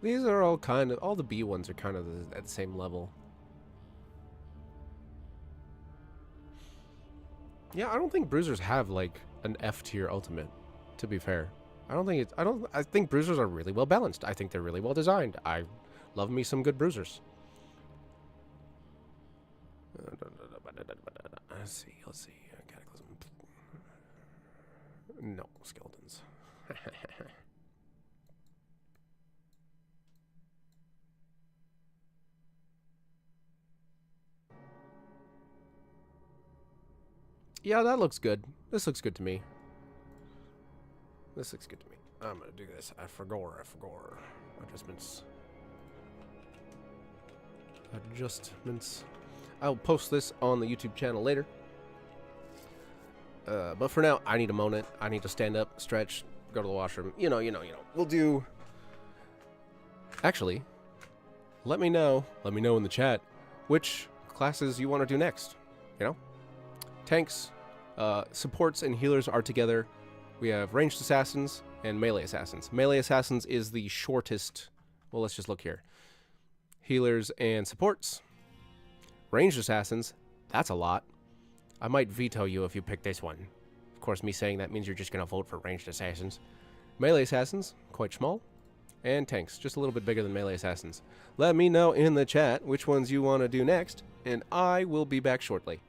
These are all kind of, all the B ones are kind of at the same level. Yeah, I don't think bruisers have like an F tier ultimate, to be fair. I think bruisers are really well balanced. I think they're really well designed. I love me some good bruisers. Let's see. Cataclysm. No, skeletons. Yeah, that looks good. This looks good to me. This looks good to me. I'm gonna do this. I forgot. Adjustments. I'll post this on the YouTube channel later. But for now, I need to moan it. I need to stand up, stretch, go to the washroom. You know. We'll do... Actually, let me know in the chat which classes you want to do next. You know? Tanks, supports, and healers are together. We have ranged assassins and melee assassins. Melee assassins is the shortest... Well, let's just look here. Healers and supports. Ranged assassins, that's a lot. I might veto you if you pick this one. Of course, me saying that means you're just going to vote for ranged assassins. Melee assassins, quite small. And tanks, just a little bit bigger than melee assassins. Let me know in the chat which ones you want to do next, and I will be back shortly.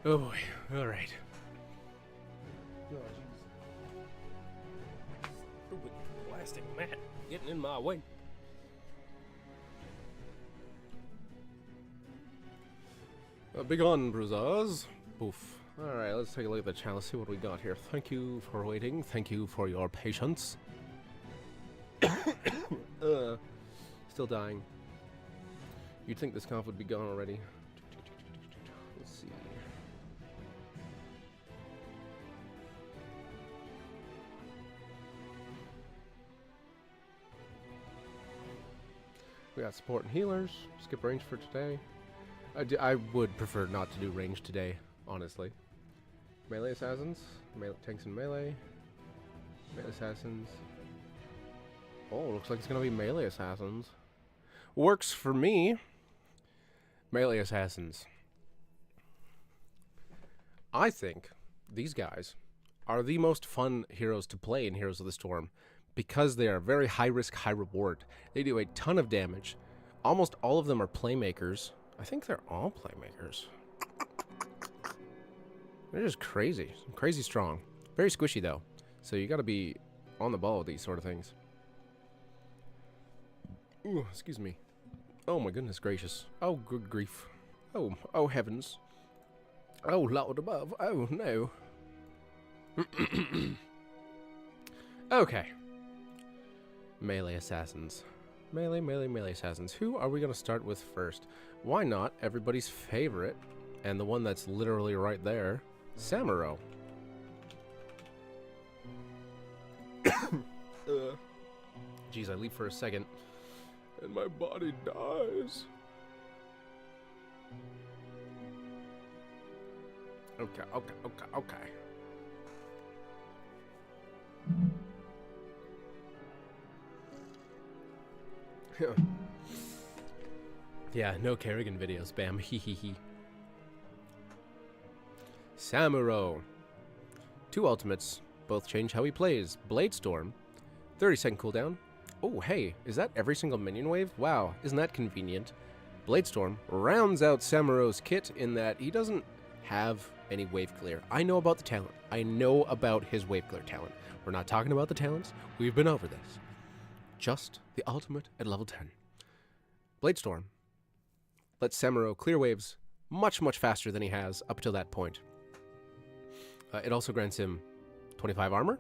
Oh boy. Alright. Stupid plastic mat getting in my way. Big on, bruisers. Poof. Alright, let's take a look at the challenge, see what we got here. Thank you for waiting. Thank you for your patience. Still dying. You'd think this cough would be gone already. Let's see. We got support and healers. Skip range for today. I would prefer not to do range today, honestly. Melee assassins, tanks and melee assassins. Oh, looks like it's gonna be melee assassins. Works for me. Melee assassins. I think these guys are the most fun heroes to play in Heroes of the Storm because they are very high risk, high reward. They do a ton of damage. Almost all of them are playmakers. I think they're all playmakers. They're just crazy. Crazy strong. Very squishy, though. So you gotta be on the ball with these sort of things. Ooh, excuse me. Oh my goodness gracious. Oh, good grief. Oh heavens. Oh, Lord above. Oh, no. Okay. Melee assassins. Melee assassins. Who are we gonna start with first? Why not everybody's favorite, and the one that's literally right there, Samuro. Jeez, I leave for a second, and my body dies. Okay. Yeah, no Kerrigan video spam. Hehehe. Samuro. 2 ultimates. Both change how he plays. Blade Storm. 30-second cooldown. Oh, hey, is that every single minion wave? Wow, isn't that convenient? Blade Storm rounds out Samuro's kit in that he doesn't have any wave clear. I know about the talent. I know about his wave clear talent. We're not talking about the talents. We've been over this. Just the ultimate at level 10. Blade Storm lets Samuro clear waves much faster than he has up till that point. It also grants him 25 armor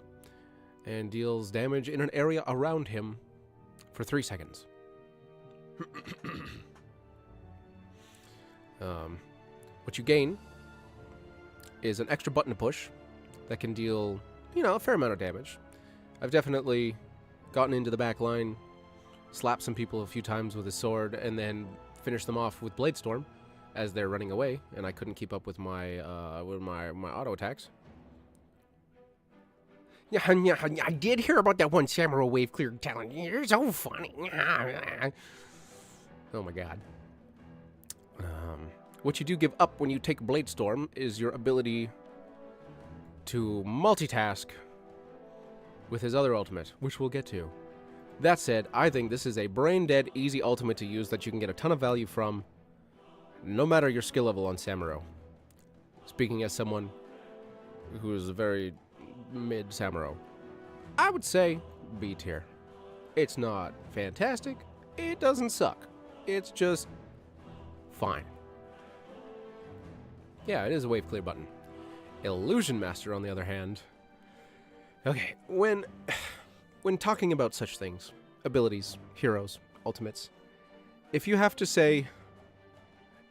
and deals damage in an area around him for 3 seconds. What you gain is an extra button to push that can deal, a fair amount of damage. I've definitely gotten into the back line, slapped some people a few times with his sword, and then finished them off with Blade Storm as they're running away, and I couldn't keep up with my auto attacks. Yeah, I did hear about that one Samuro wave clear talent. You're so funny. Oh my god. What you do give up when you take Blade Storm is your ability to multitask with his other ultimate, which we'll get to. That said, I think this is a brain-dead, easy ultimate to use that you can get a ton of value from, no matter your skill level on Samuro. Speaking as someone who is a very mid Samuro, I would say B tier. It's not fantastic. It doesn't suck. It's just fine. Yeah, it is a wave clear button. Illusion Master, on the other hand. Okay, when talking about such things, abilities, heroes, ultimates, if you have to say,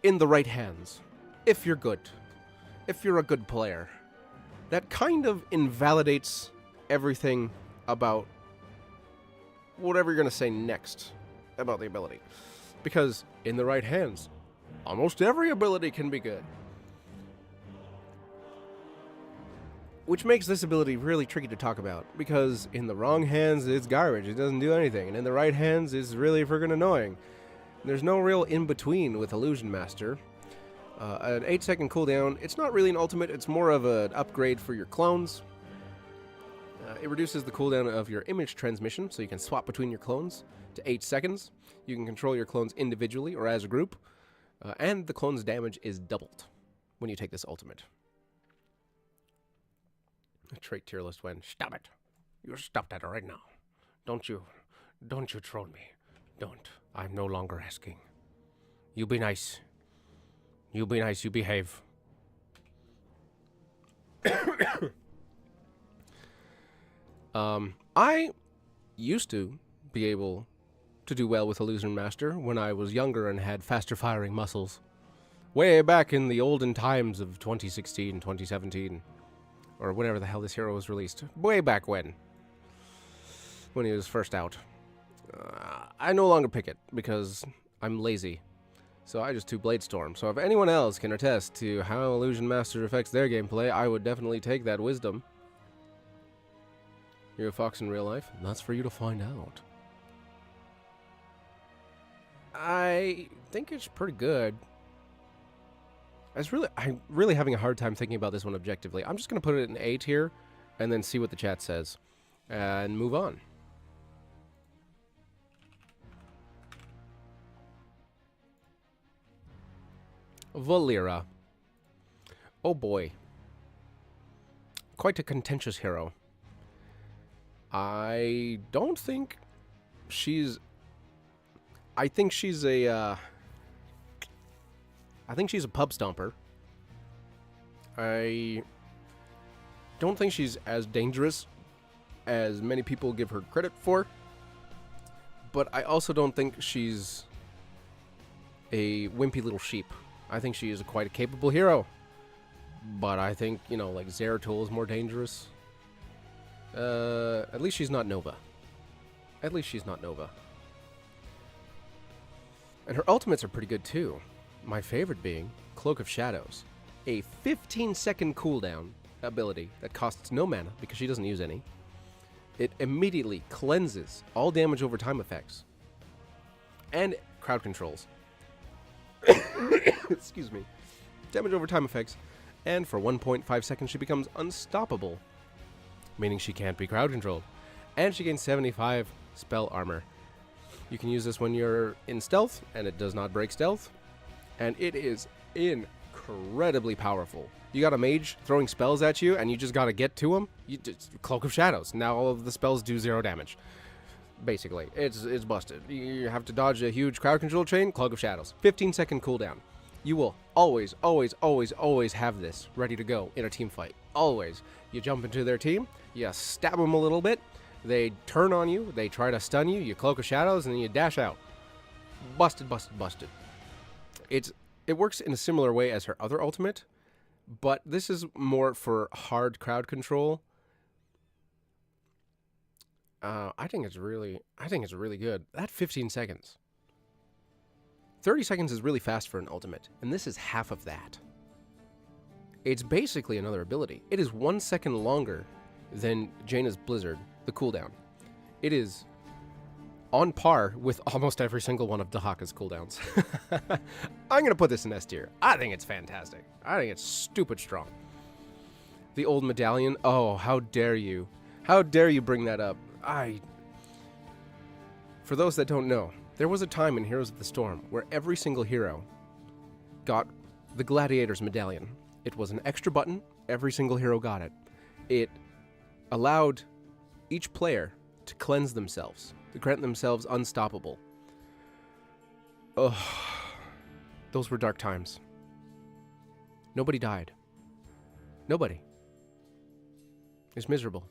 in the right hands, if you're good, if you're a good player, that kind of invalidates everything about whatever you're going to say next about the ability. Because in the right hands, almost every ability can be good. Which makes this ability really tricky to talk about, because in the wrong hands, it's garbage. It doesn't do anything. And in the right hands, it's really friggin' annoying. There's no real in-between with Illusion Master. An 8-second cooldown, it's not really an ultimate. It's more of an upgrade for your clones. It reduces the cooldown of your image transmission, so you can swap between your clones to 8 seconds. You can control your clones individually or as a group. And the clone's damage is doubled. when you take this ultimate. A trait tier list when. Stop it. You stop that right now. Don't you troll me. Don't. I'm no longer asking. You be nice. You be nice, you behave. I used to be able to do well with Illusion Master when I was younger and had faster firing muscles. Way back in the olden times of 2016, 2017, or whenever the hell this hero was released. Way back when he was first out. I no longer pick it because I'm lazy. So I just do Blade Storm. So if anyone else can attest to how Illusion Master affects their gameplay, I would definitely take that wisdom. You're a fox in real life? That's for you to find out. I think it's pretty good. I'm really having a hard time thinking about this one objectively. I'm just going to put it in A tier and then see what the chat says and move on. Valera. Oh boy. Quite a contentious hero. I don't think she's... I think she's a pub stomper. I don't think she's as dangerous as many people give her credit for. But I also don't think she's a wimpy little sheep. I think she is quite a capable hero. But I think, you know, like Zeratul is more dangerous. At least she's not Nova. At least she's not Nova. And her ultimates are pretty good too. My favorite being Cloak of Shadows. A 15-second cooldown ability that costs no mana because she doesn't use any. It immediately cleanses all damage over time effects. And crowd controls. Excuse me. Damage over time effects. And for 1.5 seconds she becomes unstoppable. Meaning she can't be crowd controlled. And she gains 75 spell armor. You can use this when you're in stealth, and it does not break stealth. And it is incredibly powerful. You got a mage throwing spells at you, and you just gotta get to him. Cloak of Shadows. Now all of the spells do 0 damage. Basically, it's busted. You have to dodge a huge crowd control chain. Cloak of Shadows. 15-second cooldown. You will always, always, always, always have this ready to go in a team fight. Always. You jump into their team, you stab them a little bit, they turn on you, they try to stun you, you Cloak of Shadows, and then you dash out. Busted, busted, busted. It works in a similar way as her other ultimate, but this is more for hard crowd control. I think it's really good. That 15 seconds. 30 seconds is really fast for an ultimate, and this is half of that. It's basically another ability. It is 1 second longer than Jaina's Blizzard, the cooldown. It is on par with almost every single one of Dahaka's cooldowns. I'm going to put this in S tier. I think it's fantastic. I think it's stupid strong. The old medallion. Oh, how dare you. How dare you bring that up. For those that don't know, there was a time in Heroes of the Storm where every single hero got the Gladiator's medallion. It was an extra button. Every single hero got it. It allowed each player to cleanse themselves, to grant themselves unstoppable. Ugh. Those were dark times. Nobody died. Nobody. It's miserable.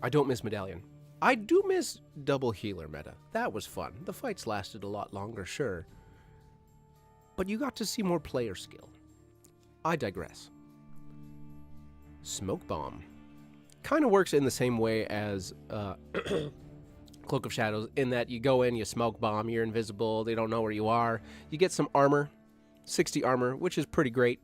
I don't miss Medallion. I do miss double healer meta. That was fun. The fights lasted a lot longer, sure. But you got to see more player skill. I digress. Smoke Bomb. Kind of works in the same way as Cloak of Shadows, in that you go in, you smoke bomb, you're invisible, they don't know where you are. You get some armor, 60 armor, which is pretty great.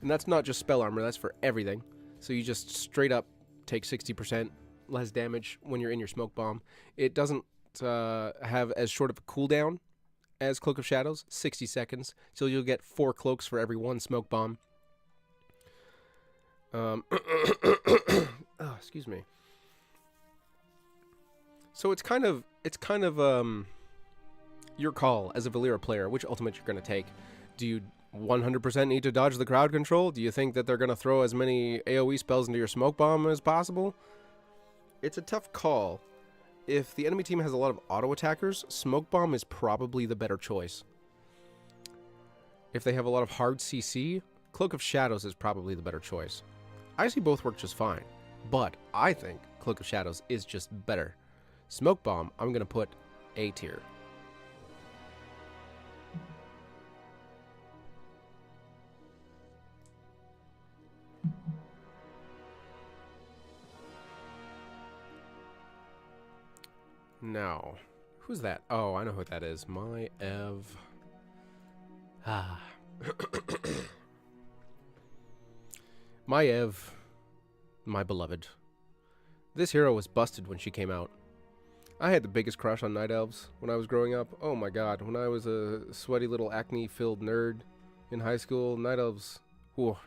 And that's not just spell armor, that's for everything. So you just straight up take 60% less damage when you're in your smoke bomb. It doesn't have as short of a cooldown as Cloak of Shadows, 60 seconds. So you'll get 4 cloaks for every 1 smoke bomb. Oh, excuse me. So it's kind of your call as a Valera player, which ultimate you're going to take. Do you 100% need to dodge the crowd control? Do you think that they're going to throw as many AoE spells into your smoke bomb as possible? It's a tough call. If the enemy team has a lot of auto attackers, smoke bomb is probably the better choice. If they have a lot of hard CC, Cloak of Shadows is probably the better choice. I see both work just fine, but I think Cloak of Shadows is just better. Smoke bomb, I'm going to put A tier. Now, who's that? Oh, I know who that is. My Ev. Ah. My Ev. My beloved. This hero was busted when she came out. I had the biggest crush on Night Elves when I was growing up. Oh my god, when I was a sweaty little acne-filled nerd in high school, Night Elves... Whoa.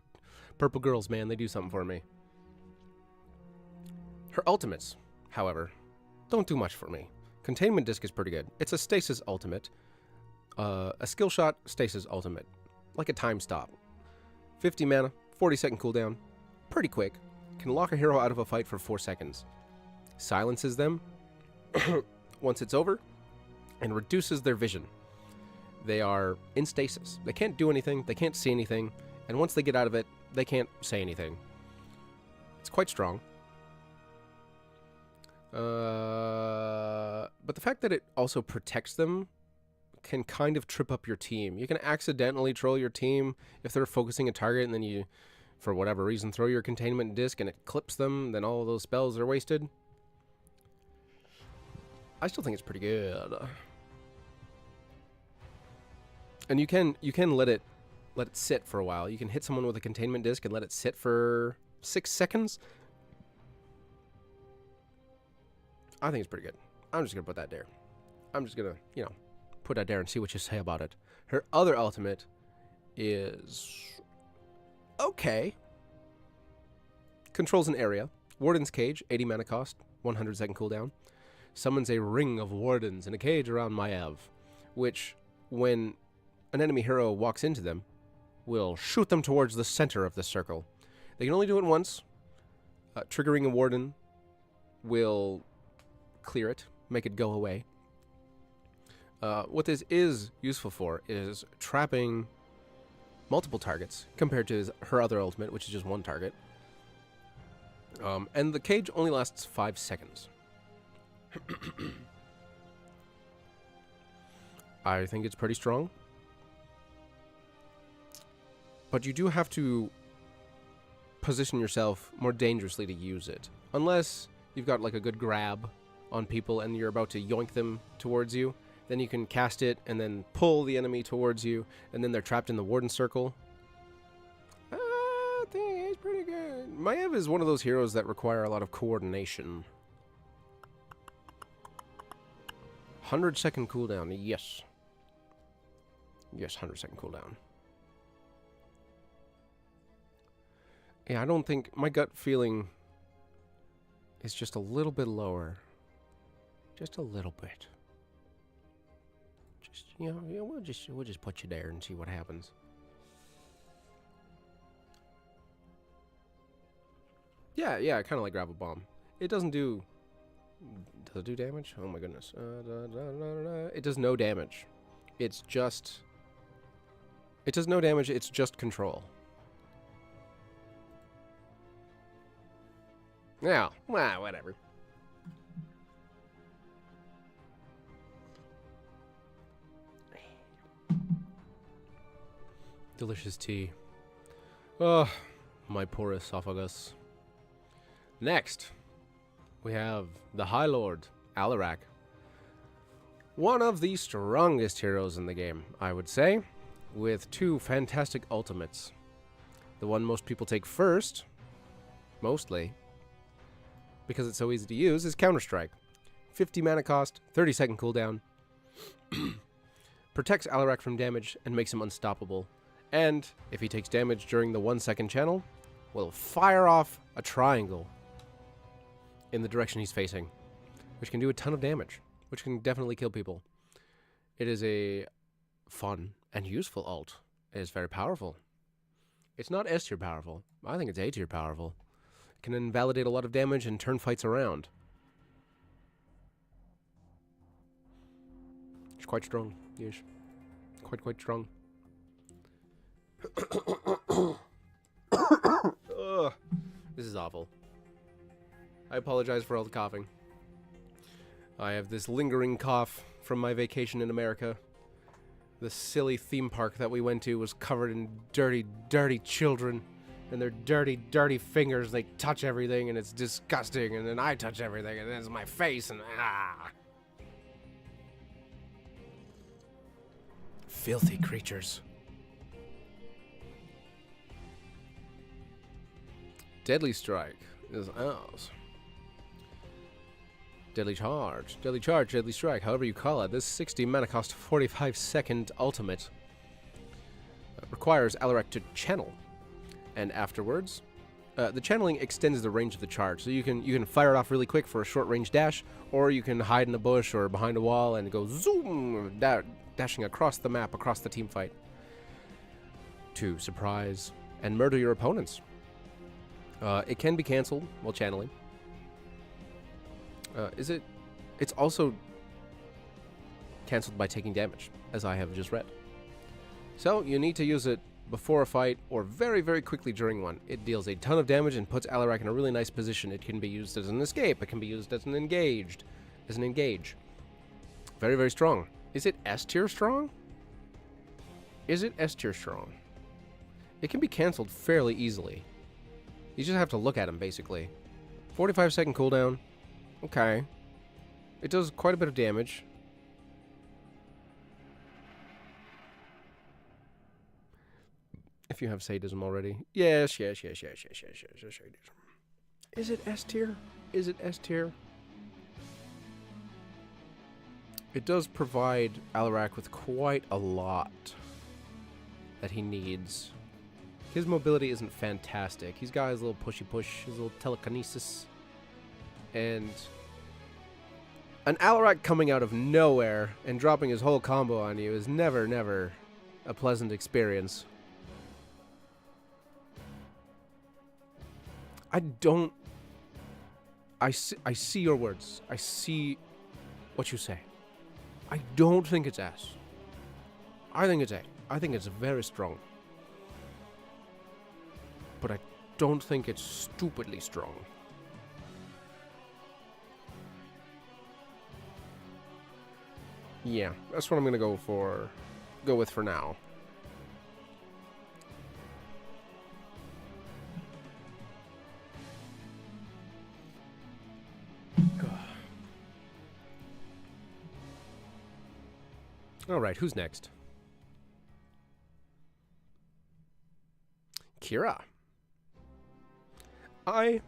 Purple girls, man, they do something for me. Her ultimates, however, don't do much for me. Containment Disc is pretty good. It's a stasis ultimate. A skill shot stasis ultimate. Like a time stop. 50 mana, 40-second cooldown. Pretty quick. Can lock a hero out of a fight for 4 seconds. Silences them once it's over, and reduces their vision. They are in stasis. They can't do anything, they can't see anything, and once they get out of it, they can't say anything. It's quite strong. But the fact that it also protects them can kind of trip up your team. You can accidentally troll your team if they're focusing a target and then you, for whatever reason, throw your containment disc and it clips them, then all of those spells are wasted. I still think it's pretty good. And you can let it sit for a while. You can hit someone with a containment disc and let it sit for 6 seconds. I think it's pretty good. I'm just going to put that there. I'm just going to, you know, put that there and see what you say about it. Her other ultimate is okay. Controls an area. Warden's Cage, 80 mana cost, 100 second cooldown. Summons a ring of wardens in a cage around Maev, which, when an enemy hero walks into them, will shoot them towards the center of the circle. They can only do it once. Triggering a warden will clear it, make it go away. What this is useful for is trapping multiple targets compared to her other ultimate, which is just one target. And the cage only lasts 5 seconds. I think it's pretty strong. But you do have to position yourself more dangerously to use it. Unless you've got like a good grab on people and you're about to yoink them towards you, then you can cast it and then pull the enemy towards you, and then they're trapped in the warden circle. I think it's pretty good. Maev is one of those heroes that require a lot of coordination. 100-second cooldown, yes. Yes, 100-second cooldown. Yeah, I don't think... My gut feeling is just a little bit lower. Just a little bit. Just, you know, we'll just put you there and see what happens. Yeah, kind of like Gravel Bomb. It doesn't do... Does it do damage? Oh my goodness. It does no damage. It's just... It does no damage, it's just control. Yeah, well, whatever. Delicious tea. Oh, my poor esophagus. Next, we have the High Lord, Alarak. One of the strongest heroes in the game, I would say, with 2 fantastic ultimates. The one most people take first, mostly, because it's so easy to use, is Counter-Strike. 50 mana cost, 30-second cooldown. Protects Alarak from damage and makes him unstoppable. And, if he takes damage during the 1-second channel, will fire off a triangle in the direction he's facing, which can do a ton of damage, which can definitely kill people. It is a fun and useful ult. is very powerful. It's not S tier powerful. I think it's A tier powerful. It can invalidate a lot of damage and turn fights around. It's quite strong, yes. Quite strong. Ugh. This is awful. I apologize for all the coughing. I have this lingering cough from my vacation in America. The silly theme park that we went to was covered in dirty, dirty children. And their dirty, dirty fingers, they touch everything and it's disgusting. And then I touch everything and then it's my face and Filthy creatures. Deadly Strike is ours. Deadly Charge, Deadly Strike, however you call it. This 60 mana cost 45-second ultimate requires Alarak to channel. And afterwards, the channeling extends the range of the charge. So you can fire it off really quick for a short range dash, or you can hide in a bush or behind a wall and go zoom, dashing across the map, across the team fight, to surprise and murder your opponents. It can be cancelled while channeling. It's also cancelled by taking damage, as I have just read. So you need to use it before a fight or very, very quickly during one. It deals a ton of damage and puts Alarak in a really nice position. It can be used as an escape. It can be used as an engage. Very, very strong. Is it S tier strong? Is it S tier strong? It can be cancelled fairly easily. You just have to look at him, basically. 45-second cooldown. Okay. It does quite a bit of damage. If you have sadism already. Yes. Sadism. Is it S tier? Is it S tier? It does provide Alarak with quite a lot that he needs. His mobility isn't fantastic. He's got his little pushy push, his little telekinesis. And an Alarak coming out of nowhere and dropping his whole combo on you is never a pleasant experience. I see your words. I see what you say. I don't think it's S. I think it's A. I think it's very strong. But I don't think it's stupidly strong. Yeah, that's what I'm gonna go with for now. Alright, who's next? Kira. I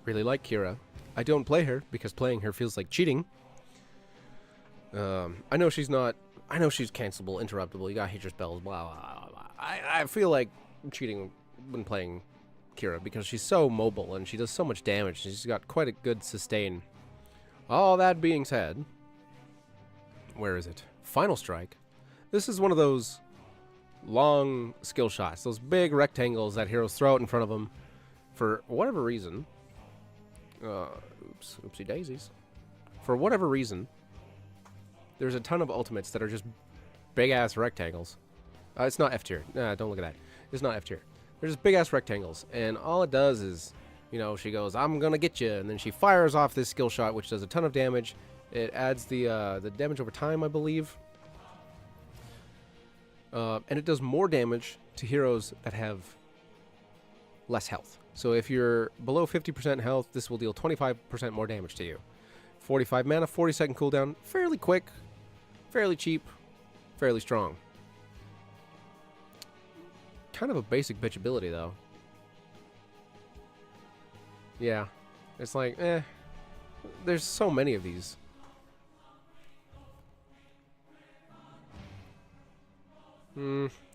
really like Kira. I don't play her because playing her feels like cheating. I know she's cancelable, interruptible, you gotta hit your spells, blah, blah, blah. I feel like cheating when playing Kira because she's so mobile and she does so much damage. She's got quite a good sustain. All that being said, where is it? Final Strike. This is one of those long skill shots, those big rectangles that heroes throw out in front of them for whatever reason. Oopsie daisies. For whatever reason, there's a ton of ultimates that are just big-ass rectangles. It's not F tier. Nah, don't look at that. It's not F tier. They're just big-ass rectangles, and all it does is, you know, she goes, I'm gonna get you, and then she fires off this skill shot, which does a ton of damage. It adds the damage over time, I believe. And it does more damage to heroes that have less health. So if you're below 50% health, this will deal 25% more damage to you. 45 mana, 40-second cooldown, fairly quick, fairly cheap, fairly strong. Kind of a basic bitch ability, though. Yeah, it's like, there's so many of these.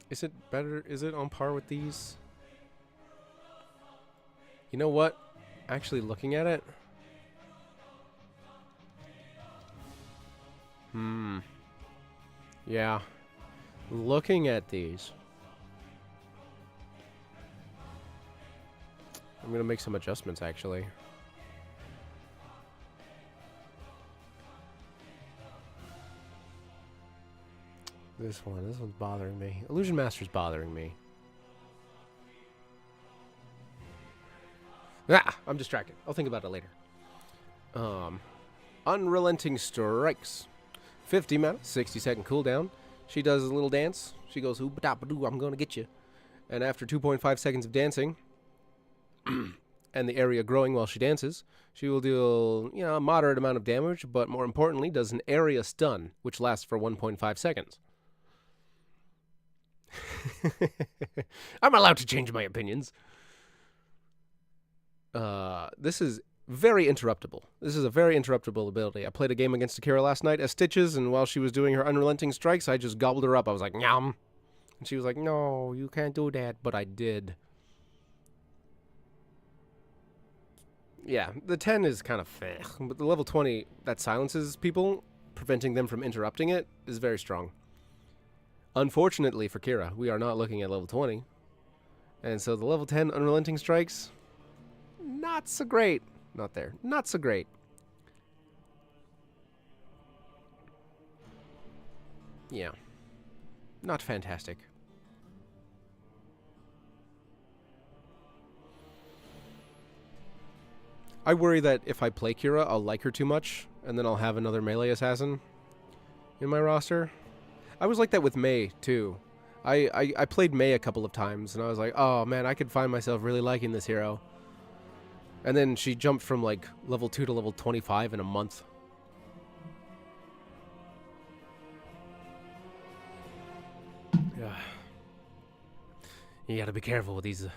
Is it better? Is it on par with these? You know what? Actually looking at it. Yeah. Looking at these. I'm going to make some adjustments, actually. This one's bothering me. Illusion Master's bothering me. Ah, I'm distracted. I'll think about it later. Unrelenting Strikes. 50 mana, 60-second cooldown. She does a little dance. She goes, "Oop-a-dop-a-doo, I'm gonna get you." And after 2.5 seconds of dancing, and the area growing while she dances, she will deal, a moderate amount of damage, but more importantly, does an area stun, which lasts for 1.5 seconds. I'm allowed to change my opinions. This is very interruptible. This is a very interruptible ability. I played a game against Akira last night as Stitches, and while she was doing her unrelenting strikes, I just gobbled her up. I was like, "Nyam." And she was like, "No, you can't do that," but I did. Yeah, the 10 is kind of feh, but the level 20 that silences people, preventing them from interrupting it, is very strong. Unfortunately for Kira, we are not looking at level 20. And so the level 10 unrelenting strikes, not so great. Not there. Not so great. Yeah. Not fantastic. I worry that if I play Kira, I'll like her too much, and then I'll have another melee assassin in my roster. I was like that with Mei, too. I played Mei a couple of times, and I was like, oh man, I could find myself really liking this hero. And then she jumped from like level 2 to level 25 in a month. Yeah. You gotta be careful with these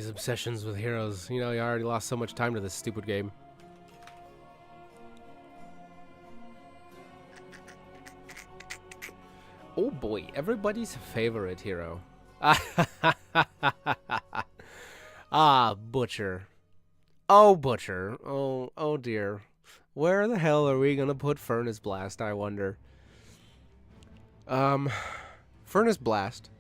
obsessions with heroes. You already lost so much time to this stupid game. Oh boy, everybody's favorite hero. Ah, Butcher. Oh, Butcher. Oh dear. Where the hell are we gonna put Furnace Blast, I wonder? Furnace Blast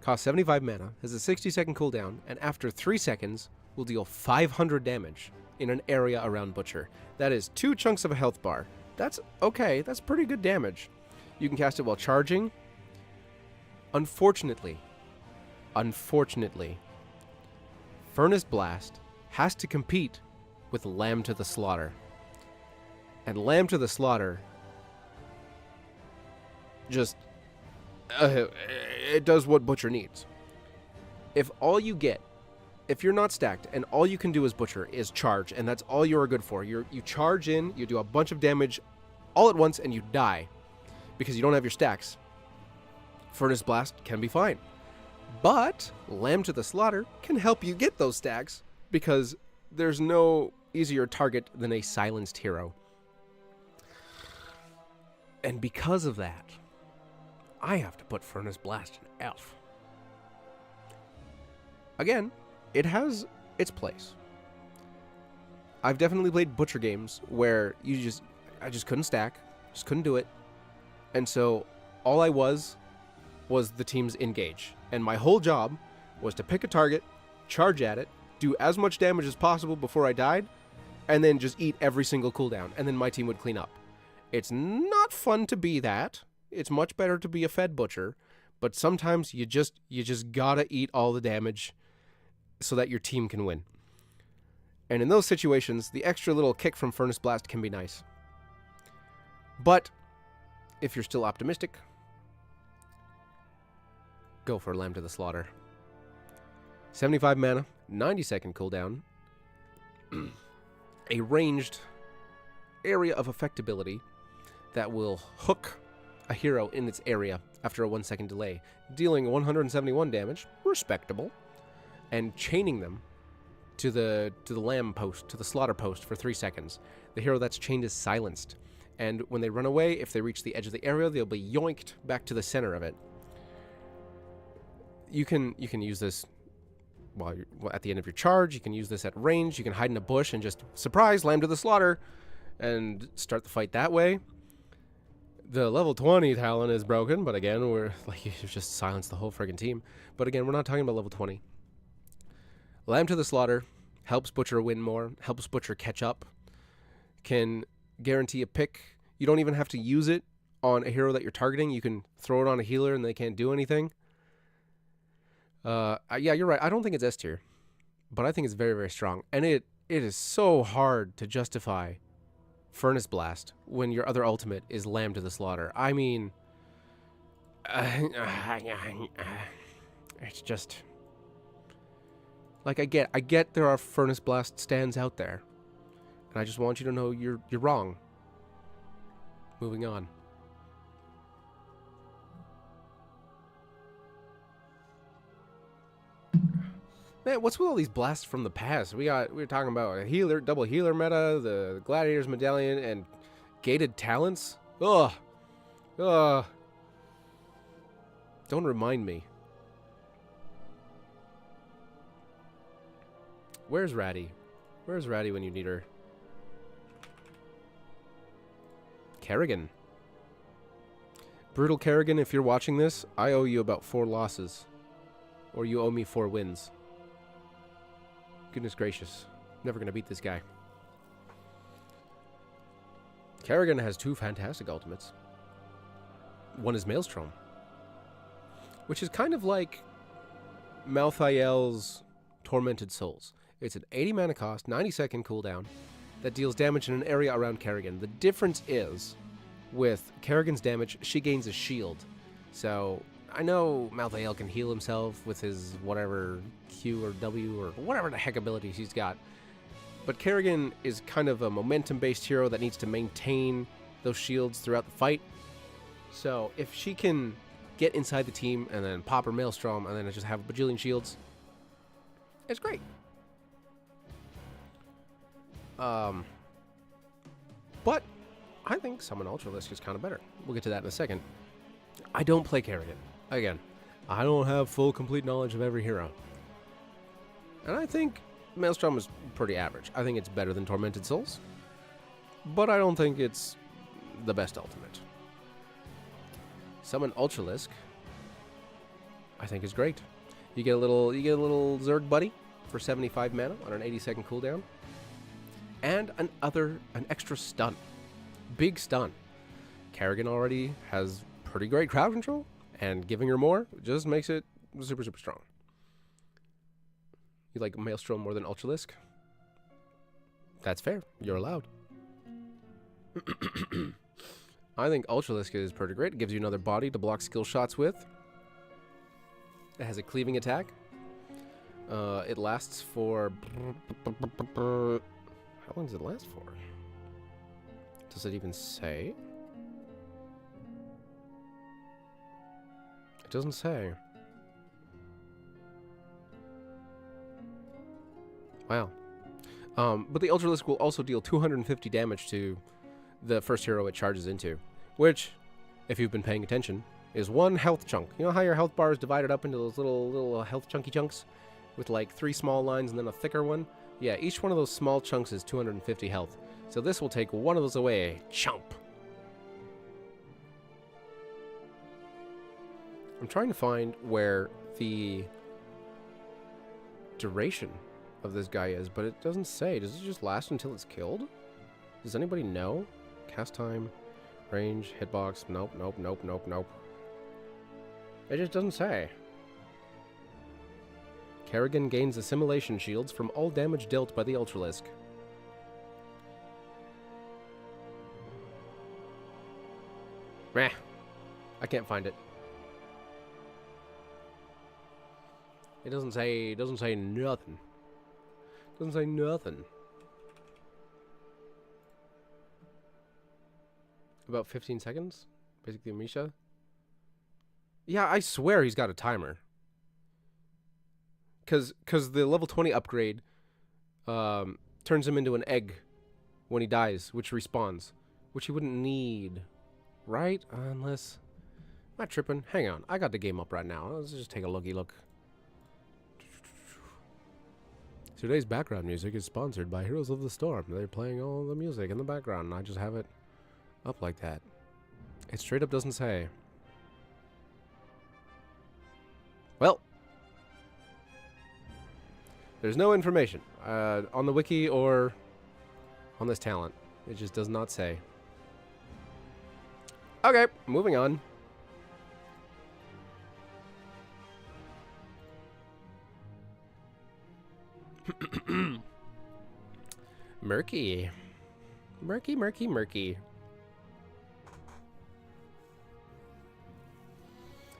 costs 75 mana, has a 60-second cooldown, and after 3 seconds will deal 500 damage in an area around Butcher. That is 2 chunks of a health bar. That's okay, that's pretty good damage. You can cast it while charging. Unfortunately, Furnace Blast has to compete with Lamb to the Slaughter. And Lamb to the Slaughter just it does what Butcher needs. If you're not stacked and all you can do as Butcher is charge, and that's all you're good for, you charge in, you do a bunch of damage all at once, and you die because you don't have your stacks, Furnace Blast can be fine. But Lamb to the Slaughter can help you get those stacks because there's no easier target than a silenced hero. And because of that, I have to put Furnace Blast in F. Again, it has its place. I've definitely played Butcher games where I just couldn't stack, just couldn't do it. And so all I was the team's engage. And my whole job was to pick a target, charge at it, do as much damage as possible before I died, and then just eat every single cooldown, and then my team would clean up. It's not fun to be that. It's much better to be a fed Butcher, but sometimes you just gotta eat all the damage so that your team can win. And in those situations, the extra little kick from Furnace Blast can be nice. But if you're still optimistic, go for Lamb to the Slaughter. 75 mana, 90-second cooldown, a ranged area of effectability that will hook a hero in its area after a 1-second delay, dealing 171 damage, respectable, and chaining them to the lamb post, to the slaughter post for 3 seconds. The hero that's chained is silenced, and when they run away, if they reach the edge of the area, they'll be yoinked back to the center of it. You can use this while you're at the end of your charge. You can use this at range. You can hide in a bush and just surprise Lamb to the Slaughter and start the fight that way. The level 20 Talon is broken, but again, you've just silenced the whole friggin' team. But again, we're not talking about level 20. Lamb to the Slaughter helps Butcher win more, helps Butcher catch up, can guarantee a pick. You don't even have to use it on a hero that you're targeting. You can throw it on a healer and they can't do anything. Yeah, you're right. I don't think it's S tier, but I think it's very, very strong. And it is so hard to justify Furnace Blast when your other ultimate is Lamb to the Slaughter. I mean, it's just like I get there are Furnace Blast stands out there, and I just want you to know you're wrong. Moving on. Man, what's with all these blasts from the past? We were talking about a healer, double healer meta, the Gladiator's Medallion, and gated talents. Ugh. Ugh. Don't remind me. Where's Ratty? Where's Ratty when you need her? Kerrigan. Brutal Kerrigan, if you're watching this, I owe you about 4 losses. Or you owe me 4 wins. Goodness gracious. Never gonna beat this guy. Kerrigan has 2 fantastic ultimates. One is Maelstrom, which is kind of like Malthael's Tormented Souls. It's an 80 mana cost, 90-second cooldown that deals damage in an area around Kerrigan. The difference is, with Kerrigan's damage, she gains a shield. So, I know Malthael can heal himself with his whatever Q or W or whatever the heck abilities he's got. But Kerrigan is kind of a momentum-based hero that needs to maintain those shields throughout the fight. So, if she can get inside the team and then pop her Maelstrom and then just have a bajillion shields, it's great. But I think Summon Ultralisk is kind of better. We'll get to that in a second. I don't play Kerrigan. Again, I don't have full, complete knowledge of every hero. And I think Maelstrom is pretty average. I think it's better than Tormented Souls. But I don't think it's the best ultimate. Summon Ultralisk, I think is great. You get a little Zerg buddy for 75 mana on an 80-second cooldown. And an extra stun. Big stun. Kerrigan already has pretty great crowd control, and giving her more just makes it super, super strong. You like Maelstrom more than Ultralisk? That's fair. You're allowed. I think Ultralisk is pretty great. It gives you another body to block skill shots with. It has a cleaving attack. It lasts for... How long does it last for? Does it even say? It doesn't say. Wow. But the Ultralisk will also deal 250 damage to the first hero it charges into, which, if you've been paying attention, is 1 health chunk. You know how your health bar is divided up into those little health chunky chunks with like 3 small lines and then a thicker one? Yeah, each one of those small chunks is 250 health. So this will take one of those away. Chomp. I'm trying to find where the duration of this guy is, but it doesn't say. Does it just last until it's killed? Does anybody know? Cast time, range, hitbox. Nope, nope, nope, nope, nope. It just doesn't say. Kerrigan gains assimilation shields from all damage dealt by the Ultralisk. Meh. I can't find it. It doesn't say nothing. Doesn't say nothing. About 15 seconds? Basically Misha. Yeah, I swear he's got a timer. Cause the level 20 upgrade turns him into an egg when he dies, which respawns. Which he wouldn't need. Right? Unless... I'm not tripping. Hang on. I got the game up right now. Let's just take a looky look. Today's background music is sponsored by Heroes of the Storm. They're playing all the music in the background, and I just have it up like that. It straight up doesn't say. Well. There's no information on the wiki or on this talent. It just does not say. Okay, moving on. Murky. Murky, murky, murky.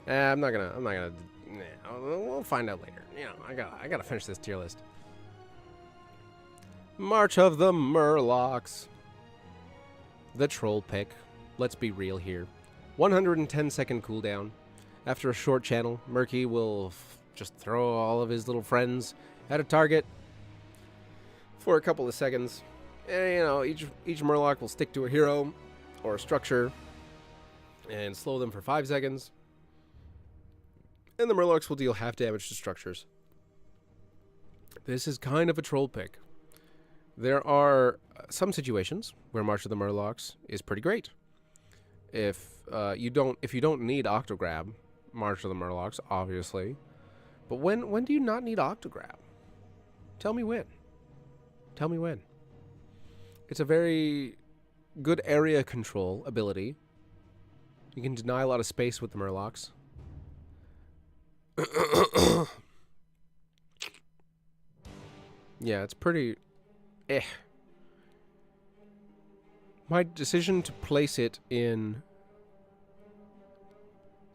I'm not gonna, nah, we'll find out later. You know, I gotta finish this tier list. March of the Murlocs. The troll pick. Let's be real here. 110-second cooldown. After a short channel, Murky will just throw all of his little friends at a target for a couple of seconds. And, you know, each Murloc will stick to a hero or a structure and slow them for 5 seconds. And the Murlocs will deal half damage to structures. This is kind of a troll pick. There are some situations where March of the Murlocs is pretty great. If you don't need Octograb, March of the Murlocs, obviously. But when do you not need Octograb? Tell me when. Tell me when. It's a very good area control ability. You can deny a lot of space with the Murlocs. Yeah, it's pretty My decision to place it in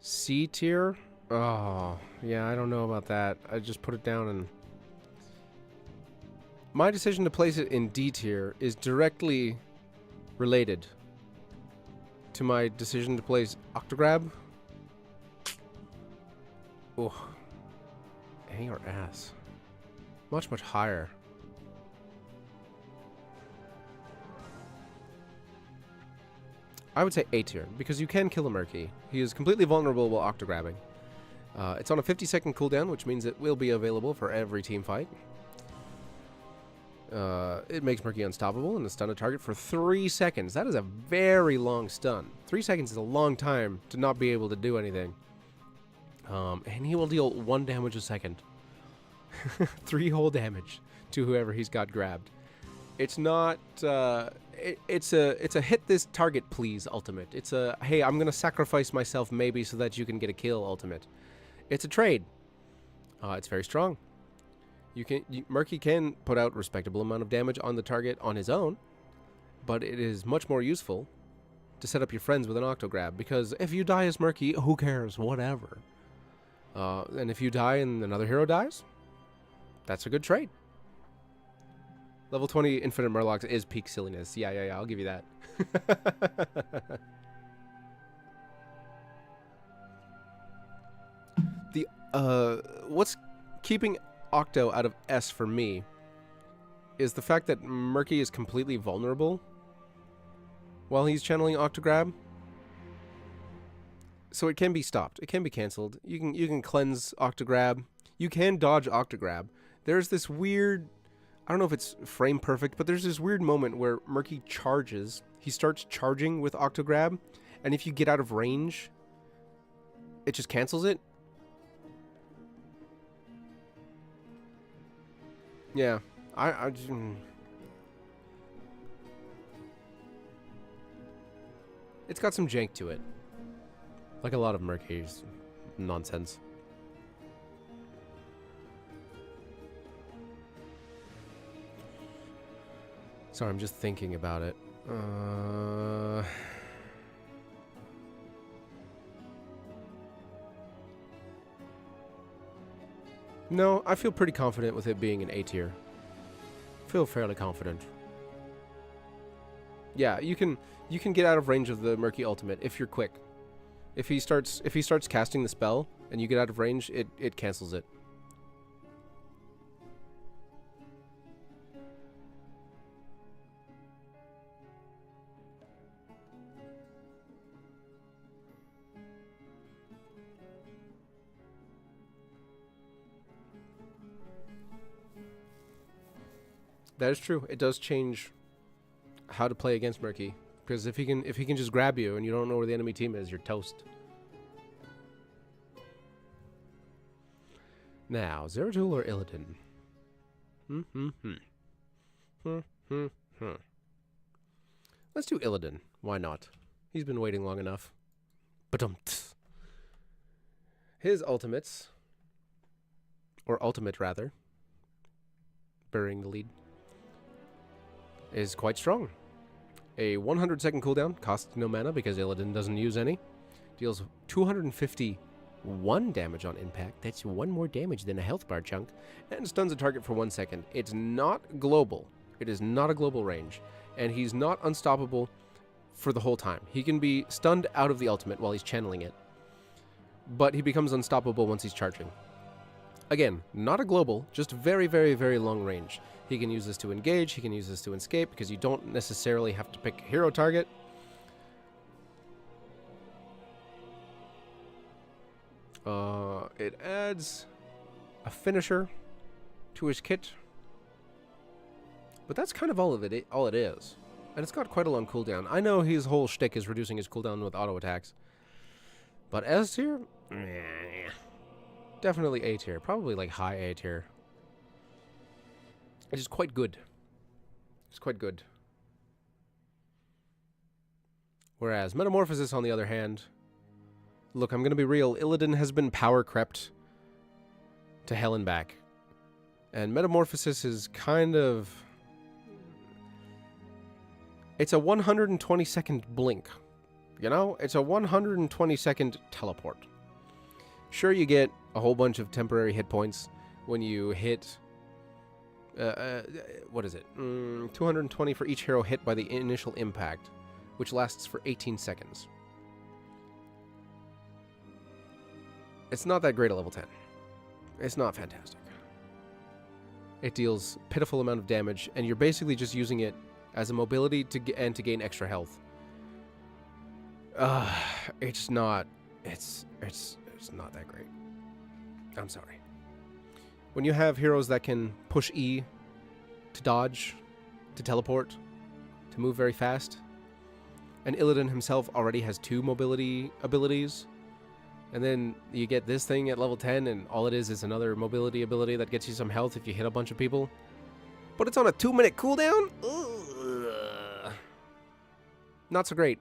C tier? Oh, yeah, I don't know about that. I just put it down and... My decision to place it in D tier is directly related to my decision to place Octograb. Oh. A or S? Much, much higher. I would say A tier, because you can kill a Murky. He is completely vulnerable while Octograbbing. It's on a 50-second cooldown, which means it will be available for every team fight. It makes Murky unstoppable and stun a target for 3 seconds. That is a very long stun. 3 seconds is a long time to not be able to do anything. And he will deal 1 damage a second. 3 whole damage to whoever he's got grabbed. It's not... It's a hit this target please ultimate. It's a, hey, I'm gonna sacrifice myself maybe so that you can get a kill ultimate. It's a trade. It's very strong. Murky can put out a respectable amount of damage on the target on his own, but it is much more useful to set up your friends with an Octograb, because if you die as Murky, who cares? Whatever. And if you die and another hero dies, that's a good trade. Level 20 Infinite Murlocs is peak silliness. Yeah, I'll give you that. What's keeping Octo out of S for me is the fact that Murky is completely vulnerable while he's channeling Octograb. So it can be stopped. It can be cancelled. You can cleanse Octograb. You can dodge Octograb. There's this weird... I don't know if it's frame perfect, but there's this weird moment where Murky charges. He starts charging with Octograb, and if you get out of range, it just cancels it. Yeah, it's got some jank to it. Like a lot of Murky's nonsense. Sorry, I'm just thinking about it. No, I feel pretty confident with it being an A tier. Feel fairly confident. Yeah, you can get out of range of the Murky ultimate if you're quick. If he starts casting the spell and you get out of range, it cancels it. That is true. It does change how to play against Murky, because if he can just grab you and you don't know where the enemy team is, you're toast. Now, Zeratul or Illidan? Let's do Illidan. Why not? He's been waiting long enough. Ba-dum-ts. His ultimates, or ultimate rather, burying the lead, is quite strong. A 100-second cooldown, costs no mana because Illidan doesn't use any. Deals 251 damage on impact. That's one more damage than a health bar chunk. And stuns a target for 1 second. It's not global. It is not a global range. And he's not unstoppable for the whole time. He can be stunned out of the ultimate while he's channeling it. But he becomes unstoppable once he's charging. Again, not a global, just very, very, very long range. He can use this to engage, he can use this to escape, because you don't necessarily have to pick a hero target. It adds a finisher to his kit. But that's kind of all it is. And it's got quite a long cooldown. I know his whole shtick is reducing his cooldown with auto attacks. But S tier? Definitely A tier. Probably like high A tier. It is quite good. It's quite good. Whereas Metamorphosis, on the other hand... Look, I'm going to be real. Illidan has been power crept to hell and back. And Metamorphosis is kind of... It's a 120-second blink. You know? It's a 120-second teleport. Sure, you get a whole bunch of temporary hit points when you hit... what is it? 220 for each hero hit by the initial impact, which lasts for 18 seconds. It's not that great at level 10. It's not fantastic. It deals pitiful amount of damage, and you're basically just using it as a mobility to gain extra health. It's not that great. I'm sorry. When you have heroes that can push E to dodge, to teleport, to move very fast, and Illidan himself already has 2 mobility abilities, and then you get this thing at level 10, and all it is another mobility ability that gets you some health if you hit a bunch of people. But it's on a 2-minute cooldown? Ugh. Not so great.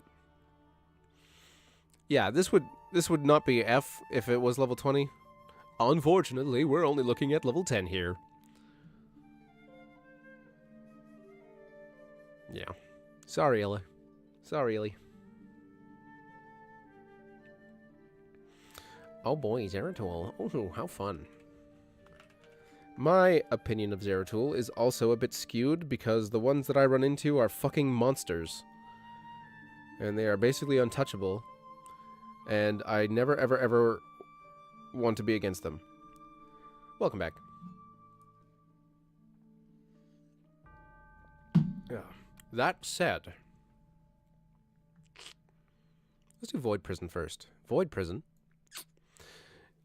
Yeah, this would not be F if it was level 20. Unfortunately, we're only looking at level 10 here. Yeah. Sorry, Ella. Sorry, Ellie. Oh boy, Zeratul. Oh, how fun. My opinion of Zeratul is also a bit skewed because the ones that I run into are fucking monsters. And they are basically untouchable. And I never, ever, ever want to be against them. Welcome back. Yeah. That said, let's do Void Prison first. Void Prison,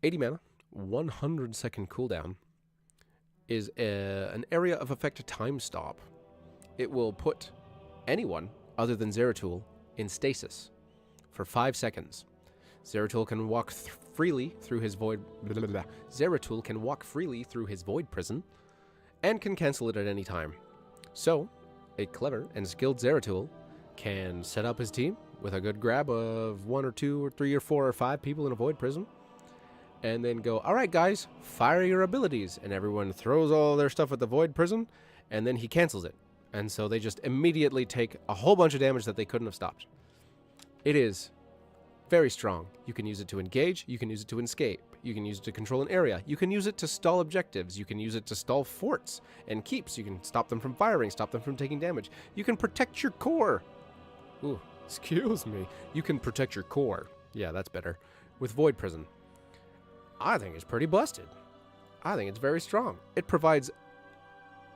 80 mana, 100-second cooldown, is an area of effect time stop. It will put anyone other than Zeratul in stasis for 5 seconds. Zeratul can walk freely through his void. Zeratul can walk freely through his void prison, and can cancel it at any time. So, a clever and skilled Zeratul can set up his team with a good grab of 1 or 2 or 3 or 4 or 5 people in a void prison, and then go, all right, guys, fire your abilities, and everyone throws all their stuff at the void prison, and then he cancels it, and so they just immediately take a whole bunch of damage that they couldn't have stopped. It is very strong. You can use it to engage, you can use it to escape, you can use it to control an area, you can use it to stall objectives, you can use it to stall forts and keeps, you can stop them from firing, stop them from taking damage, you can protect your core. Ooh, excuse me. You can protect your core. Yeah, that's better. With Void Prison. I think it's pretty busted. I think it's very strong. It provides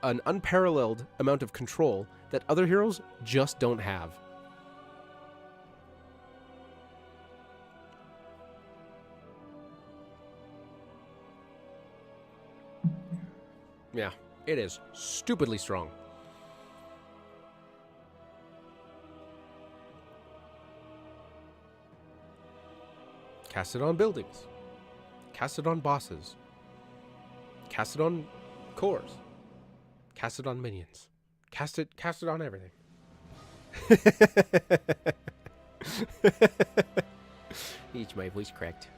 an unparalleled amount of control that other heroes just don't have. Yeah, it is stupidly strong. Cast it on buildings. Cast it on bosses. Cast it on cores. Cast it on minions. Cast it on everything. Each my voice cracked.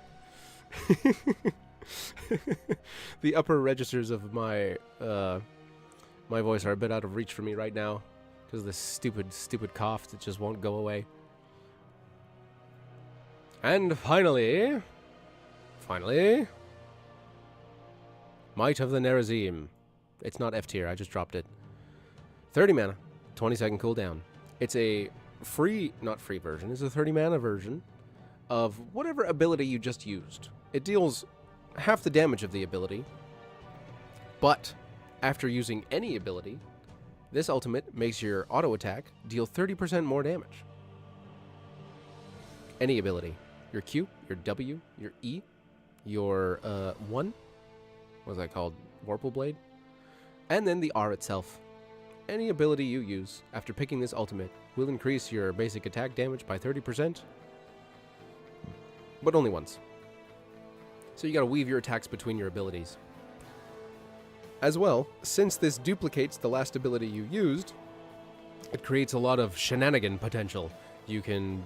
The upper registers of my my voice are a bit out of reach for me right now because of this stupid cough that just won't go away. And finally, Might of the Nerazim. It's not F tier, I just dropped it. 30 mana, 20-second cooldown. It's a not free version, it's a 30 mana version of whatever ability you just used. It deals half the damage of the ability, but after using any ability, this ultimate makes your auto attack deal 30% more damage. Any ability. Your Q, your W, your E, your 1, what is that called? Vorpal Blade? And then the R itself. Any ability you use after picking this ultimate will increase your basic attack damage by 30%, but only once. So you gotta weave your attacks between your abilities. As well, since this duplicates the last ability you used, it creates a lot of shenanigan potential. You can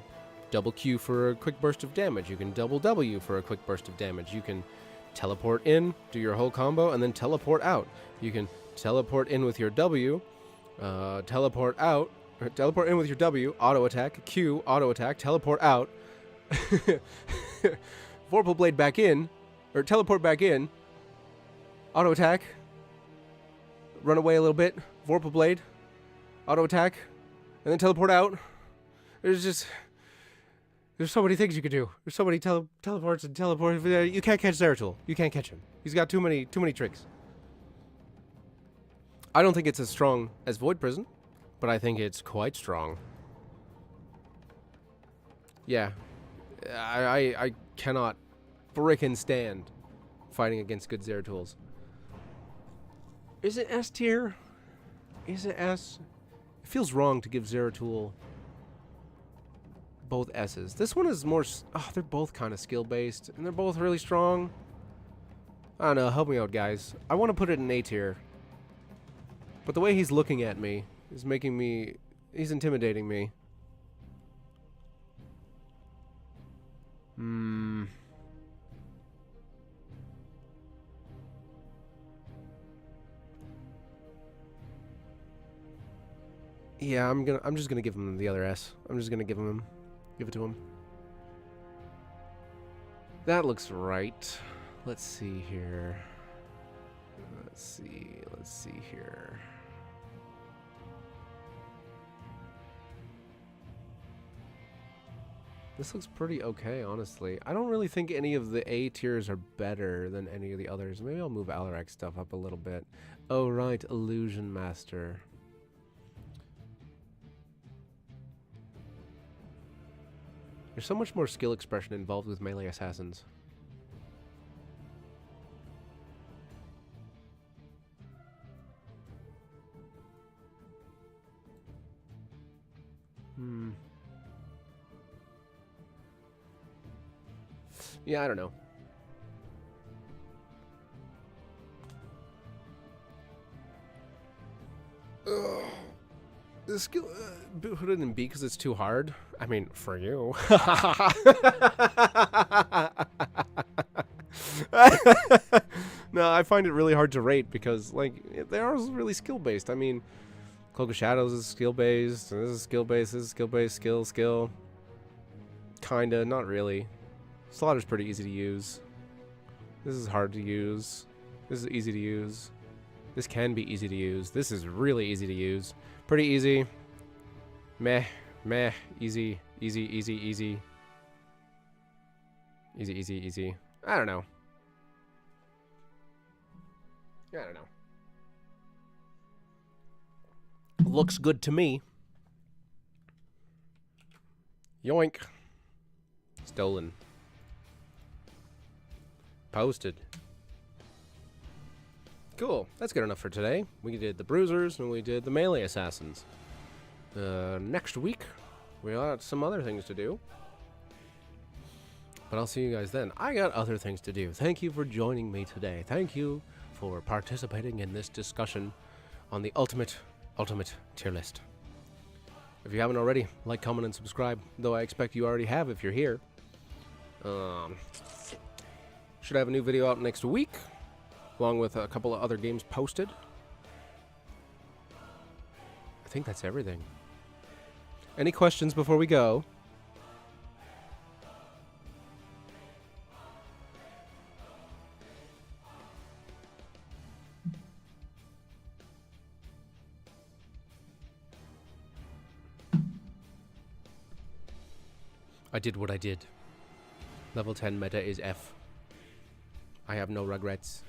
double Q for a quick burst of damage. You can double W for a quick burst of damage. You can teleport in, do your whole combo, and then teleport out. You can teleport in with your W, teleport out, or teleport in with your W, auto attack, Q, auto attack, teleport out, Vorpal Blade back in, or teleport back in, auto attack, run away a little bit, Vorpal Blade, auto attack, and then teleport out. There's so many things you could do. There's so many teleports and teleports. You can't catch Zeratul. You can't catch him. He's got too many tricks. I don't think it's as strong as Void Prison, but I think it's quite strong. Yeah. I cannot frickin' stand fighting against good Zeratuls. Is it S tier? Is it S? It feels wrong to give Zeratul both S's. This one is more... Oh, they're both kind of skill-based, and they're both really strong. I don't know. Help me out, guys. I want to put it in A tier. But the way he's looking at me is making me... He's intimidating me. Yeah, I'm just gonna give him the other S. I'm just gonna give it to him. That looks right. Let's see here. Let's see here. This looks pretty okay, honestly. I don't really think any of the A tiers are better than any of the others. Maybe I'll move Alarak's stuff up a little bit. Oh, right, Illusion Master. There's so much more skill expression involved with melee assassins. Yeah, I don't know. The skill, put it in B because it's too hard. I mean, for you. No, I find it really hard to rate because, like, they are really skill-based. I mean, Cloak of Shadows is skill-based. This is skill-based. This is skill-based. Skill. Kinda, not really. Slaughter's pretty easy to use. This is hard to use. This is easy to use. This can be easy to use. This is really easy to use. Pretty easy. Meh. Easy. Easy. I don't know. Looks good to me. Yoink. Stolen. Posted. Cool. That's good enough for today. We did the Bruisers and we did the Melee Assassins. Next week, we got some other things to do. But I'll see you guys then. I got other things to do. Thank you for joining me today. Thank you for participating in this discussion on the ultimate tier list. If you haven't already, like, comment, and subscribe, though I expect you already have if you're here. Should have a new video out next week, along with a couple of other games posted. I think that's everything. Any questions before we go? I did what I did. Level 10 meta is F. I have no regrets.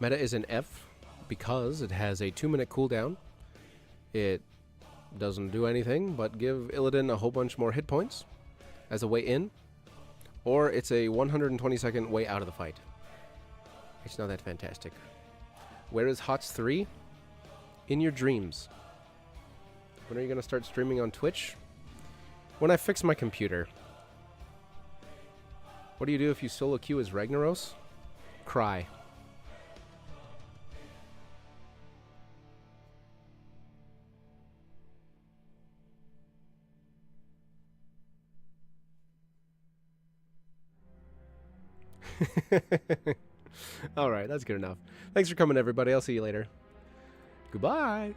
Meta is an F because it has a 2-minute cooldown. It doesn't do anything but give Illidan a whole bunch more hit points as a way in, or it's a 120-second way out of the fight. It's not that fantastic. Where is HOTS 3? In your dreams. When are you going to start streaming on Twitch? When I fix my computer. What do you do if you solo queue as Ragnaros? Cry. Alright, that's good enough. Thanks for coming, everybody. I'll see you later. Goodbye.